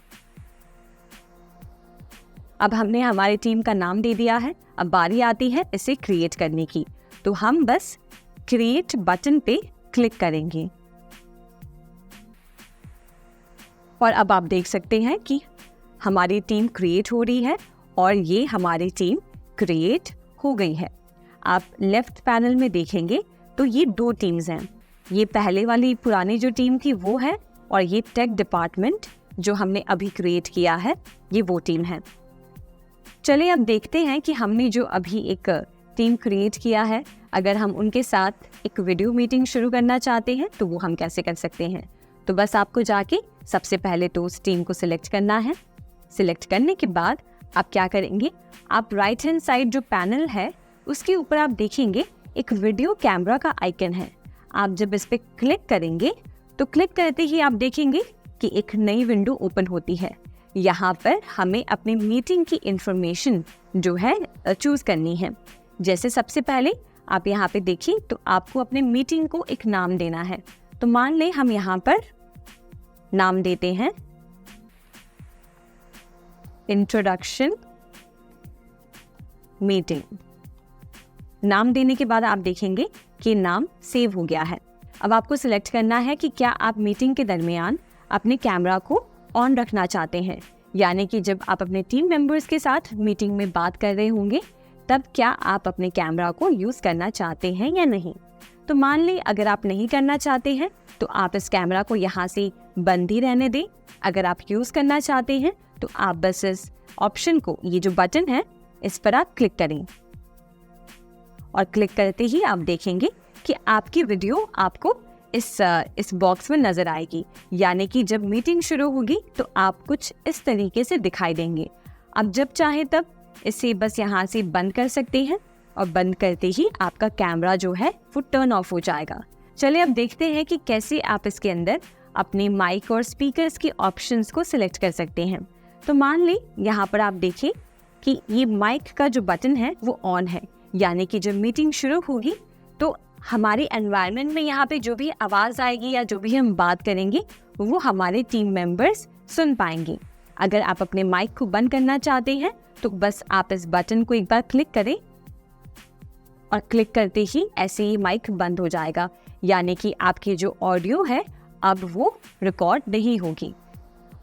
[SPEAKER 1] अब हमने हमारी टीम का नाम दे दिया है। अब बारी आती है इसे क्रिएट करने की। तो हम बस क्रिएट बटन पे क्लिक करेंगे और अब आप देख सकते हैं कि हमारी टीम क्रिएट हो रही है और ये हमारी टीम क्रिएट हो गई है। आप लेफ्ट पैनल में देखेंगे तो ये दो टीम्स हैं। ये पहले वाली पुरानी जो टीम थी वो है और ये टेक डिपार्टमेंट जो हमने अभी क्रिएट किया है ये वो टीम है। चलिए अब देखते हैं कि हमने जो अभी एक टीम क्रिएट किया है, अगर हम उनके साथ एक वीडियो मीटिंग शुरू करना चाहते हैं तो वो हम कैसे कर सकते हैं। तो बस आपको जाके सबसे पहले तो उस टीम को सिलेक्ट करना है। सिलेक्ट करने के बाद आप क्या करेंगे, आप राइट हैंड साइड जो पैनल है उसके ऊपर आप देखेंगे एक वीडियो कैमरा का आइकन है। आप जब इस पे क्लिक करेंगे तो क्लिक करते ही आप देखेंगे कि एक नई विंडो ओपन होती है। यहाँ पर हमें अपनी मीटिंग की इंफॉर्मेशन जो है चूज करनी है। जैसे सबसे पहले आप यहाँ पे देखिए तो आपको अपने मीटिंग को एक नाम देना है। तो मान लें हम यहाँ पर नाम देते हैं इंट्रोडक्शन मीटिंग। नाम देने के बाद आप देखेंगे कि नाम सेव हो गया है। अब आपको सिलेक्ट करना है कि क्या आप मीटिंग के दरमियान अपने कैमरा को ऑन रखना चाहते हैं, यानी कि जब आप अपने टीम मेंबर्स के साथ मीटिंग में बात कर रहे होंगे तब क्या आप अपने कैमरा को यूज़ करना चाहते हैं या नहीं। तो मान लें अगर आप नहीं करना चाहते हैं तो आप इस कैमरा को यहाँ से बंद ही रहने दें। अगर आप यूज़ करना चाहते हैं तो आप बस इस ऑप्शन को, ये जो बटन है इस पर आप क्लिक करें और क्लिक करते ही आप देखेंगे कि आपकी वीडियो आपको इस बॉक्स में नजर आएगी, यानी कि जब मीटिंग शुरू होगी तो आप कुछ इस तरीके से दिखाई देंगे। आप जब चाहे तब इसे बस यहाँ से बंद कर सकते हैं और बंद करते ही आपका कैमरा जो है वो टर्न ऑफ हो जाएगा। चलिए अब देखते हैं कि कैसे आप इसके अंदर अपने माइक और स्पीकर्स की ऑप्शंस को सिलेक्ट कर सकते हैं। तो मान लें यहाँ पर आप देखें कि ये माइक का जो बटन है वो ऑन है, यानी कि जब मीटिंग शुरू होगी तो हमारे एनवायरनमेंट में यहाँ पे जो भी आवाज़ आएगी या जो भी हम बात करेंगे वो हमारे टीम मेंबर्स सुन पाएंगे। अगर आप अपने माइक को बंद करना चाहते हैं तो बस आप इस बटन को एक बार क्लिक करें और क्लिक करते ही ऐसे ही माइक बंद हो जाएगा, यानी कि आपकी जो ऑडियो है अब वो रिकॉर्ड नहीं होगी।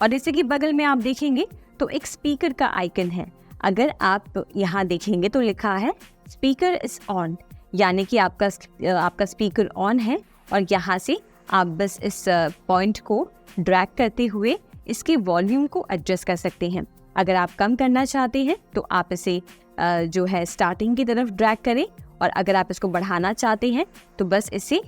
[SPEAKER 1] और इसी के बगल में आप देखेंगे तो एक स्पीकर का आइकन है। अगर आप यहाँ देखेंगे तो लिखा है स्पीकर इज ऑन, यानी कि आपका स्पीकर ऑन है और यहाँ से आप बस इस पॉइंट को ड्रैग करते हुए इसके वॉल्यूम को एडजस्ट कर सकते हैं। अगर आप कम करना चाहते हैं तो आप इसे जो है स्टार्टिंग की तरफ ड्रैग करें, और अगर आप इसको बढ़ाना चाहते हैं तो बस इसे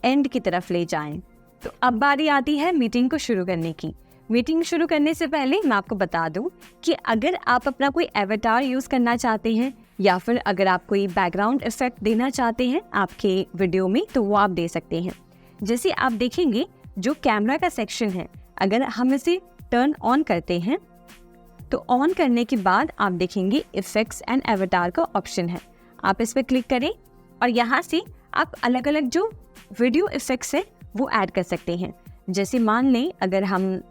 [SPEAKER 1] एंड की तरफ ले जाएं। तो अब बारी आती है मीटिंग को शुरू करने की। मीटिंग शुरू करने से पहले मैं आपको बता दूं कि अगर आप अपना कोई एवेटार यूज़ करना चाहते हैं या फिर अगर आप कोई बैकग्राउंड इफेक्ट देना चाहते हैं आपके वीडियो में, तो वो आप दे सकते हैं। जैसे आप देखेंगे जो कैमरा का सेक्शन है, अगर हम इसे टर्न ऑन करते हैं तो ऑन करने के बाद आप देखेंगे इफेक्ट्स एंड एवेटार का ऑप्शन है। आप इस पर क्लिक करें और यहाँ से आप अलग अलग जो वीडियो इफेक्ट्स है वो ऐड कर सकते हैं। जैसे मान लें अगर हम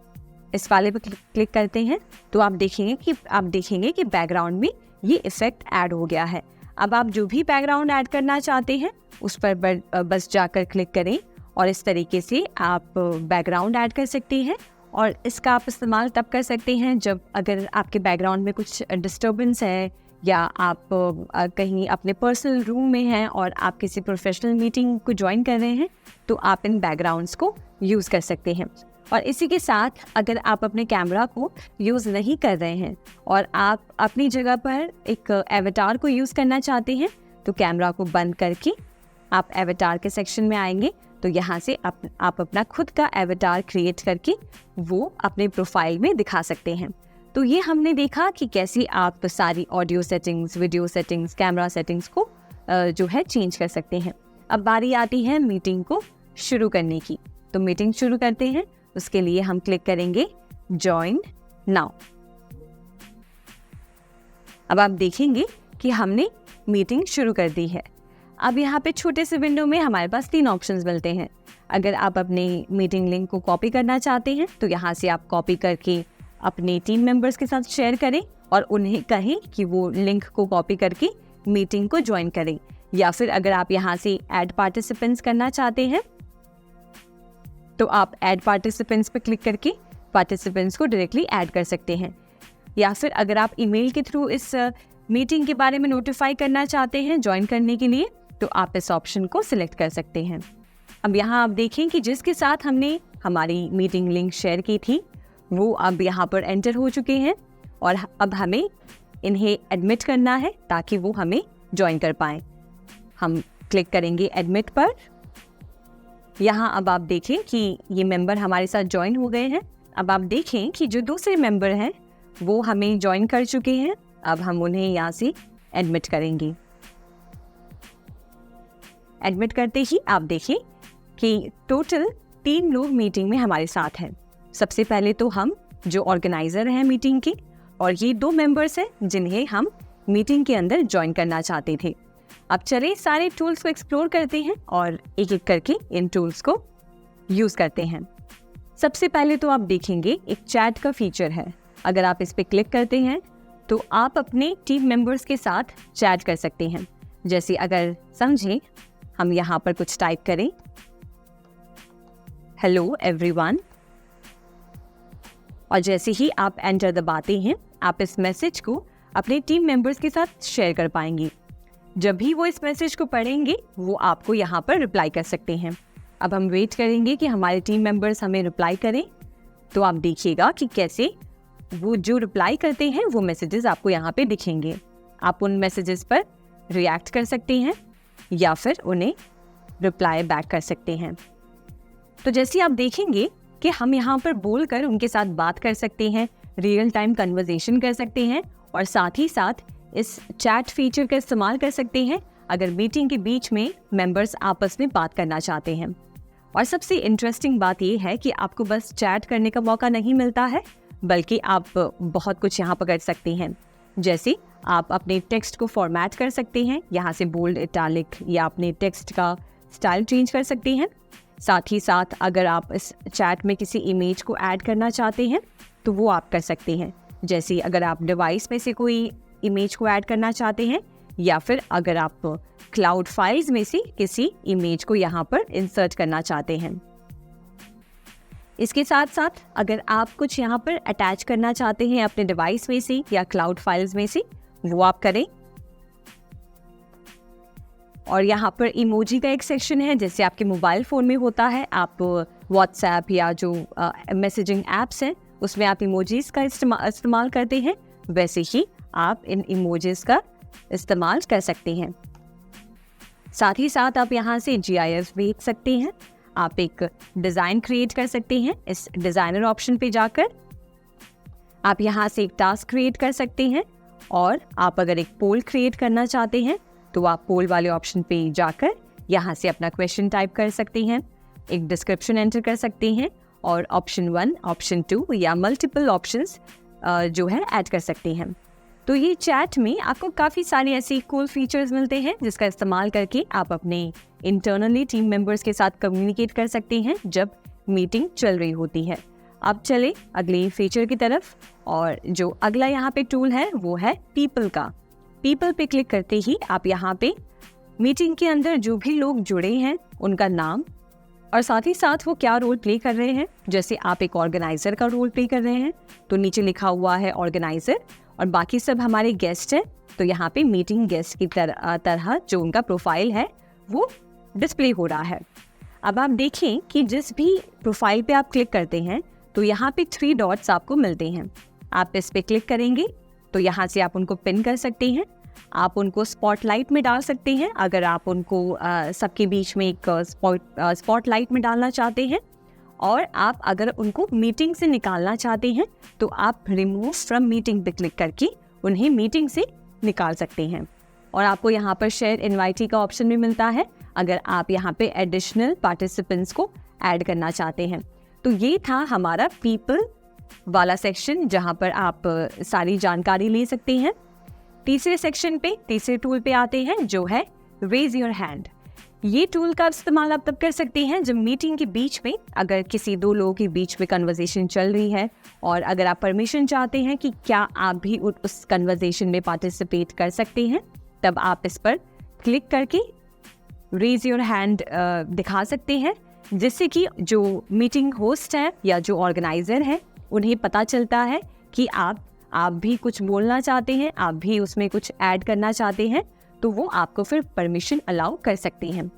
[SPEAKER 1] इस वाले पर क्लिक करते हैं तो आप देखेंगे कि बैकग्राउंड में ये इफेक्ट ऐड हो गया है। अब आप जो भी बैकग्राउंड ऐड करना चाहते हैं उस पर बस जाकर क्लिक करें और इस तरीके से आप बैकग्राउंड ऐड कर सकते हैं। और इसका आप इस्तेमाल तब कर सकते हैं जब अगर आपके बैकग्राउंड में कुछ डिस्टर्बेंस है या आप कहीं अपने पर्सनल रूम में हैं और आप किसी प्रोफेशनल मीटिंग को ज्वाइन कर रहे हैं, तो आप इन बैकग्राउंड्स को यूज़ कर सकते हैं। और इसी के साथ अगर आप अपने कैमरा को यूज़ नहीं कर रहे हैं और आप अपनी जगह पर एक एवेटार को यूज़ करना चाहते हैं, तो कैमरा को बंद करके आप एवेटार के सेक्शन में आएंगे। तो यहाँ से आप अपना खुद का एवेटार क्रिएट करके वो अपने प्रोफाइल में दिखा सकते हैं। तो ये हमने देखा कि कैसे आप सारी audio settings, video settings, camera settings को जो है चेंज कर सकते हैं। अब बारी आती है मीटिंग को शुरू करने की। तो मीटिंग शुरू करते हैं, उसके लिए हम क्लिक करेंगे जॉइन नाउ। अब आप देखेंगे कि हमने मीटिंग शुरू कर दी है। अब यहाँ पे छोटे से विंडो में हमारे पास 3 ऑप्शंस मिलते हैं। अगर आप अपने मीटिंग लिंक को कॉपी करना चाहते हैं तो यहाँ से आप कॉपी करके अपने टीम मेंबर्स के साथ शेयर करें और उन्हें कहें कि वो लिंक को कॉपी करके मीटिंग को ज्वाइन करें। या फिर अगर आप यहाँ से ऐड पार्टिसिपेंट्स करना चाहते हैं तो आप ऐड पार्टिसिपेंट्स पर क्लिक करके पार्टिसिपेंट्स को डायरेक्टली ऐड कर सकते हैं। या फिर अगर आप ईमेल के थ्रू इस मीटिंग के बारे में नोटिफाई करना चाहते हैं ज्वाइन करने के लिए, तो आप इस ऑप्शन को सिलेक्ट कर सकते हैं। अब यहाँ आप देखें कि जिसके साथ हमने हमारी मीटिंग लिंक शेयर की थी वो अब यहाँ पर एंटर हो चुके हैं और अब हमें इन्हें एडमिट करना है ताकि वो हमें ज्वाइन कर पाएँ। हम क्लिक करेंगे एडमिट पर। यहाँ अब आप देखें कि ये मेंबर हमारे साथ ज्वाइन हो गए हैं। अब आप देखें कि जो दूसरे मेंबर हैं वो हमें ज्वाइन कर चुके हैं। अब हम उन्हें यहाँ से एडमिट करेंगे। एडमिट करते ही आप देखें कि टोटल 3 लोग मीटिंग में हमारे साथ हैं। सबसे पहले तो हम जो ऑर्गेनाइजर हैं मीटिंग के, और ये 2 मेंबर्स हैं जिन्हें हम मीटिंग के अंदर ज्वाइन करना चाहते थे। अब चलिए सारे टूल्स को एक्सप्लोर करते हैं और एक एक करके इन टूल्स को यूज़ करते हैं। सबसे पहले तो आप देखेंगे एक चैट का फीचर है। अगर आप इस पर क्लिक करते हैं तो आप अपने टीम मेंबर्स के साथ चैट कर सकते हैं। जैसे अगर समझें हम यहाँ पर कुछ टाइप करें, हेलो एवरीवन, और जैसे ही आप एंटर दबाते हैं आप इस मैसेज को अपने टीम मेंबर्स के साथ शेयर कर पाएंगे। जब भी वो इस मैसेज को पढ़ेंगे वो आपको यहाँ पर रिप्लाई कर सकते हैं। अब हम वेट करेंगे कि हमारे टीम मेंबर्स हमें रिप्लाई करें। तो आप देखिएगा कि कैसे वो जो रिप्लाई करते हैं वो मैसेजेस आपको यहाँ पे दिखेंगे। आप उन मैसेजेस पर रिएक्ट कर सकते हैं या फिर उन्हें रिप्लाई बैक कर सकते हैं। तो जैसे आप देखेंगे कि हम यहाँ पर बोलकर उनके साथ बात कर सकते हैं, रियल टाइम कन्वर्सेशन कर सकते हैं और साथ ही साथ इस चैट फीचर का इस्तेमाल कर सकते हैं अगर मीटिंग के बीच में मेंबर्स आपस में बात करना चाहते हैं। और सबसे इंटरेस्टिंग बात यह है कि आपको बस चैट करने का मौका नहीं मिलता है, बल्कि आप बहुत कुछ यहाँ पर कर सकते हैं। जैसे आप अपने टेक्स्ट को फॉर्मेट कर सकते हैं, यहाँ से बोल्ड, इटैलिक या अपने टेक्स्ट का स्टाइल चेंज कर सकते हैं। साथ ही साथ अगर आप इस चैट में किसी इमेज को ऐड करना चाहते हैं तो वो आप कर सकते हैं। जैसे अगर आप डिवाइस में से कोई इमेज को ऐड करना चाहते हैं या फिर अगर आप क्लाउड फाइल्स में से किसी इमेज को यहाँ पर इंसर्ट करना चाहते हैं। इसके साथ साथ अगर आप कुछ यहाँ पर अटैच करना चाहते हैं अपने डिवाइस में से या क्लाउड फाइल्स में से, वो आप करें। और यहाँ पर इमोजी का एक सेक्शन है, जैसे आपके मोबाइल फ़ोन में होता है, आप व्हाट्सएप या जो मैसेजिंग ऐप्स हैं उसमें आप इमोजीज़ का इस्तेमाल करते हैं, वैसे ही आप इन इमोजीज़ का इस्तेमाल कर सकते हैं। साथ ही साथ आप यहाँ से GIF भेज सकते हैं, आप एक डिज़ाइन क्रिएट कर सकते हैं। इस डिज़ाइनर ऑप्शन पे जाकर आप यहाँ से एक टास्क क्रिएट कर सकते हैं, और आप अगर एक पोल क्रिएट करना चाहते हैं तो आप पोल वाले ऑप्शन पे जाकर यहाँ से अपना क्वेश्चन टाइप कर सकते हैं, एक डिस्क्रिप्शन एंटर कर सकते हैं, और ऑप्शन 1, ऑप्शन 2 या मल्टीपल ऑप्शंस जो है ऐड कर सकते हैं। तो ये चैट में आपको काफ़ी सारे ऐसे कूल फीचर्स मिलते हैं जिसका इस्तेमाल करके आप अपने इंटरनली टीम मेंबर्स के साथ कम्युनिकेट कर सकते हैं जब मीटिंग चल रही होती है। अब चले अगले फीचर की तरफ, और जो अगला यहाँ पे टूल है वो है पीपल का। पीपल पे क्लिक करते ही आप यहाँ पे मीटिंग के अंदर जो भी लोग जुड़े हैं उनका नाम और साथ ही साथ वो क्या रोल प्ले कर रहे हैं। जैसे आप एक ऑर्गेनाइजर का रोल प्ले कर रहे हैं तो नीचे लिखा हुआ है ऑर्गेनाइजर, और बाकी सब हमारे गेस्ट हैं तो यहाँ पे मीटिंग गेस्ट की तरह जो उनका प्रोफाइल है वो डिस्प्ले हो रहा है। अब आप देखें कि जिस भी प्रोफाइल पे आप क्लिक करते हैं तो यहाँ पे 3 डॉट्स आपको मिलते हैं। आप इस पे क्लिक करेंगे तो यहाँ से आप उनको पिन कर सकते हैं, आप उनको स्पॉटलाइट में डाल सकते हैं अगर आप उनको सबके बीच में एक स्पॉटलाइट में डालना चाहते हैं, और आप अगर उनको मीटिंग से निकालना चाहते हैं तो आप रिमूव फ्रॉम मीटिंग पे क्लिक करके उन्हें मीटिंग से निकाल सकते हैं। और आपको यहाँ पर शेयर इनवाइटी का ऑप्शन भी मिलता है अगर आप यहाँ पे एडिशनल पार्टिसिपेंट्स को ऐड करना चाहते हैं। तो ये था हमारा पीपल वाला सेक्शन जहाँ पर आप सारी जानकारी ले सकते हैं। तीसरे सेक्शन पे, तीसरे टूल पे आते हैं जो है रेज योर हैंड। ये टूल का इस्तेमाल आप तब कर सकते हैं जब मीटिंग के बीच में अगर किसी 2 लोगों के बीच में कन्वर्सेशन चल रही है और अगर आप परमिशन चाहते हैं कि क्या आप भी उस कन्वर्सेशन में पार्टिसिपेट कर सकते हैं, तब आप इस पर क्लिक करके रेज योर हैंड दिखा सकते हैं, जिससे कि जो मीटिंग होस्ट है या जो ऑर्गेनाइजर है उन्हें पता चलता है कि आप भी कुछ बोलना चाहते हैं, आप भी उसमें कुछ ऐड करना चाहते हैं, तो वो आपको फिर परमिशन अलाउ कर सकते हैं।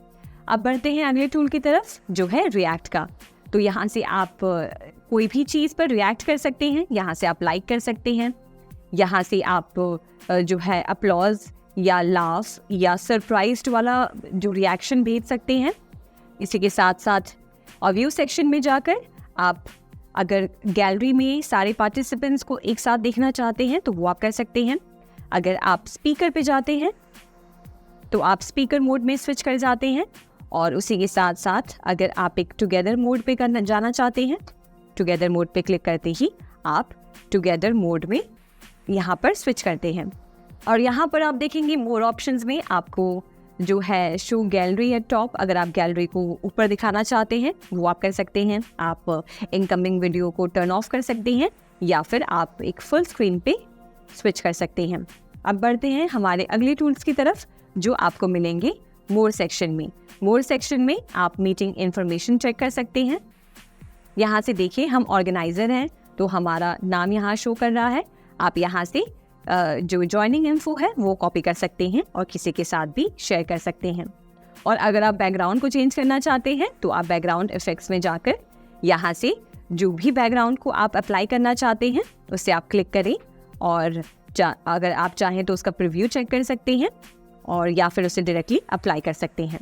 [SPEAKER 1] अब बढ़ते हैं अगले टूल की तरफ जो है रिएक्ट का। तो यहाँ से आप कोई भी चीज़ पर रिएक्ट कर सकते हैं, यहाँ से आप लाइक कर सकते हैं, यहाँ से आप जो है अपलॉज या लाफ या सरप्राइज्ड वाला जो रिएक्शन भेज सकते हैं। इसी के साथ साथ व्यू सेक्शन में जाकर आप अगर गैलरी में सारे पार्टिसिपेंट्स को एक साथ देखना चाहते हैं तो वो आप कर सकते हैं। अगर आप स्पीकर पे जाते हैं तो आप स्पीकर मोड में स्विच कर जाते हैं, और उसी के साथ साथ अगर आप एक टुगेदर मोड पे जाना चाहते हैं, टुगेदर मोड पे क्लिक करते ही आप टुगेदर मोड में यहाँ पर स्विच करते हैं। और यहाँ पर आप देखेंगे मोर ऑप्शंस में आपको जो है शो गैलरी एट टॉप, अगर आप गैलरी को ऊपर दिखाना चाहते हैं वो आप कर सकते हैं। आप इनकमिंग वीडियो को टर्न ऑफ कर सकते हैं या फिर आप एक फुल स्क्रीन पे स्विच कर सकते हैं। अब बढ़ते हैं हमारे अगले टूल्स की तरफ जो आपको मिलेंगे मोर सेक्शन में। मोर सेक्शन में आप मीटिंग इन्फॉर्मेशन चेक कर सकते हैं। यहाँ से देखिए हम ऑर्गेनाइजर हैं तो हमारा नाम यहाँ शो कर रहा है। आप यहाँ से जो ज्वाइनिंग इन्फो है वो कॉपी कर सकते हैं और किसी के साथ भी शेयर कर सकते हैं। और अगर आप बैकग्राउंड को चेंज करना चाहते हैं तो आप बैकग्राउंड इफेक्ट्स में जाकर यहाँ से जो भी बैकग्राउंड को आप अप्लाई करना चाहते हैं उससे आप क्लिक करें, और अगर आप चाहें तो उसका प्रीव्यू चेक कर सकते हैं और या फिर उसे डायरेक्टली अप्लाई कर सकते हैं।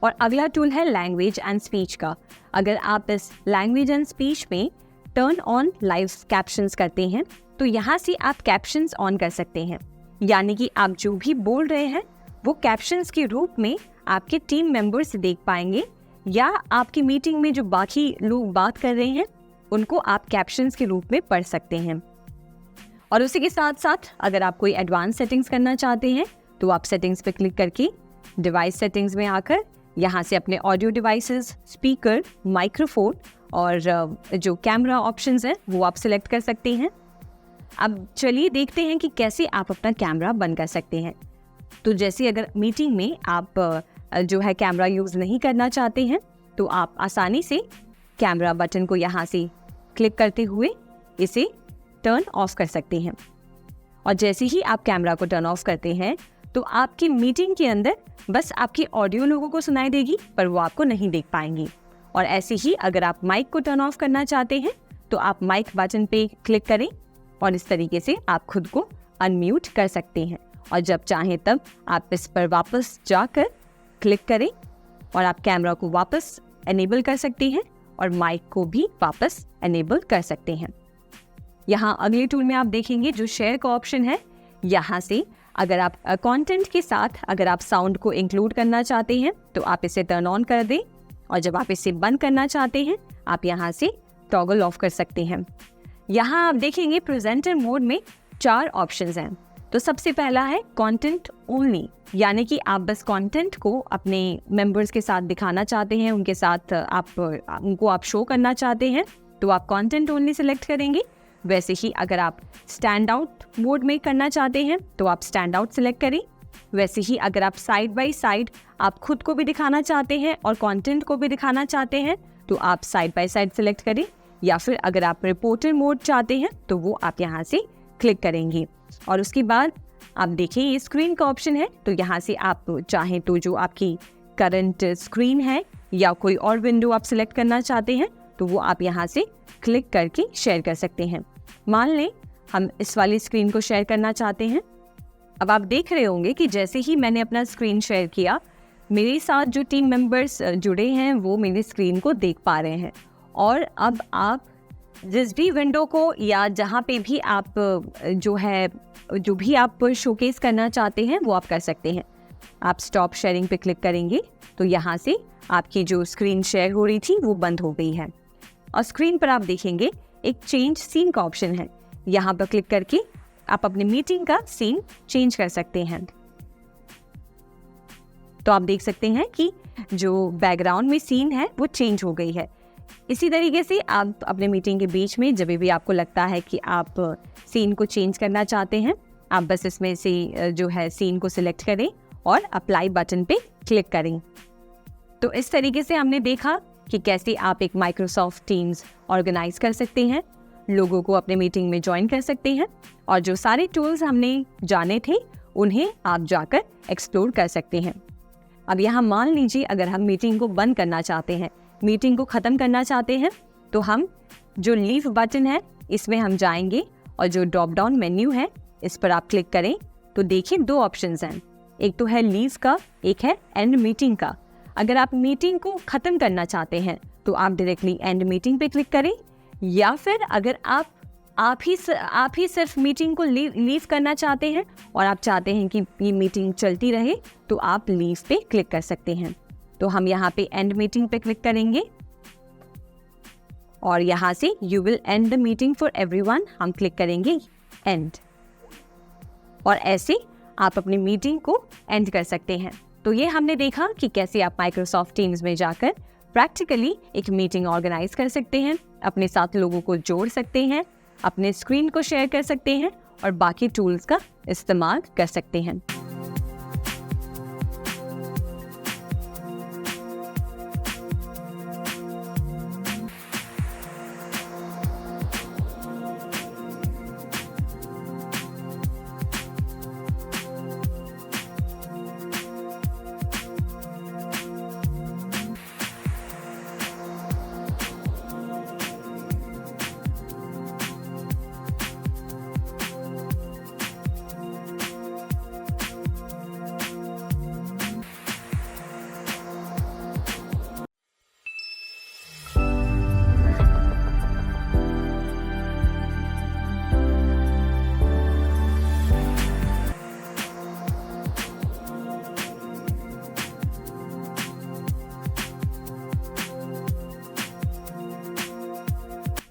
[SPEAKER 1] और अगला टूल है लैंग्वेज एंड स्पीच का। अगर आप इस लैंग्वेज एंड स्पीच में टर्न ऑन लाइव कैप्शंस करते हैं तो यहाँ से आप कैप्शंस ऑन कर सकते हैं, यानी कि आप जो भी बोल रहे हैं वो कैप्शंस के रूप में आपके टीम मेंबर्स देख पाएंगे, या आपकी मीटिंग में जो बाकी लोग बात कर रहे हैं उनको आप कैप्शंस के रूप में पढ़ सकते हैं। और उसी के साथ साथ अगर आप कोई एडवांस सेटिंग्स करना चाहते हैं तो आप सेटिंग्स पे क्लिक करके डिवाइस सेटिंग्स में आकर यहाँ से अपने ऑडियो डिवाइसेस, स्पीकर, माइक्रोफोन और जो कैमरा ऑप्शंस हैं वो आप सिलेक्ट कर सकते हैं। अब चलिए देखते हैं कि कैसे आप अपना कैमरा बंद कर सकते हैं। तो जैसे अगर मीटिंग में आप जो है कैमरा यूज़ नहीं करना चाहते हैं तो आप आसानी से कैमरा बटन को यहाँ से क्लिक करते हुए इसे टर्न ऑफ कर सकते हैं। और जैसे ही आप कैमरा को टर्न ऑफ करते हैं तो आपकी मीटिंग के अंदर बस आपकी ऑडियो लोगों को सुनाई देगी, पर वो आपको नहीं देख पाएंगे। और ऐसे ही अगर आप माइक को टर्न ऑफ करना चाहते हैं तो आप माइक बटन पे क्लिक करें और इस तरीके से आप खुद को अनम्यूट कर सकते हैं। और जब चाहें तब आप इस पर वापस जाकर क्लिक करें और आप कैमरा को वापस एनेबल कर सकते हैं और माइक को भी वापस एनेबल कर सकते हैं। यहाँ अगले टूल में आप देखेंगे जो शेयर का ऑप्शन है। यहाँ से अगर आप कंटेंट के साथ अगर आप साउंड को इंक्लूड करना चाहते हैं तो आप इसे टर्न ऑन कर दें, और जब आप इसे बंद करना चाहते हैं आप यहाँ से टॉगल ऑफ कर सकते हैं। यहाँ आप देखेंगे प्रेजेंटर मोड में 4 ऑप्शंस हैं। तो सबसे पहला है कंटेंट ओनली, यानी कि आप बस कंटेंट को अपने मेंबर्स के साथ दिखाना चाहते हैं, उनके साथ उनको शो करना चाहते हैं तो आप कंटेंट ओनली सिलेक्ट करेंगे। वैसे ही अगर आप स्टैंड आउट मोड में करना चाहते हैं तो आप स्टैंड आउट सिलेक्ट करें। वैसे ही अगर आप साइड बाय साइड आप खुद को भी दिखाना चाहते हैं और कंटेंट को भी दिखाना चाहते हैं तो आप साइड बाय साइड सिलेक्ट करें। या फिर अगर आप रिपोर्टर मोड चाहते हैं तो वो आप यहाँ से क्लिक करेंगे और उसके बाद आप देखिए ये स्क्रीन का ऑप्शन है। तो यहाँ से आप चाहें तो जो आपकी करंट स्क्रीन है या कोई और विंडो आप सिलेक्ट करना चाहते हैं तो वो आप यहाँ से क्लिक करके शेयर कर सकते हैं। मान लें हम इस वाली स्क्रीन को शेयर करना चाहते हैं। अब आप देख रहे होंगे कि जैसे ही मैंने अपना स्क्रीन शेयर किया, मेरे साथ जो टीम मेंबर्स जुड़े हैं वो मेरी स्क्रीन को देख पा रहे हैं। और अब आप जिस भी विंडो को या जहाँ पे भी आप जो भी आप शोकेस करना चाहते हैं वो आप कर सकते हैं। आप स्टॉप शेयरिंग पे क्लिक करेंगे तो यहाँ से आपकी जो स्क्रीन शेयर हो रही थी वो बंद हो गई है। और स्क्रीन पर आप देखेंगे एक चेंज सीन का ऑप्शन है। यहाँ पर क्लिक करके आप अपनी मीटिंग का सीन चेंज कर सकते हैं। तो आप देख सकते हैं कि जो बैकग्राउंड में सीन है वो चेंज हो गई है। इसी तरीके से आप अपने मीटिंग के बीच में जब भी आपको लगता है कि आप सीन को चेंज करना चाहते हैं, आप बस इसमें से जो है सीन को सिलेक्ट करें और अप्लाई बटन पे क्लिक करें। तो इस तरीके से हमने देखा कि कैसे आप एक माइक्रोसॉफ्ट टीम्स ऑर्गेनाइज कर सकते हैं, लोगों को अपने मीटिंग में ज्वाइन कर सकते हैं और जो सारे टूल्स हमने जाने थे उन्हें आप जाकर एक्सप्लोर कर सकते हैं। अब यहाँ मान लीजिए अगर हम मीटिंग को बंद करना चाहते हैं, मीटिंग को ख़त्म करना चाहते हैं, तो हम जो लीव बटन है इसमें हम जाएंगे और जो ड्रॉप डाउन मेन्यू है इस पर आप क्लिक करें तो देखिए 2 ऑप्शंस हैं। एक तो है लीव का, एक है एंड मीटिंग का। अगर आप मीटिंग को ख़त्म करना चाहते हैं तो आप डायरेक्टली एंड मीटिंग पे क्लिक करें, या फिर अगर आप ही सिर्फ मीटिंग को लीव करना चाहते हैं और आप चाहते हैं कि ये मीटिंग चलती रहे तो आप लीव पे क्लिक कर सकते हैं। तो हम यहाँ पे एंड मीटिंग पे क्लिक करेंगे और यहाँ से you will and the meeting for everyone हम क्लिक करेंगे एंड, और ऐसे आप अपनी मीटिंग को एंड कर सकते हैं। तो ये हमने देखा कि कैसे आप माइक्रोसॉफ्ट टीम्स में जाकर प्रैक्टिकली एक मीटिंग ऑर्गेनाइज कर सकते हैं, अपने साथ लोगों को जोड़ सकते हैं, अपने स्क्रीन को शेयर कर सकते हैं और बाकी टूल्स का इस्तेमाल कर सकते हैं।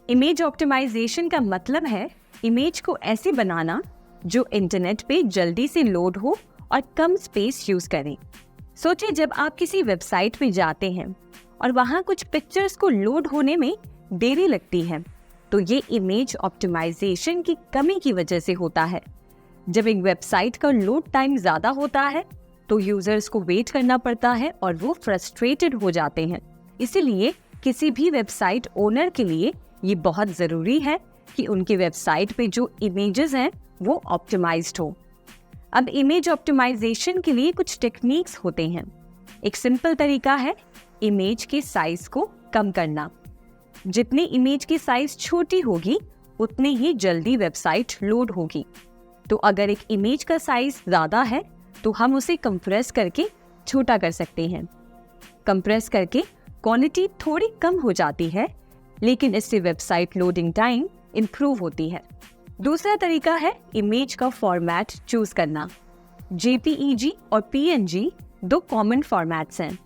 [SPEAKER 1] इमेज ऑप्टिमाइजेशन का मतलब है इमेज को ऐसे बनाना जो इंटरनेट पे जल्दी से लोड हो और कम स्पेस यूज करें। सोचिए जब आप किसी वेबसाइट पे जाते हैं और वहाँ कुछ पिक्चर्स को लोड होने में देरी लगती है, तो ये इमेज ऑप्टिमाइजेशन की कमी की वजह से होता है। जब एक वेबसाइट का लोड टाइम ज़्यादा होता है तो यूजर्स को वेट करना पड़ता है और वो फ्रस्ट्रेटेड हो जाते हैं। इसीलिए किसी भी वेबसाइट ओनर के लिए ये बहुत ज़रूरी है कि उनकी वेबसाइट पे जो इमेजेस हैं वो ऑप्टिमाइज्ड हो। अब इमेज ऑप्टिमाइजेशन के लिए कुछ टेक्निक्स होते हैं। एक सिंपल तरीका है इमेज के साइज को कम करना। जितनी इमेज की साइज छोटी होगी उतनी ही जल्दी वेबसाइट लोड होगी। तो अगर एक इमेज का साइज ज़्यादा है तो हम उसे कंप्रेस करके छोटा कर सकते हैं। कंप्रेस करके क्वालिटी थोड़ी कम हो जाती है, लेकिन इससे वेबसाइट लोडिंग टाइम इम्प्रूव होती है। दूसरा तरीका है इमेज का फॉर्मेट चूज करना। JPEG और PNG दो कॉमन फॉर्मेट्स हैं।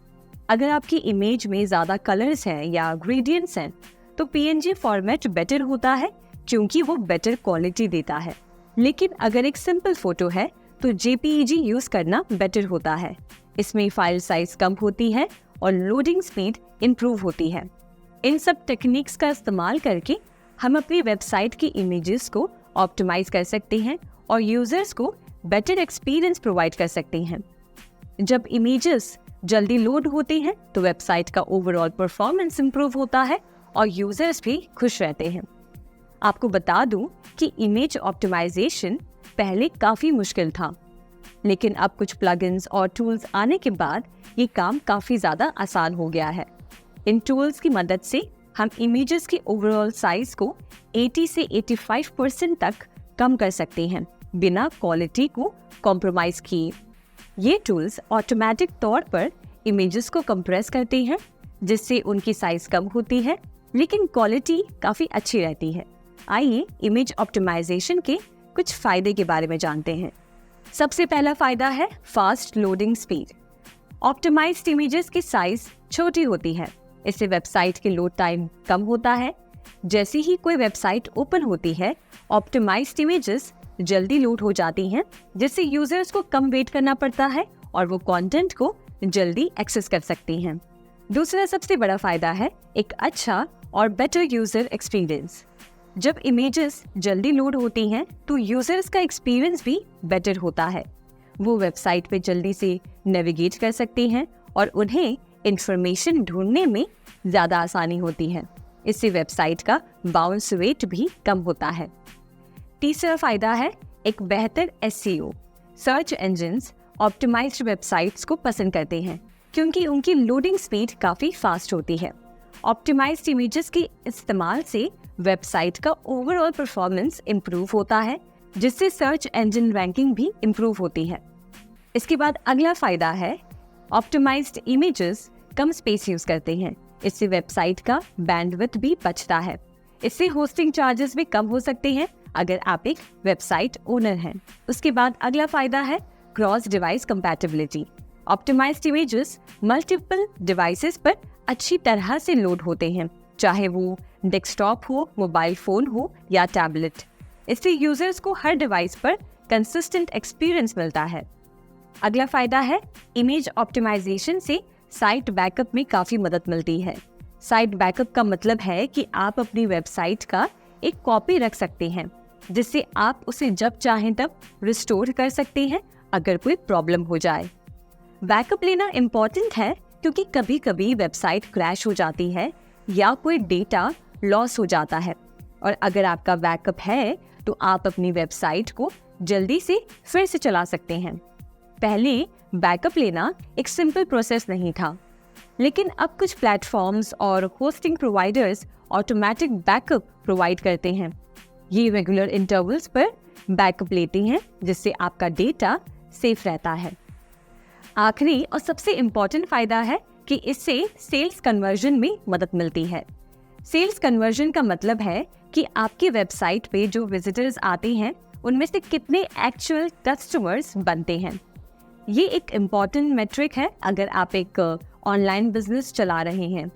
[SPEAKER 1] अगर आपकी इमेज में ज़्यादा कलर्स हैं या ग्रेडियंट्स हैं तो PNG फॉर्मेट बेटर होता है क्योंकि वो बेटर क्वालिटी देता है। लेकिन अगर एक सिंपल फोटो है तो JPEG यूज़ करना बेटर होता है। इसमें फाइल साइज कम होती है और लोडिंग स्पीड इम्प्रूव होती है। इन सब टेक्निक्स का इस्तेमाल करके हम अपनी वेबसाइट की इमेजेस को ऑप्टिमाइज कर सकते हैं और यूजर्स को बेटर एक्सपीरियंस प्रोवाइड कर सकते हैं। जब इमेजेस जल्दी लोड होती हैं तो वेबसाइट का ओवरऑल परफॉर्मेंस इम्प्रूव होता है और यूजर्स भी खुश रहते हैं। आपको बता दूं कि इमेज ऑप्टिमाइजेशन पहले काफ़ी मुश्किल था, लेकिन अब कुछ प्लगइन्स और टूल्स आने के बाद ये काम काफ़ी ज़्यादा आसान हो गया है। इन टूल्स की मदद से हम इमेजेस की ओवरऑल साइज को 80 से 85% तक कम कर सकते हैं बिना क्वालिटी को कॉम्प्रोमाइज किए। ये टूल्स ऑटोमेटिक तौर पर इमेजेस को कंप्रेस करते हैं, जिससे उनकी साइज कम होती है लेकिन क्वालिटी काफ़ी अच्छी रहती है। आइए इमेज ऑप्टिमाइजेशन के कुछ फ़ायदे के बारे में जानते हैं। सबसे पहला फ़ायदा है fast loading speed. Optimised images की साइज छोटी होती है, इससे वेबसाइट के लोड टाइम कम होता है। जैसे ही कोई वेबसाइट ओपन होती है, ऑप्टिमाइज्ड इमेजेस जल्दी लोड हो जाती हैं, जिससे यूजर्स को कम वेट करना पड़ता है और वो कंटेंट को जल्दी एक्सेस कर सकती हैं। दूसरा सबसे बड़ा फायदा है एक अच्छा और बेटर यूजर एक्सपीरियंस। जब इमेजेस जल्दी लोड होती हैं तो यूजर्स का एक्सपीरियंस भी बेटर होता है। वो वेबसाइट पे जल्दी से नेविगेट कर सकते हैं और उन्हें इंफॉर्मेशन ढूंढने में ज़्यादा आसानी होती है। इससे वेबसाइट का बाउंस रेट भी कम होता है। तीसरा फायदा है एक बेहतर SEO। Search engines optimised websites को पसंद करते हैं क्योंकि उनकी लोडिंग स्पीड काफ़ी फास्ट होती है। ऑप्टिमाइज्ड इमेजेस के इस्तेमाल से वेबसाइट का ओवरऑल परफॉर्मेंस इम्प्रूव होता है, जिससे सर्च इंजन रैंकिंग भी इम्प्रूव होती है। इसके बाद अगला फायदा है ऑप्टिमाइज्ड इमेजेस कम स्पेस यूज करते हैं, इससे वेबसाइट का बैंडविड्थ भी बचता है। इससे होस्टिंग चार्जेस भी कम हो सकते हैं अगर आप एक वेबसाइट ओनर हैं। उसके बाद अगला फायदा है cross device compatibility. Optimised images multiple devices पर अच्छी तरह से लोड होते हैं, चाहे वो डेस्कटॉप हो, मोबाइल फोन हो या टैबलेट। इससे यूजर्स को हर डिवाइस पर कंसिस्टेंट एक्सपीरियंस मिलता है। अगला फायदा है इमेज ऑप्टिमाइजेशन से साइट बैकअप में काफ़ी मदद मिलती है। साइट बैकअप का मतलब है कि आप अपनी वेबसाइट का एक कॉपी रख सकते हैं, जिससे आप उसे जब चाहें तब रिस्टोर कर सकते हैं अगर कोई प्रॉब्लम हो जाए। बैकअप लेना इम्पॉर्टेंट है क्योंकि कभी कभी वेबसाइट क्रैश हो जाती है या कोई डेटा लॉस हो जाता है, और अगर आपका बैकअप है तो आप अपनी वेबसाइट को जल्दी से फिर से चला सकते हैं। पहले बैकअप लेना एक सिंपल प्रोसेस नहीं था, लेकिन अब कुछ प्लेटफॉर्म्स और hosting providers automatic backup provide करते हैं। ये रेगुलर इंटरवल्स पर बैकअप लेते हैं, जिससे आपका डेटा सेफ रहता है। आखिरी और सबसे इम्पॉर्टेंट फायदा है कि इससे सेल्स कन्वर्जन में मदद मिलती है। सेल्स कन्वर्जन का मतलब है कि आपकी वेबसाइट पे जो विजिटर्स आते हैं उनमें से कितने एक्चुअल कस्टमर्स बनते हैं। ये एक इम्पॉर्टेंट मेट्रिक है अगर आप एक ऑनलाइन बिजनेस चला रहे हैं।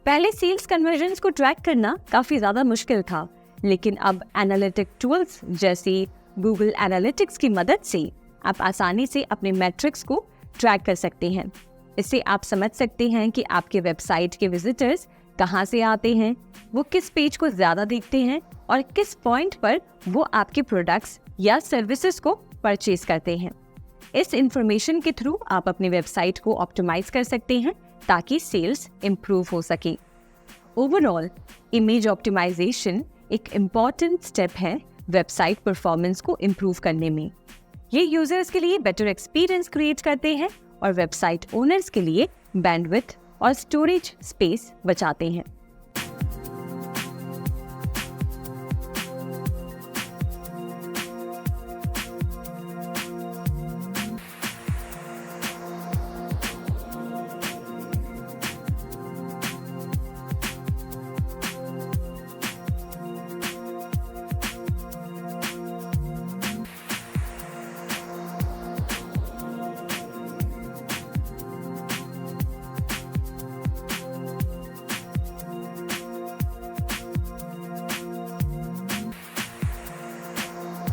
[SPEAKER 1] पहले सेल्स कन्वर्जन्स को ट्रैक करना काफ़ी ज़्यादा मुश्किल था, लेकिन अब एनालिटिक टूल्स जैसे गूगल एनालिटिक्स की मदद से आप आसानी से अपने मैट्रिक्स को ट्रैक कर सकते हैं। इससे आप समझ सकते हैं कि आपके वेबसाइट के विजिटर्स कहाँ से आते हैं, वो किस पेज को ज़्यादा देखते हैं और किस पॉइंट पर वो आपके प्रोडक्ट्स या सर्विसेज को परचेज करते हैं। इस इंफॉर्मेशन के थ्रू आप अपनी वेबसाइट को ऑप्टिमाइज कर सकते हैं ताकि सेल्स इम्प्रूव हो सके। ओवरऑल इमेज ऑप्टिमाइजेशन एक इम्पॉर्टेंट स्टेप है वेबसाइट परफॉर्मेंस को इम्प्रूव करने में। ये यूजर्स के लिए बेटर एक्सपीरियंस क्रिएट करते हैं और वेबसाइट ओनर्स के लिए बैंडविड्थ और स्टोरेज स्पेस बचाते हैं।